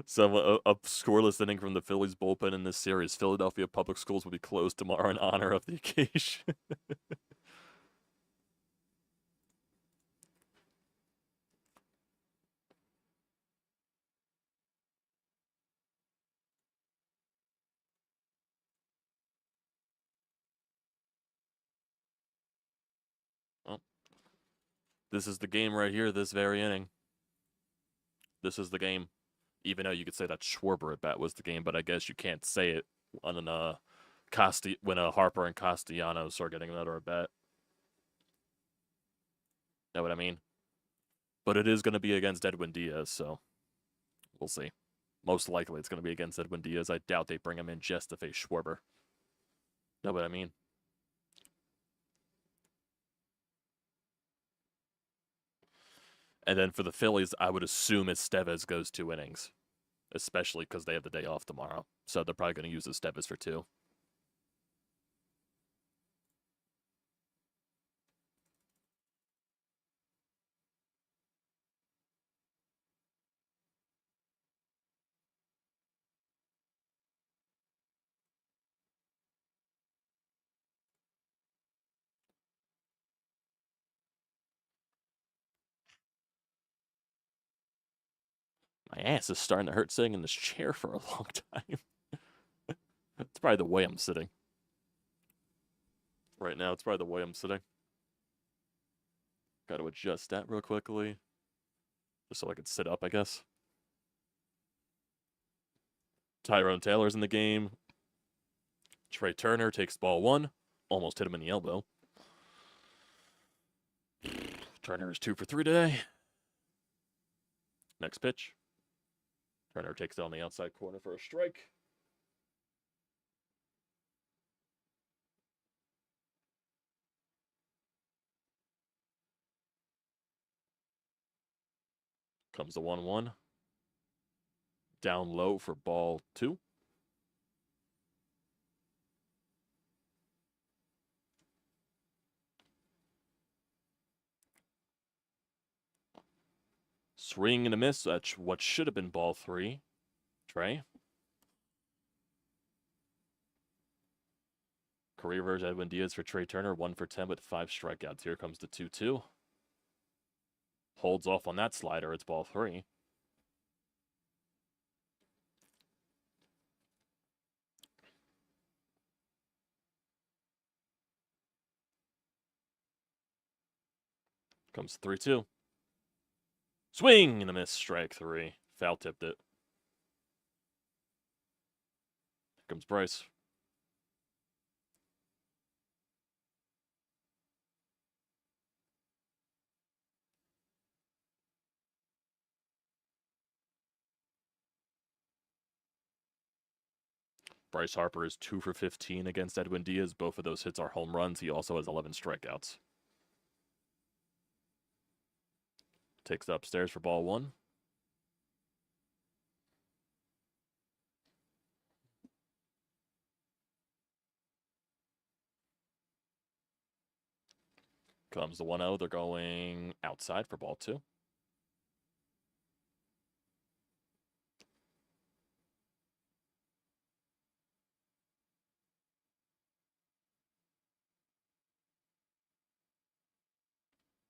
So, a scoreless inning from the Phillies bullpen in this series. Philadelphia public schools will be closed tomorrow in honor of the occasion. Well, this is the game right here, this very inning. This is the game. Even though you could say that Schwarber at bat was the game, but I guess you can't say it when Harper and Castellanos are getting another at bat. Know what I mean? But it is going to be against Edwin Diaz, so we'll see. Most likely it's going to be against Edwin Diaz. I doubt they bring him in just to face Schwarber. Know what I mean? And then for the Phillies, I would assume Estevez goes 2 innings, especially because they have the day off tomorrow. So they're probably going to use Estevez for 2. My ass is starting to hurt sitting in this chair for a long time. It's probably the way I'm sitting. Right now, it's probably the way I'm sitting. Got to adjust that real quickly. Just so I can sit up, I guess. Tyrone Taylor's in the game. Trey Turner takes ball 1. Almost hit him in the elbow. Turner is 2 for 3 today. Next pitch. Turner takes it on the outside corner for a strike. Comes the 1-1. Down low for ball 2. Swing and a miss. That's what should have been ball 3. Trey. Career versus Edwin Diaz for Trey Turner. 1 for 10 with 5 strikeouts. Here comes the 2-2. Holds off on that slider. It's ball 3. Comes 3-2. Swing and a miss. Strike 3. Foul tipped it. Here comes Bryce. Bryce Harper is 2 for 15 against Edwin Diaz. Both of those hits are home runs. He also has 11 strikeouts. Takes it upstairs for ball 1. Comes the 1-0. They're going outside for ball 2.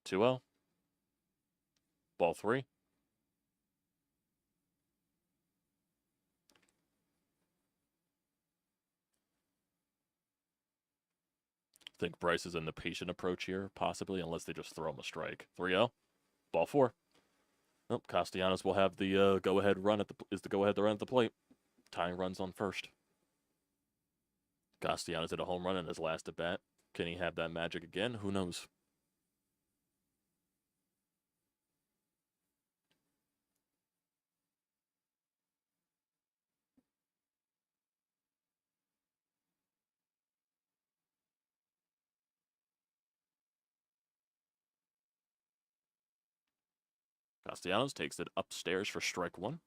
Two-0. Ball 3. I think Bryce is in the patient approach here, possibly, unless they just throw him a strike. 3-0. Ball 4. Nope. Castellanos will have the go-ahead run at the go-ahead run at the plate. Tying runs on first. Castellanos hit a home run in his last at bat. Can he have that magic again? Who knows? Castellanos takes it upstairs for strike 1.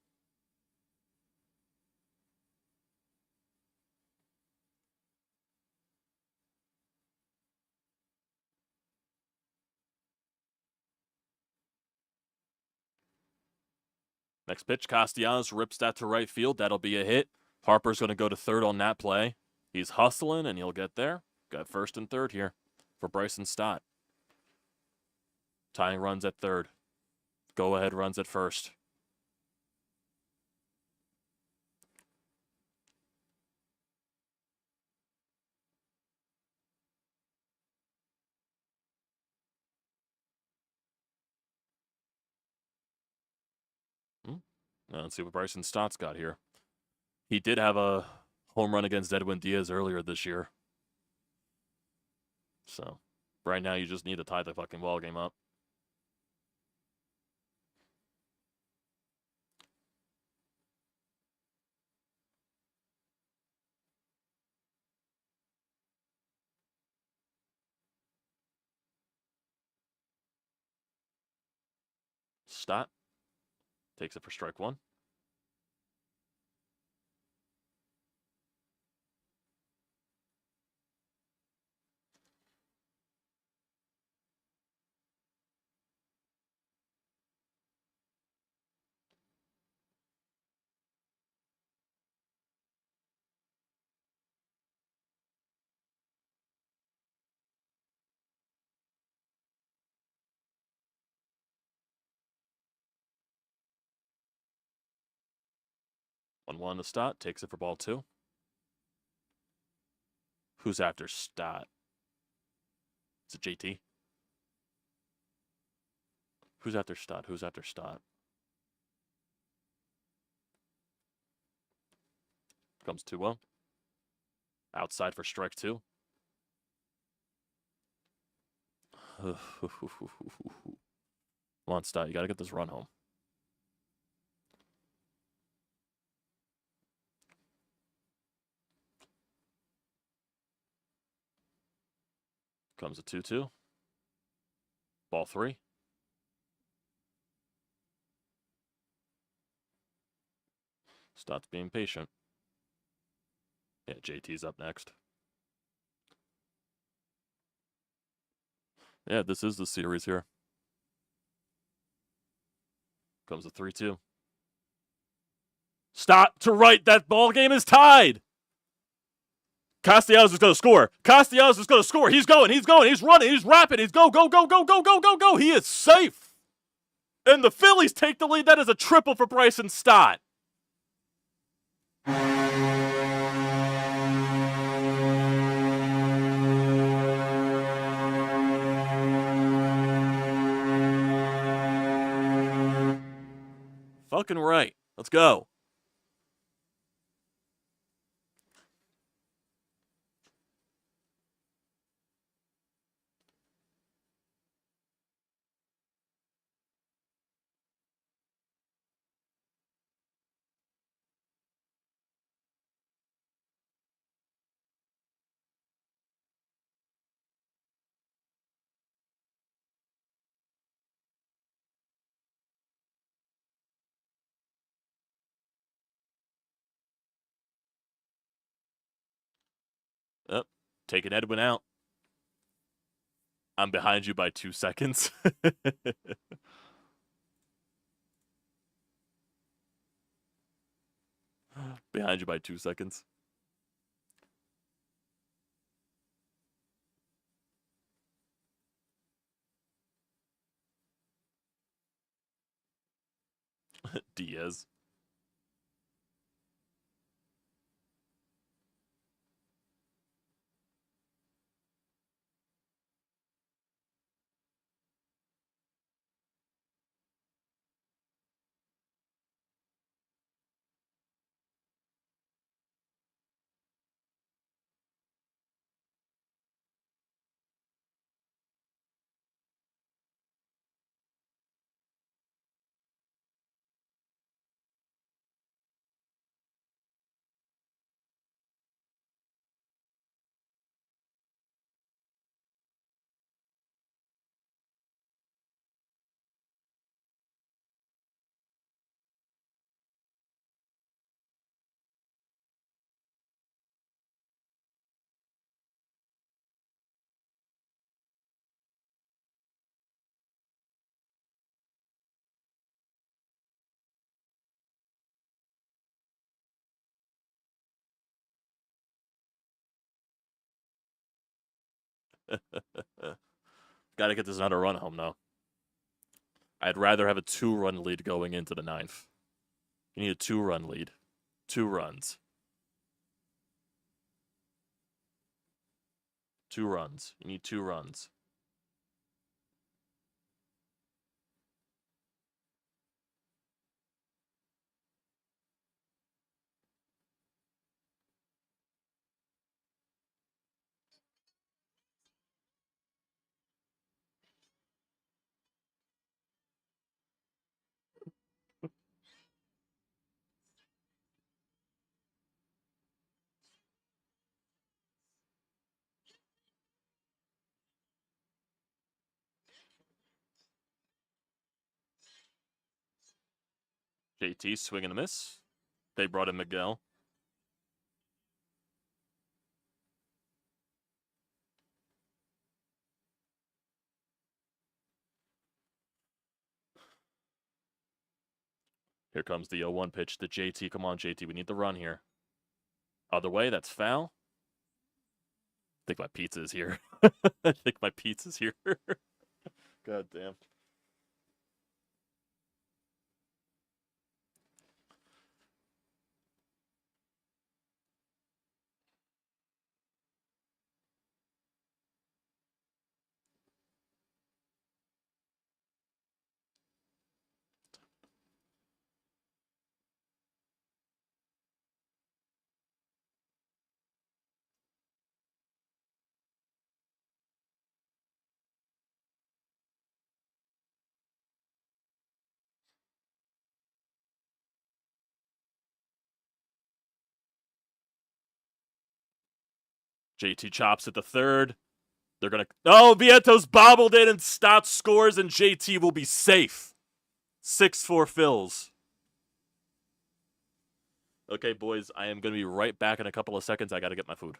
Next pitch, Castellanos rips that to right field. That'll be a hit. Harper's going to go to third on that play. He's hustling, and he'll get there. Got first and third here for Bryson Stott. Tying runs at third. Go-ahead runs at first. Let's see what Bryson Stott's got here. He did have a home run against Edwin Diaz earlier this year. So, right now you just need to tie the fucking ball game up. Stott takes it for strike one. One to Stott, takes it for ball two. Who's after Stott? Is it JT? Who's after Stott? Who's after Stott? Comes 2-0. Outside for strike two. Come on, Stott. You got to get this run home. Comes a 2-2. Ball three. Stott's being patient. Yeah, JT's up next. Yeah, this is the series here. Comes a 3-2. Stott to right. That ball game is tied. Castellanos is going to score. Castellanos is going to score. He's going. He's going. He's running. He's rapping. He's go, go, go, go, go, go, go, go. He is safe. And the Phillies take the lead. That is a triple for Bryson Stott. Fucking right. Let's go. Yep. Taking Edwin out. I'm behind you by 2 seconds. Behind you by 2 seconds. Diaz. Got to get this another run home, though. I'd rather have a 2-run lead going into the 9th. You need a 2-run lead. 2 runs. 2 runs. You need 2 runs. JT swing and a miss. They brought in Miguel. Here comes the 0-1 pitch to JT. Come on, JT. We need the run here. Other way, that's foul. I think my pizza's here. I think my pizza's here. God damn. JT chops at the third. They're going to... Oh, Vientos bobbled it and Stott scores, and JT will be safe. 6-4 Phils. Okay, boys, I am going to be right back in a couple of seconds. I got to get my food.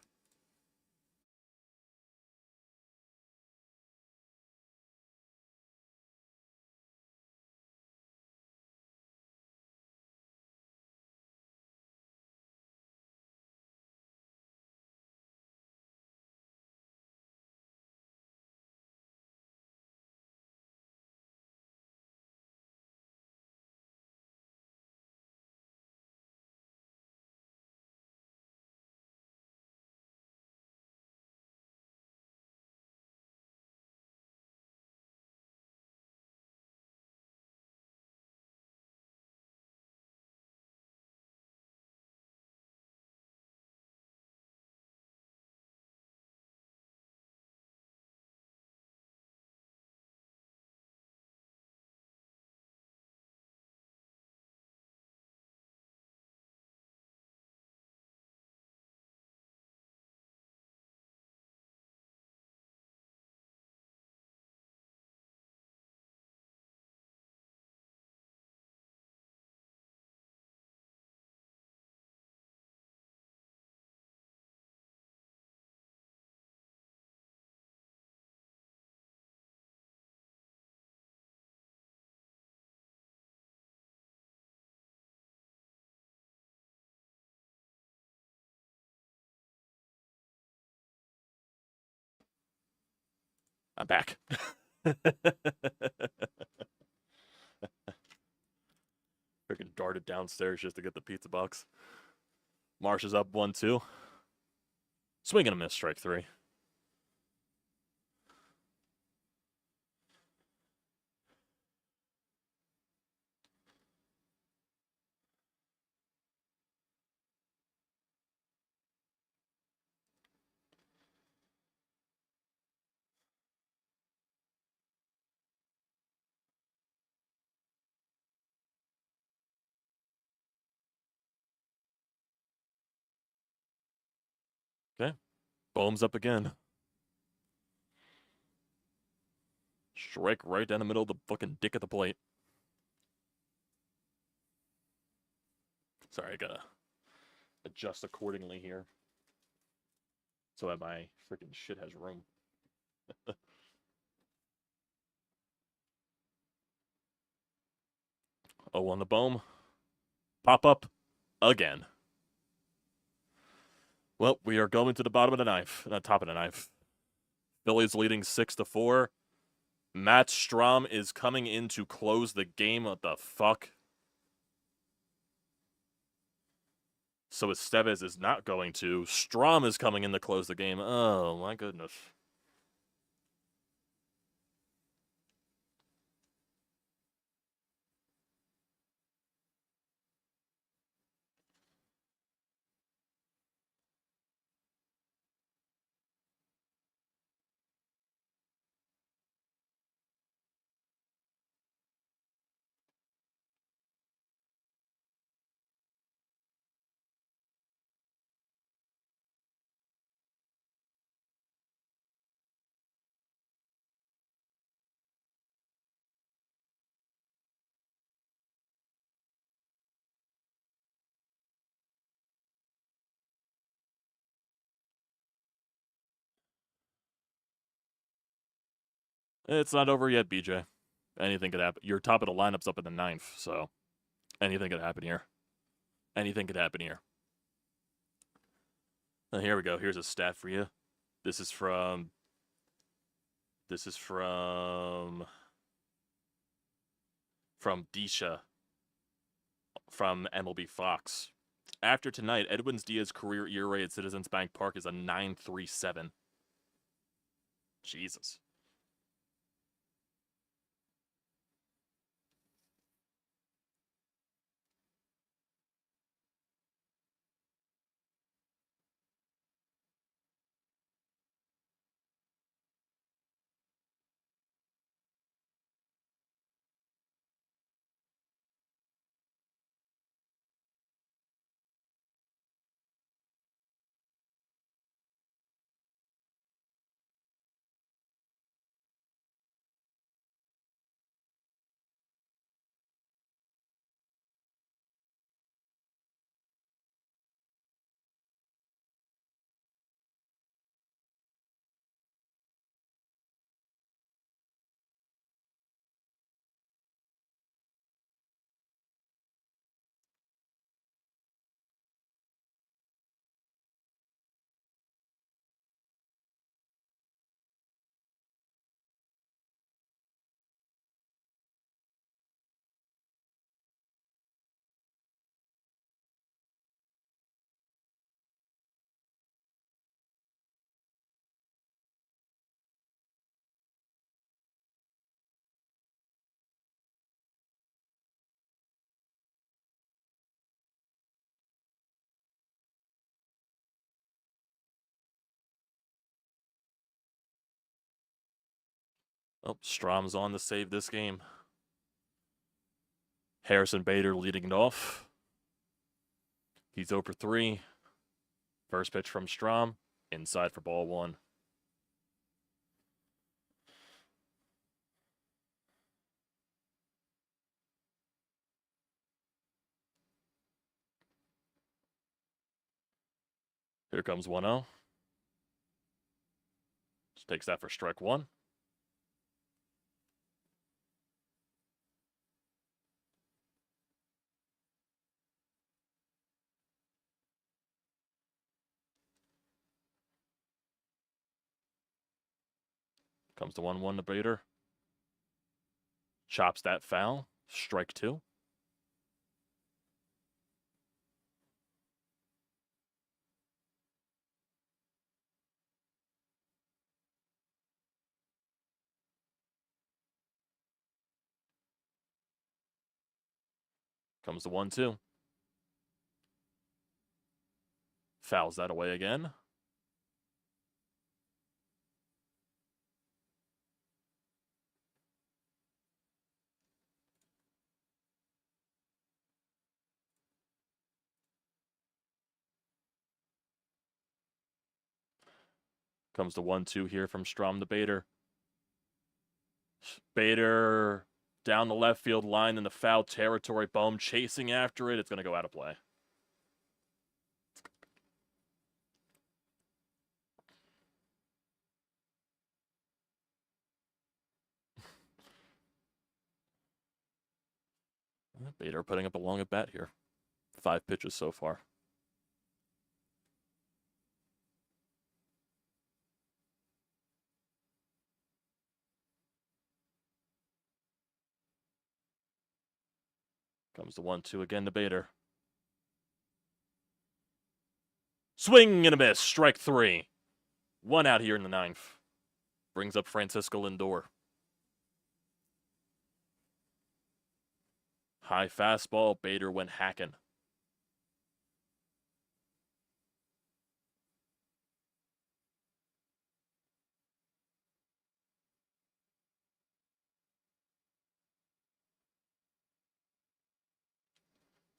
I'm back. Freaking darted downstairs just to get the pizza box. Marsh is up 1-2. Swing and a miss, strike 3. Okay. Bohm's up again. Strike right down the middle of the fucking dick of the plate. Sorry, I gotta adjust accordingly here. So that my freaking shit has room. Oh, on the Bohm. Pop up again. Well, we are going to the bottom of the knife. Not top of the knife. Phillies leading 6-4. Matt Strom is coming in to close the game. What the fuck? So Estevez is not going to. Strom is coming in to close the game. Oh, my goodness. It's not over yet, BJ. Anything could happen. Your top of the lineup's up in the 9th, so anything could happen here. Anything could happen here. Here we go. Here's a stat for you. This is from Disha from MLB Fox. After tonight, Edwin Diaz's career ERA at Citizens Bank Park is a 9.37. Jesus. Oh, Strom's on to save this game. Harrison Bader leading it off. He's 0 for 3. First pitch from Strom. Inside for ball 1. Here comes 1-0. Just takes that for strike 1. Comes to 1-1 to Bader. Chops that foul. Strike 2. Comes to 1-2. Fouls that away again. Comes to 1-2 here from Strom to Bader. Bader down the left field line in the foul territory. Bohm chasing after it. It's going to go out of play. Bader putting up a long at bat here. 5 pitches so far. Comes the 1-2 again to Bader. Swing and a miss. Strike 3. 1 out here in the 9th. Brings up Francisco Lindor. High fastball. Bader went hacking.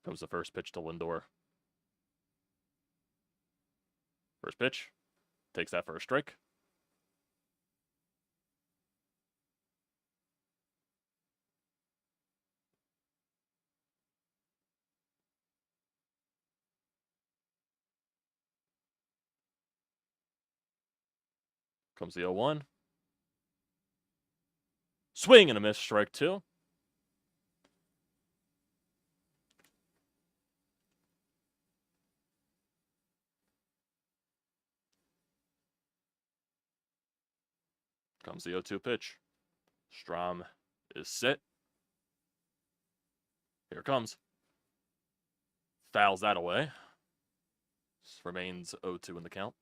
Comes the first pitch to Lindor. First pitch. Takes that for a strike. Comes the 0-1. Swing and a miss, strike 2. Comes the 0-2 pitch. Strom is set. Here it comes. Fouls that away. Remains 0-2 in the count.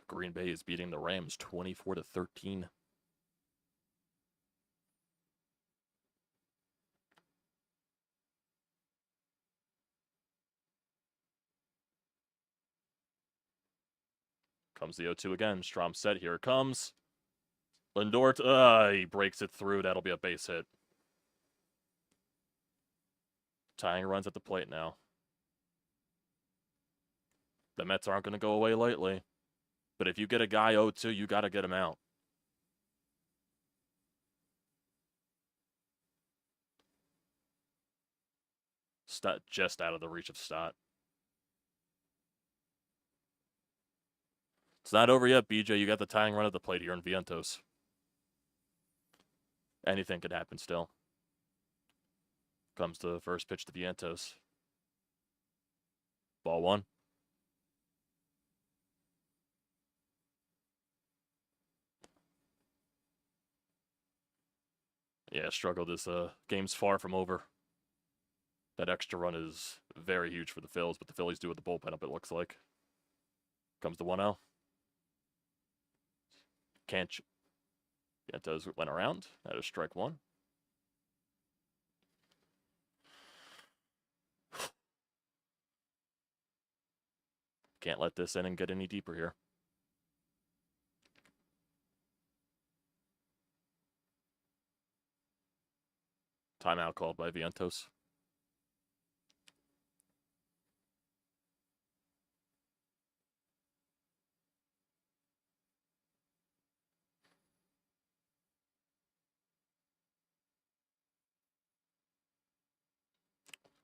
Green Bay is beating the Rams 24-13. Comes the 0-2 again. Strom set. Here it comes. Lindor, he breaks it through. That'll be a base hit. Tying runs at the plate now. The Mets aren't going to go away lightly. But if you get a guy 0-2, you got to get him out. Stott just out of the reach of Stott. It's not over yet, BJ. You got the tying run at the plate here in Vientos. Anything could happen still. Comes the first pitch to Vientos. Ball 1. Yeah, struggle. This game's far from over. That extra run is very huge for the Phillies, but the Phillies do with the bullpen up, it looks like. Comes the 1-0. Can't. Vientos went around. That is strike 1. Can't let this inning get any deeper here. Timeout called by Vientos.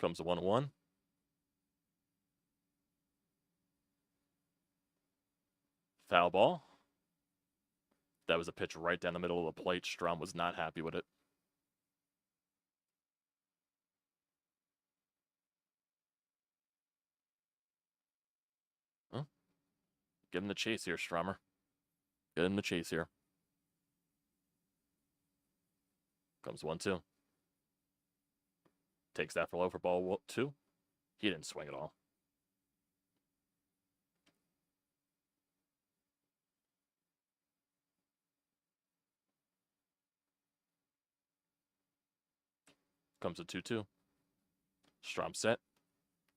Comes the 1-1. Foul ball. That was a pitch right down the middle of the plate. Strom was not happy with it. Huh? Give him the chase here, Stromer. Get him the chase here. Comes 1-2. Takes that for low for ball 2. He didn't swing at all. Comes a 2-2. Strom set.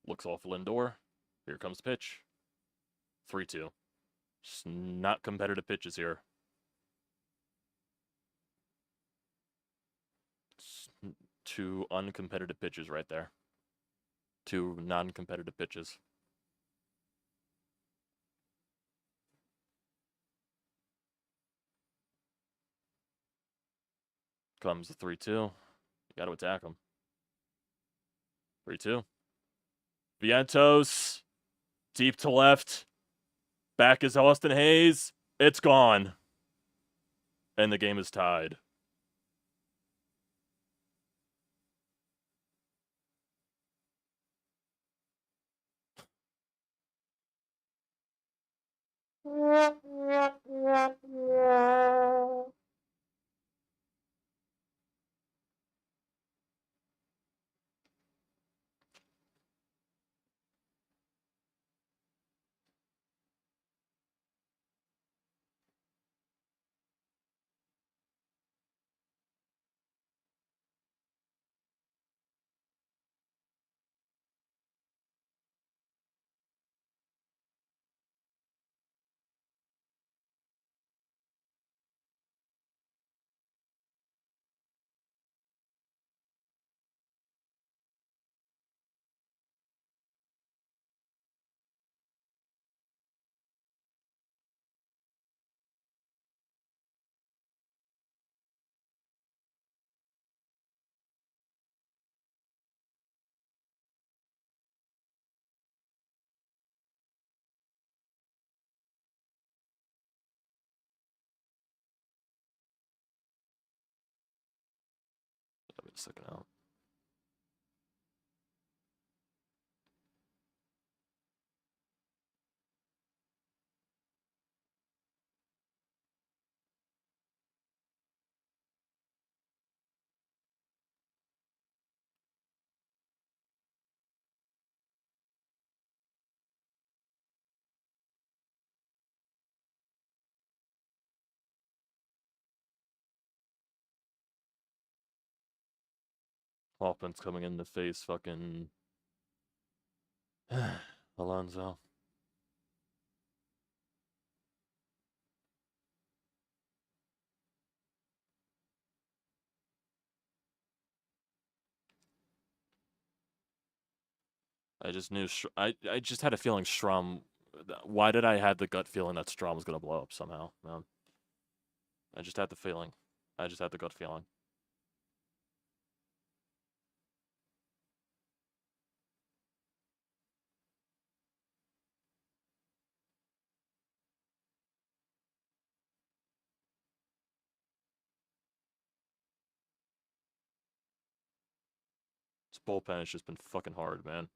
Looks off Lindor. Here comes the pitch. 3-2. Just not competitive pitches here. Two uncompetitive pitches right there. Two non-competitive pitches. Comes the 3-2. You got to attack him. 3-2. Vientos. Deep to left. Back is Austin Hayes. It's gone. And the game is tied. Second out. Hoffman's coming in to face fucking Alonso. I just knew. I just had a feeling Strom. Why did I have the gut feeling that Strom was gonna blow up somehow, man? I just had the feeling. I just had the gut feeling. This bullpen has just been fucking hard, man.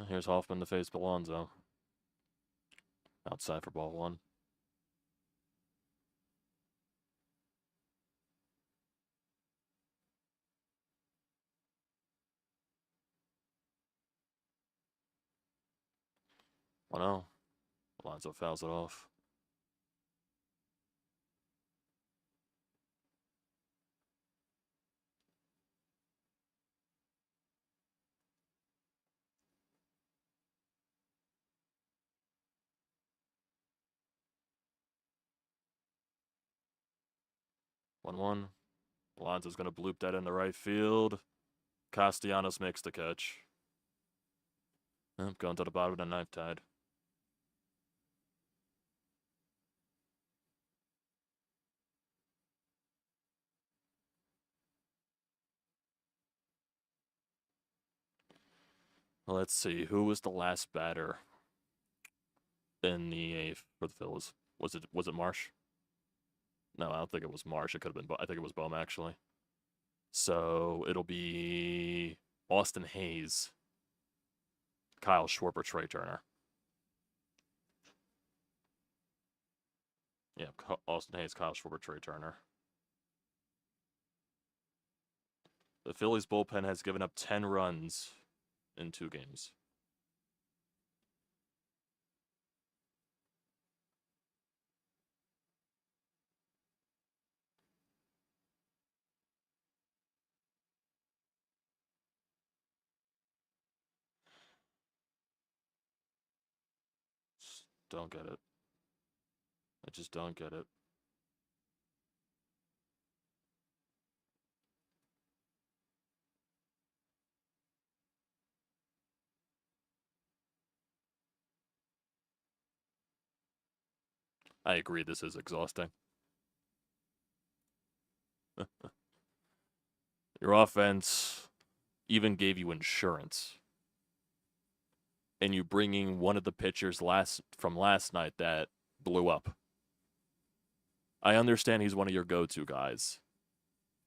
Here's Hoffman to face Alonso. Outside for ball one. Oh no. Alonso fouls it off. One. Alonso's gonna bloop that into right field. Castellanos makes the catch. Going to the bottom of the ninth tide. Let's see. Who was the last batter in the eighth for the Phillies? Was it Marsh? No, I don't think it was Marsh. It could have been. I think it was Bohm actually. So it'll be Austin Hayes, Kyle Schwarber, Trey Turner. Yeah, Austin Hayes, Kyle Schwarber, Trey Turner. The Phillies bullpen has given up 10 runs in 2 games. Just don't get it. I just don't get it. I agree, this is exhausting. Your offense even gave you insurance. And you bringing one of the pitchers from last night that blew up. I understand he's one of your go-to guys.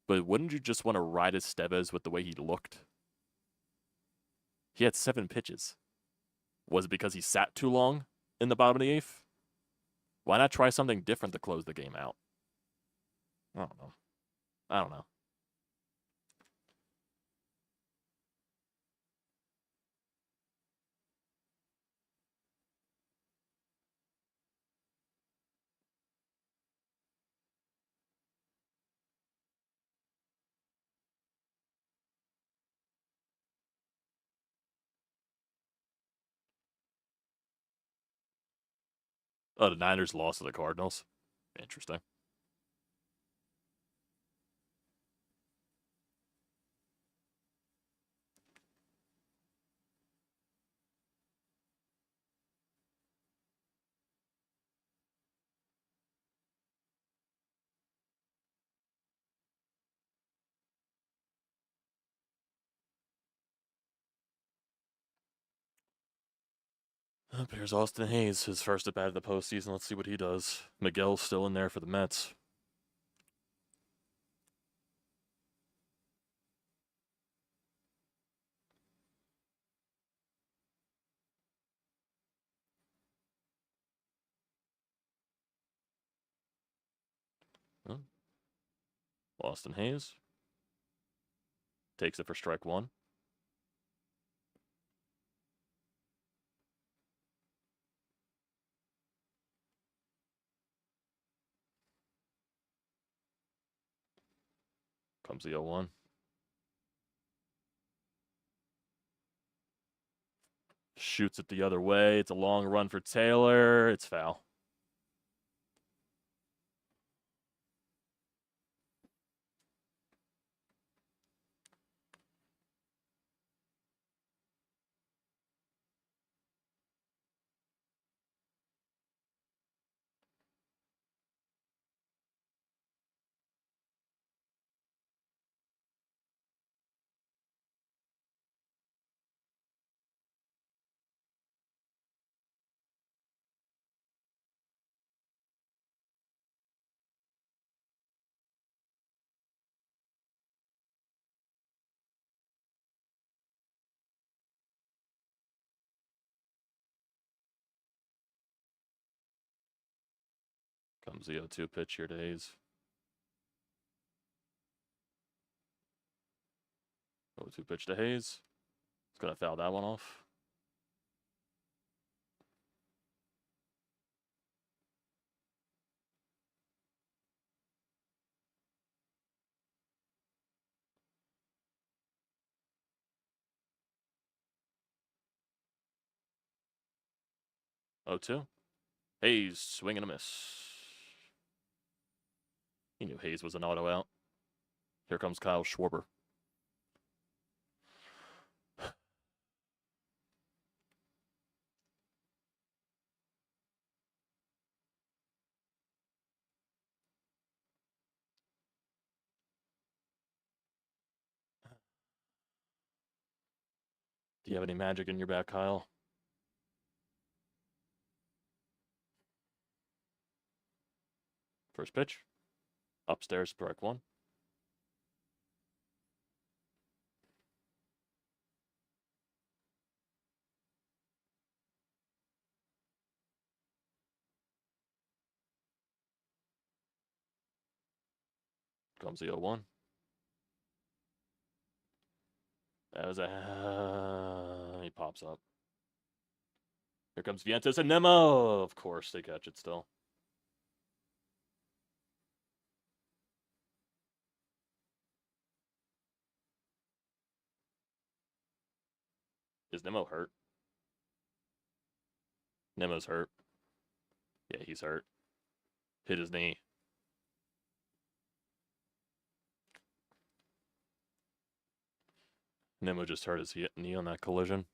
But wouldn't you just want to ride Estevez with the way he looked? He had 7 pitches. Was it because he sat too long in the bottom of the 8th? Why not try something different to close the game out? I don't know. I don't know. Oh, the Niners lost to the Cardinals. Interesting. Here's Austin Hayes, his first at bat of the postseason. Let's see what he does. Miguel's still in there for the Mets. Oh. Austin Hayes takes it for strike 1. Comes the 0-1. Shoots it the other way. It's a long run for Taylor. It's foul. Comes the 0-2 pitch here to Hayes. 0-2 pitch to Hayes. He's going to foul that one off. Oh, 2. Hayes, swing and a miss. He knew Hayes was an auto out. Here comes Kyle Schwarber. Do you have any magic in your back, Kyle? First pitch. Upstairs, strike 1. Comes the 0-1. That was he pops up. Here comes Vientos and Nemo. Of course, they catch it still. Is Nemo hurt? Nemo's hurt. Yeah, he's hurt. Hit his knee. Nemo just hurt his knee on that collision.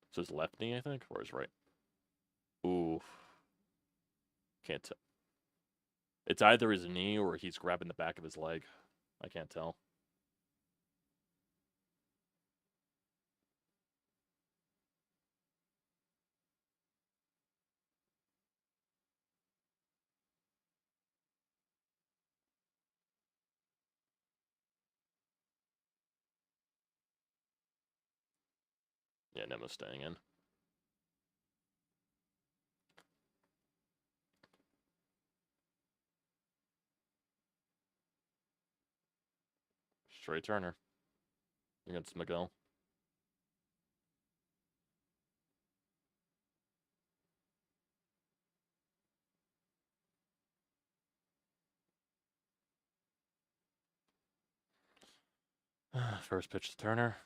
It's his left knee, I think, or his right. Ooh. Can't tell. It's either his knee or he's grabbing the back of his leg. I can't tell. Yeah, Nemo's staying in. Straight Turner against Miguel. First pitch to Turner.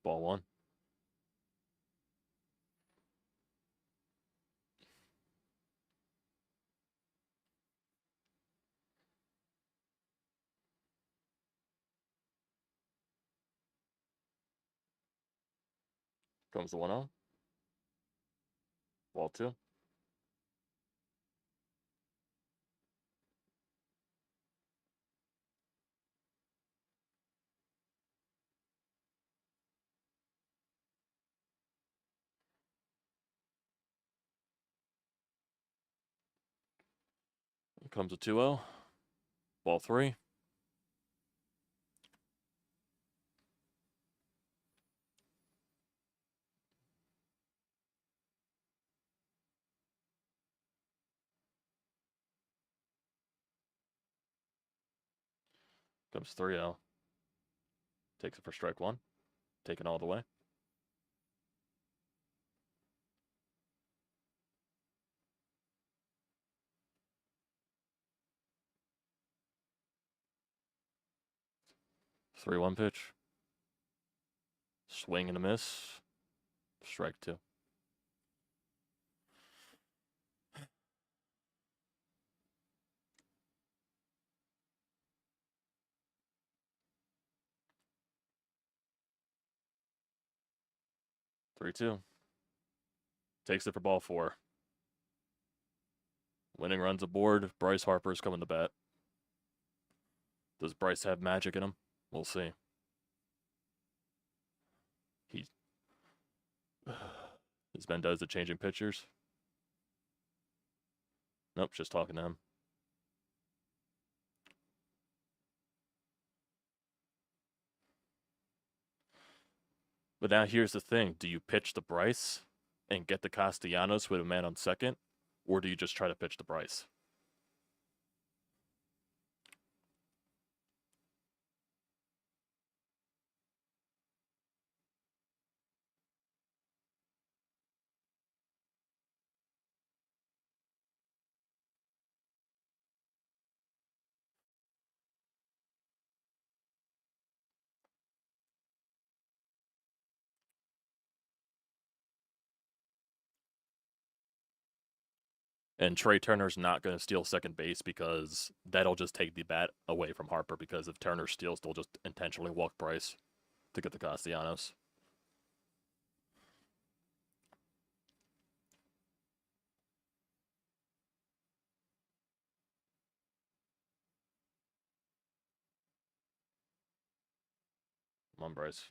Ball one. Comes the 1-0. Ball two. Comes a 2-0. Ball three. Comes 3-0. Takes it for strike one. Taken all the way. Three one pitch. Swing and a miss. Strike two. Three two. Takes it for ball four. Winning runs aboard. Bryce Harper's coming to bat. Does Bryce have magic in him? We'll see. Is Mendez the changing pitchers? Nope, just talking to him. But now here's the thing. Do you pitch the Bryce and get the Castellanos with a man on second? Or do you just try to pitch the Bryce? And Trey Turner's not going to steal second base because that'll just take the bat away from Harper, because if Turner steals, they'll just intentionally walk Bryce to get the Castellanos. Come on, Bryce.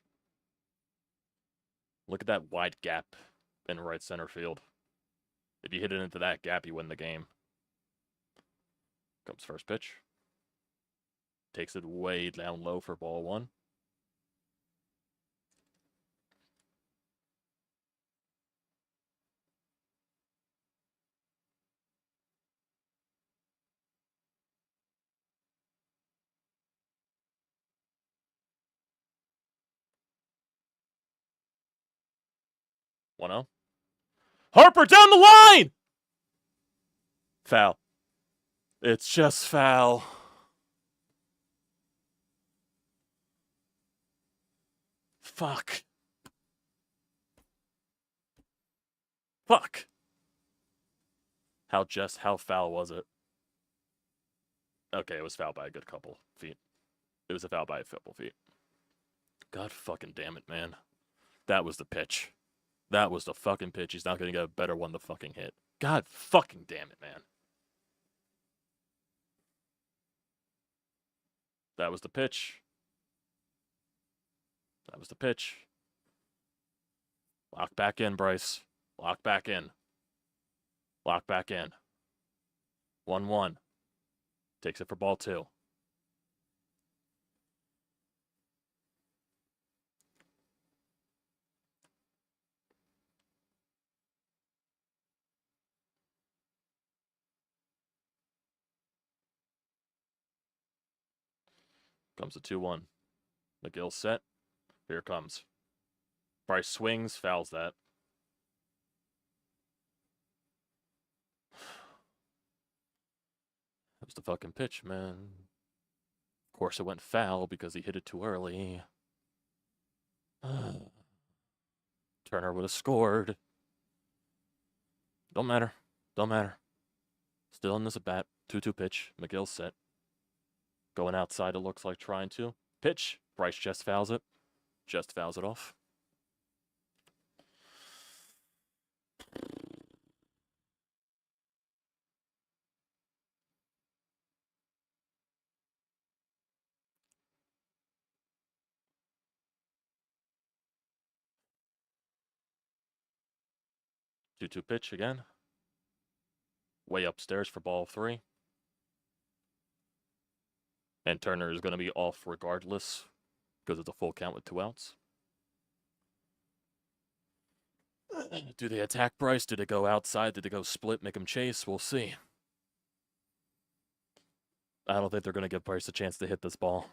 Look at that wide gap in right center field. If you hit it into that gap, you win the game. Comes first pitch. Takes it way down low for ball one. One 0. Harper down the line! Foul. It's just foul. Fuck. Fuck. How foul was it? Okay, it was foul by a good couple feet. It was a foul by a couple feet. God fucking damn it, man. That was the pitch. That was the fucking pitch. He's not going to get a better one to fucking hit. God fucking damn it, man. That was the pitch. That was the pitch. Lock back in, Bryce. Lock back in. Lock back in. 1-1. Takes it for ball 2. Comes the 2-1. McGill set. Here it comes. Bryce swings, fouls that. That was the fucking pitch, man. Of course, it went foul because he hit it too early. Turner would have scored. Don't matter. Don't matter. Still in this at bat. 2-2 pitch. McGill set. Going outside, it looks like trying to. Pitch. Bryce just fouls it. Just fouls it off. Two-two pitch again. Way upstairs for ball 3. And Turner is going to be off regardless because it's a full count with 2 outs. Do they attack Bryce? Do they go outside? Do they go split, make him chase? We'll see. I don't think they're going to give Bryce a chance to hit this ball.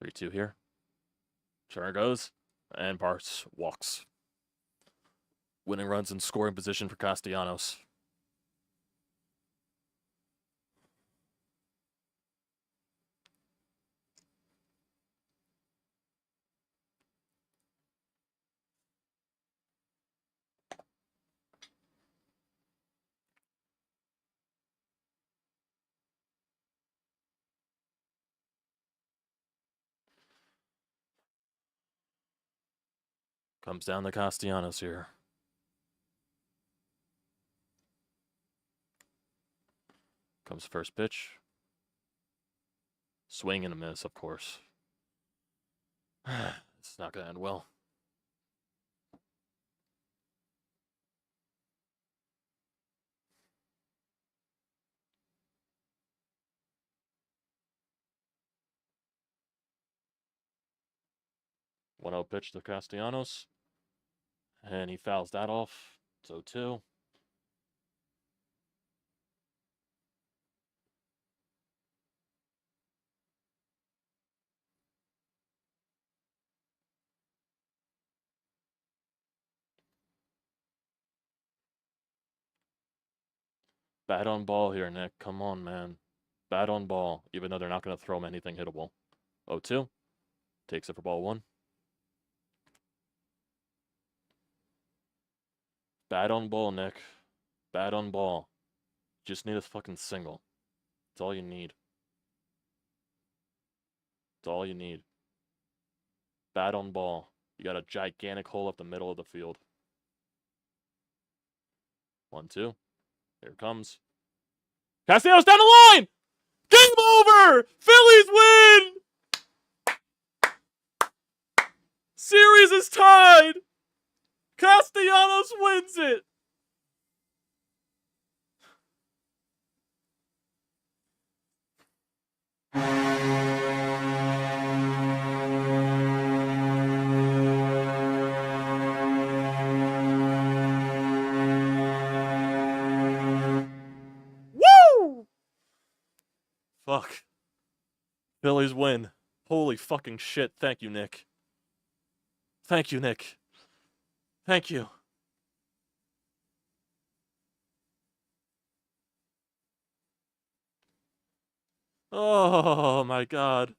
3-2 here. Turner goes, and Bryce walks. Winning runs in scoring position for Castellanos. Comes down to Castellanos here. Comes first pitch. Swing and a miss, of course. It's not going to end well. One 0 pitch to Castellanos. And he fouls that off. So 2. Bat on ball here, Nick. Come on, man. Bat on ball, even though they're not going to throw him anything hittable. 0-2. Takes it for ball 1. Bat on ball, Nick. Bat on ball. Just need a fucking single. That's all you need. That's all you need. Bat on ball. You got a gigantic hole up the middle of the field. 1-2. Here it comes. Castellanos down the line! Game over! Phillies win! Series is tied! Castellanos wins it! Woo! Fuck. Phillies win. Holy fucking shit. Thank you, Nick. Thank you, Nick. Thank you. Oh my god.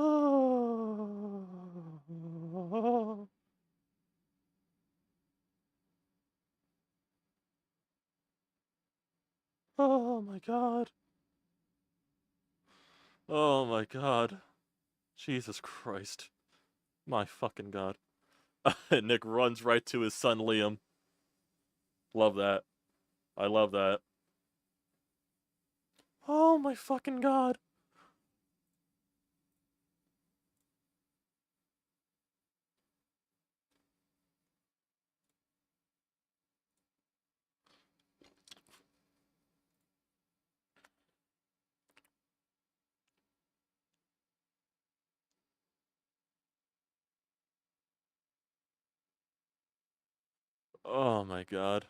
Oh. Oh my god. Oh my god. Jesus Christ. My fucking god. Nick runs right to his son Liam. Love that. I love that. Oh my fucking god. Oh my god.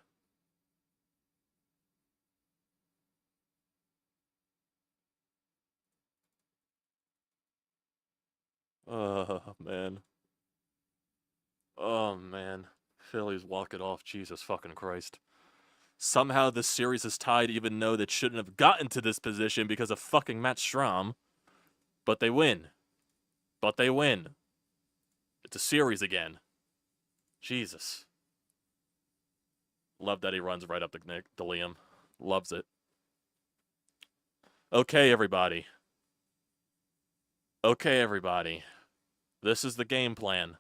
Oh man. Oh man. Phillies walk it off. Jesus fucking Christ. Somehow this series is tied even though that shouldn't have gotten to this position because of fucking Matt Strahm. But they win. But they win. It's a series again. Jesus. Love that he runs right up to Liam. Loves it. Okay, everybody. Okay, everybody. This is the game plan.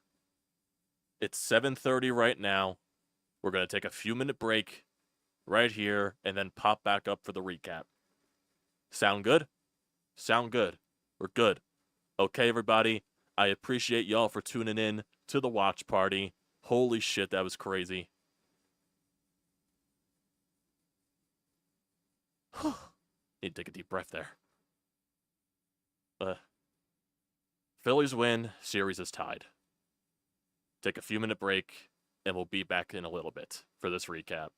It's 7:30 right now. We're going to take a few-minute break right here and then pop back up for the recap. Sound good? Sound good. We're good. Okay, everybody. I appreciate y'all for tuning in to the watch party. Holy shit, that was crazy. Need to take a deep breath there. Phillies win. Series is tied. Take a few-minute break, and we'll be back in a little bit for this recap.